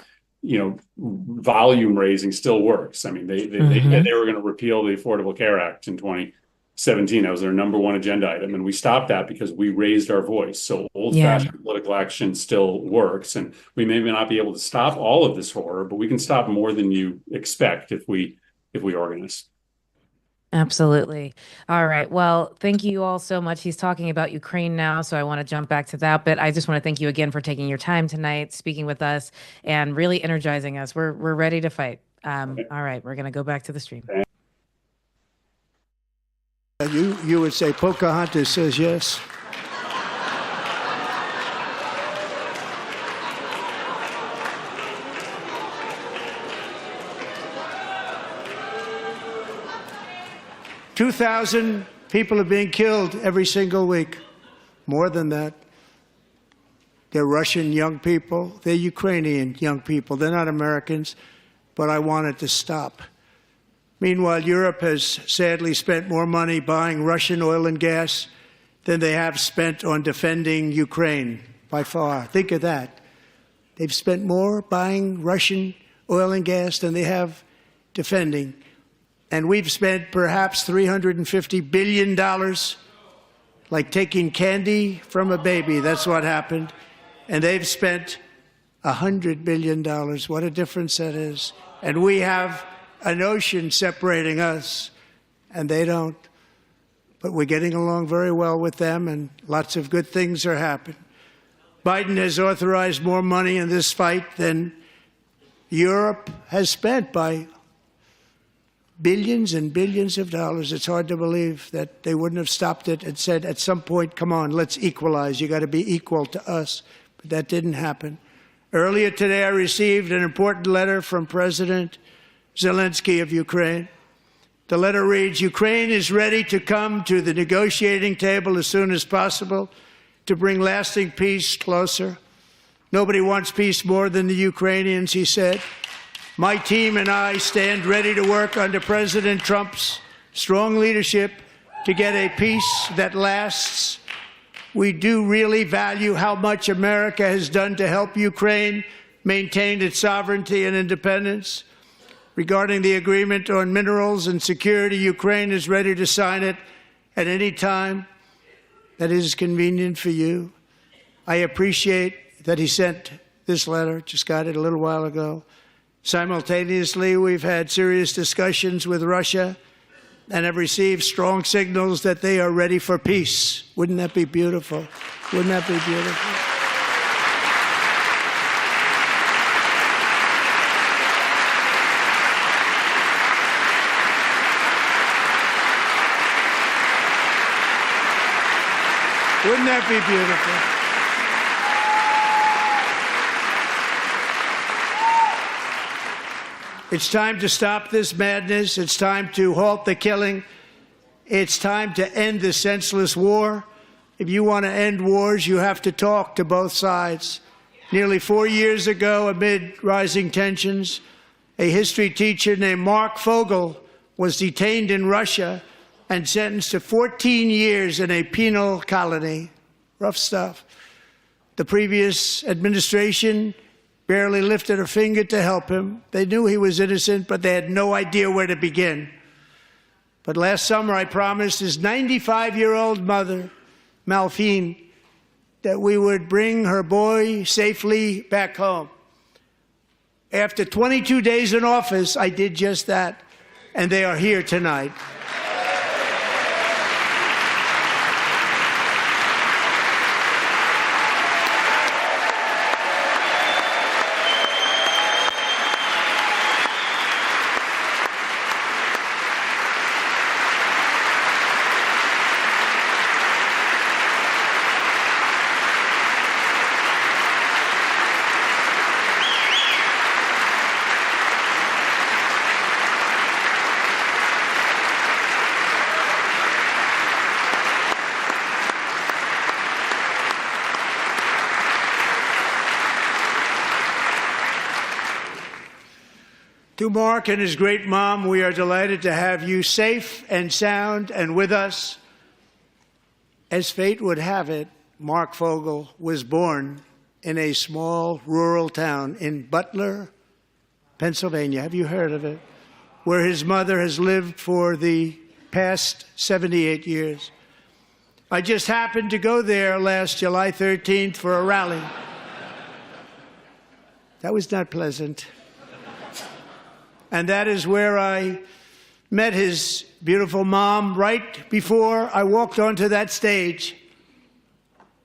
[SPEAKER 2] volume raising still works. I mean, they were going to repeal the Affordable Care Act in 2017. That was their number one agenda item, and we stopped that because we raised our voice. So old-fashioned political action still works, and we may not be able to stop all of this horror, but we can stop more than you expect if we organize.
[SPEAKER 1] Absolutely. All right. Well, thank you all so much. He's talking about Ukraine now, so I want to jump back to that. But I just want to thank you again for taking your time tonight, speaking with us, and really energizing us. We're ready to fight. All right. We're going to go back to the stream.
[SPEAKER 9] You would say Pocahontas says yes. $2,000 people are being killed every single week. More than that. They're Russian young people. They're Ukrainian young people. They're not Americans, but I want it to stop. Meanwhile, Europe has sadly spent more money buying Russian oil and gas than they have spent on defending Ukraine, by far. Think of that. They've spent more buying Russian oil and gas than they have defending. And we've spent perhaps $350 billion, like taking candy from a baby. That's what happened. And they've spent $100 billion. What a difference that is. And we have an ocean separating us, and they don't. But we're getting along very well with them, and lots of good things are happening. Biden has authorized more money in this fight than Europe has spent, by billions and billions of dollars. It's hard to believe that they wouldn't have stopped it and said, at some point, come on, let's equalize. You got to be equal to us. But that didn't happen. Earlier today, I received an important letter from President Zelensky of Ukraine. The letter reads, Ukraine is ready to come to the negotiating table as soon as possible to bring lasting peace closer. Nobody wants peace more than the Ukrainians, he said. My team and I stand ready to work under President Trump's strong leadership to get a peace that lasts. We do really value how much America has done to help Ukraine maintain its sovereignty and independence. Regarding the agreement on minerals and security, Ukraine is ready to sign it at any time that is convenient for you. I appreciate that he sent this letter, just got it a little while ago. Simultaneously, we've had serious discussions with Russia and have received strong signals that they are ready for peace. Wouldn't that be beautiful? Wouldn't that be beautiful? Wouldn't that be beautiful? It's time to stop this madness. It's time to halt the killing. It's time to end this senseless war. If you want to end wars, you have to talk to both sides. Nearly 4 years ago, amid rising tensions, a history teacher named Mark Fogel was detained in Russia and sentenced to 14 years in a penal colony. Rough stuff. The previous administration barely lifted a finger to help him. They knew he was innocent, but they had no idea where to begin. But last summer, I promised his 95-year-old mother, Malphine, that we would bring her boy safely back home. After 22 days in office, I did just that, and they are here tonight. To Mark and his great mom, we are delighted to have you safe and sound and with us. As fate would have it, Mark Fogel was born in a small rural town in Butler, Pennsylvania. Have you heard of it? Where his mother has lived for the past 78 years. I just happened to go there last July 13th for a rally. That was not pleasant. And that is where I met his beautiful mom right before I walked onto that stage.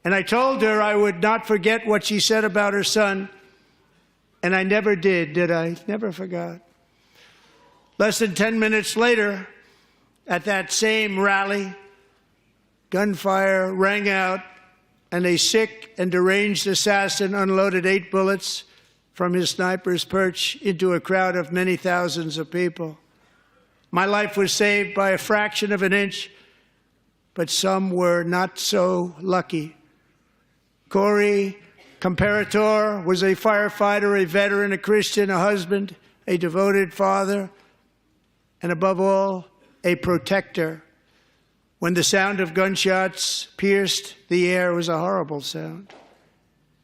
[SPEAKER 9] And I told her I would not forget what she said about her son. And I never did I? Never forgot. Less than 10 minutes later, at that same rally, gunfire rang out, and a sick and deranged assassin unloaded 8 bullets from his sniper's perch into a crowd of many thousands of people. My life was saved by a fraction of an inch, but some were not so lucky. Corey Comparator was a firefighter, a veteran, a Christian, a husband, a devoted father, and above all, a protector. When the sound of gunshots pierced the air, it was a horrible sound.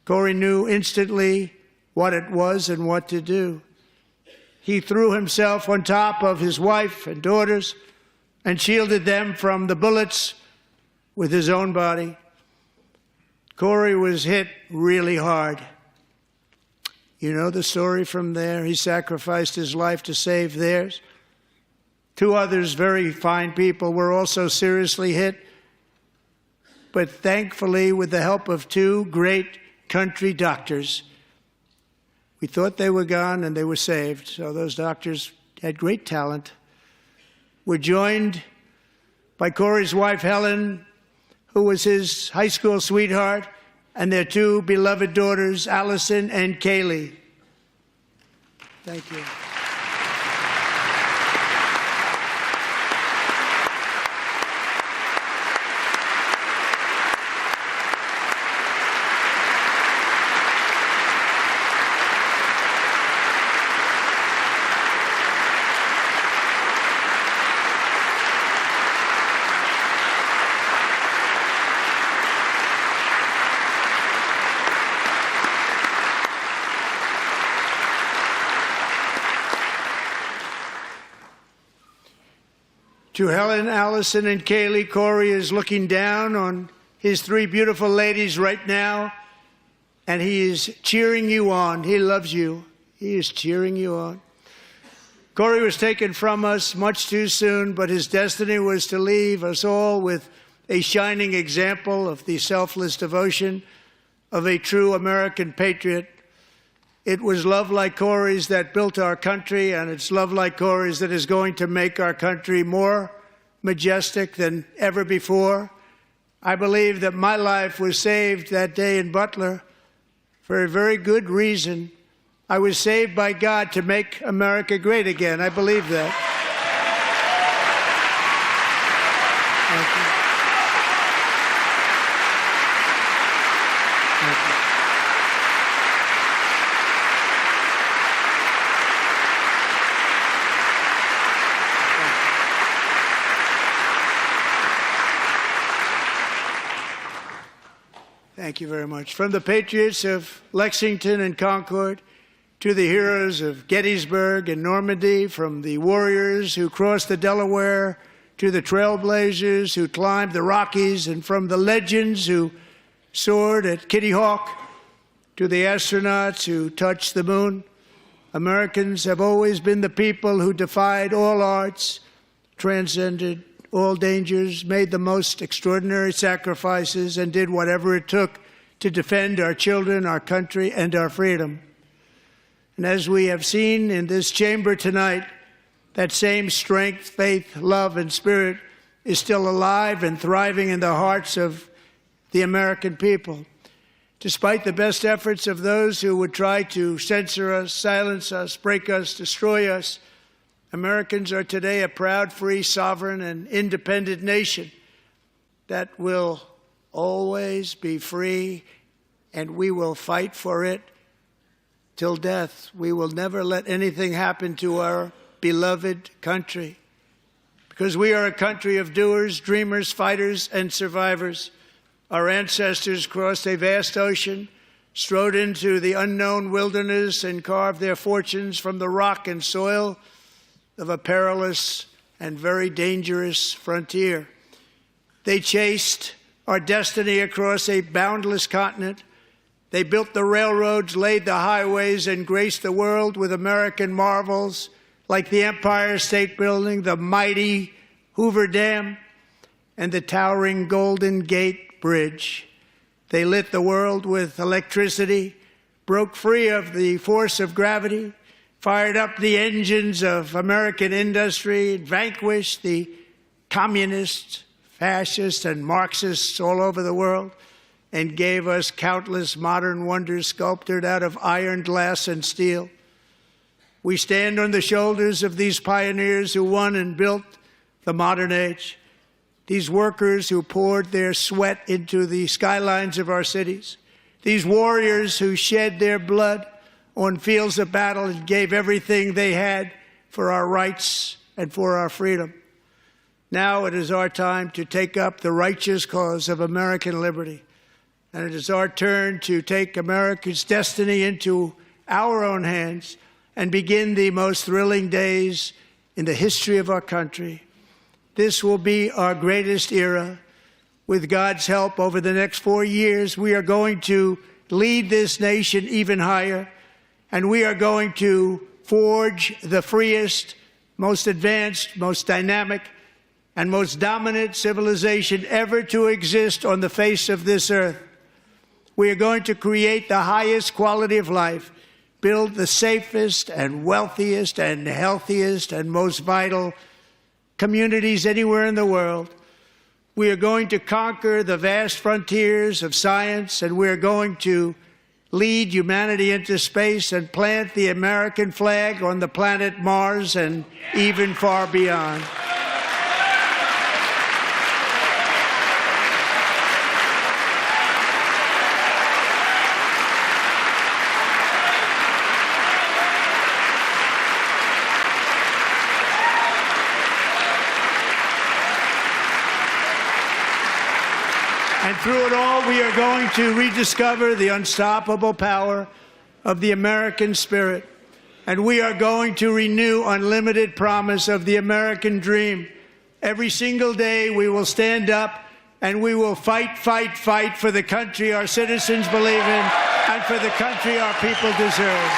[SPEAKER 9] Corey knew instantly what it was and what to do. He threw himself on top of his wife and daughters and shielded them from the bullets with his own body. Corey was hit really hard. You know the story from there. He sacrificed his life to save theirs. Two others, very fine people, were also seriously hit. But thankfully, with the help of two great country doctors, we thought they were gone and they were saved. So those doctors had great talent. We're joined by Corey's wife, Helen, who was his high school sweetheart, and their two beloved daughters, Allison and Kaylee. Thank you. To Helen, Allison, and Kaylee, Corey is looking down on his three beautiful ladies right now, and he is cheering you on. He loves you. He is cheering you on. Corey was taken from us much too soon, but his destiny was to leave us all with a shining example of the selfless devotion of a true American patriot. It was love like Corey's that built our country, and it's love like Corey's that is going to make our country more majestic than ever before. I believe that my life was saved that day in Butler for a very good reason. I was saved by God to make America great again. I believe that. Thank you. Thank you. Thank you very much. From the patriots of Lexington and Concord to the heroes of Gettysburg and Normandy, from the warriors who crossed the Delaware to the trailblazers who climbed the Rockies, and from the legends who soared at Kitty Hawk to the astronauts who touched the moon, Americans have always been the people who defied all odds, transcended all dangers, made the most extraordinary sacrifices, and did whatever it took to defend our children, our country, and our freedom. And as we have seen in this chamber tonight, that same strength, faith, love, and spirit is still alive and thriving in the hearts of the American people. Despite the best efforts of those who would try to censor us, silence us, break us, destroy us, Americans are today a proud, free, sovereign, and independent nation that will always be free, and we will fight for it till death. We will never let anything happen to our beloved country, because we are a country of doers, dreamers, fighters, and survivors. Our ancestors crossed a vast ocean, strode into the unknown wilderness, and carved their fortunes from the rock and soil of a perilous and very dangerous frontier. They chased our destiny across a boundless continent. They built the railroads, laid the highways, and graced the world with American marvels like the Empire State Building, the mighty Hoover Dam, and the towering Golden Gate Bridge. They lit the world with electricity, broke free of the force of gravity, fired up the engines of American industry, vanquished the communists, fascists, and Marxists all over the world, and gave us countless modern wonders sculptured out of iron, glass, and steel. We stand on the shoulders of these pioneers who won and built the modern age, these workers who poured their sweat into the skylines of our cities, These warriors who shed their blood on fields of battle and gave everything they had for our rights and for our freedom. Now it is our time to take up the righteous cause of American liberty. And it is our turn to take America's destiny into our own hands and begin the most thrilling days in the history of our country. This will be our greatest era. With God's help, over the next 4 years, we are going to lead this nation even higher, and we are going to forge the freest, most advanced, most dynamic, and most dominant civilization ever to exist on the face of this earth. We are going to create the highest quality of life, build the safest and wealthiest and healthiest and most vital communities anywhere in the world. We are going to conquer the vast frontiers of science, and we are going to lead humanity into space and plant the American flag on the planet Mars and even far beyond. And through it all, we are going to rediscover the unstoppable power of the American spirit. And we are going to renew unlimited promise of the American dream. Every single day, we will stand up and we will fight, fight, fight for the country our citizens believe in and for the country our people deserve.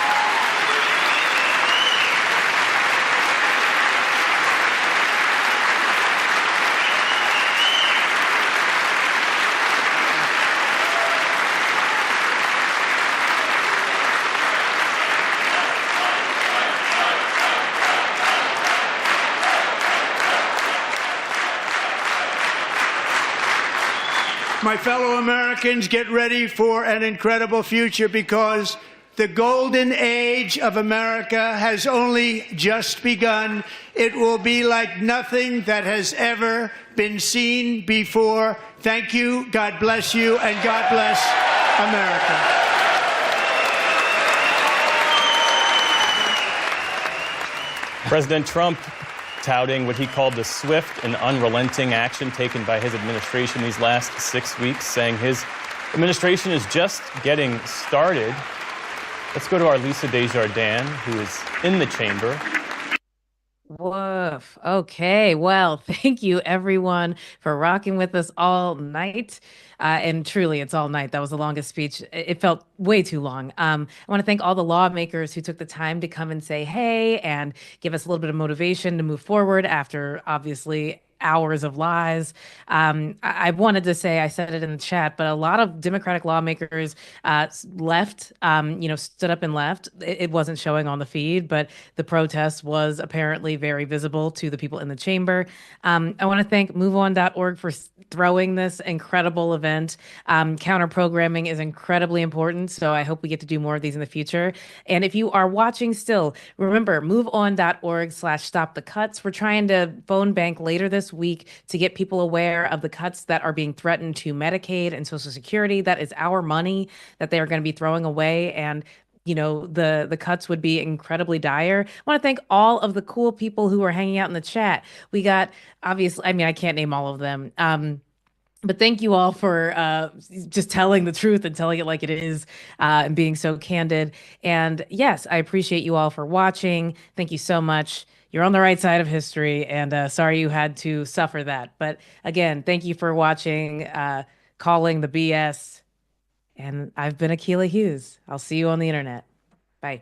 [SPEAKER 9] My fellow Americans, get ready for an incredible future, because the golden age of America has only just begun. It will be like nothing that has ever been seen before. Thank you, God bless you, and God bless America.
[SPEAKER 11] President Trump touting what he called the swift and unrelenting action taken by his administration these last 6 weeks, saying his administration is just getting started. Let's go to our Lisa Desjardins, who is in the chamber.
[SPEAKER 1] Woof. Okay. Well, thank you everyone for rocking with us all night. And truly, it's all night. That was the longest speech. It felt way too long. I want to thank all the lawmakers who took the time to come and say hey and give us a little bit of motivation to move forward after obviously hours of lies. I wanted to say, I said it in the chat, but a lot of Democratic lawmakers left, stood up and left. It wasn't showing on the feed, but the protest was apparently very visible to the people in the chamber. I want to thank MoveOn.org for throwing this incredible event. Counter programming is incredibly important, so I hope we get to do more of these in the future. And if you are watching still, remember MoveOn.org/stopthecuts. We're trying to phone bank later this week to get people aware of the cuts that are being threatened to Medicaid and Social Security. That is our money that they are going to be throwing away, and the cuts would be incredibly dire. I want to thank all of the cool people who are hanging out in the chat. We got, obviously, I can't name all of them. But thank you all for just telling the truth and telling it like it is, and being so candid. And yes, I appreciate you all for watching. Thank you so much. You're on the right side of history, and sorry you had to suffer that. But again, thank you for watching, Calling the BS. And I've been Akilah Hughes. I'll see you on the internet. Bye.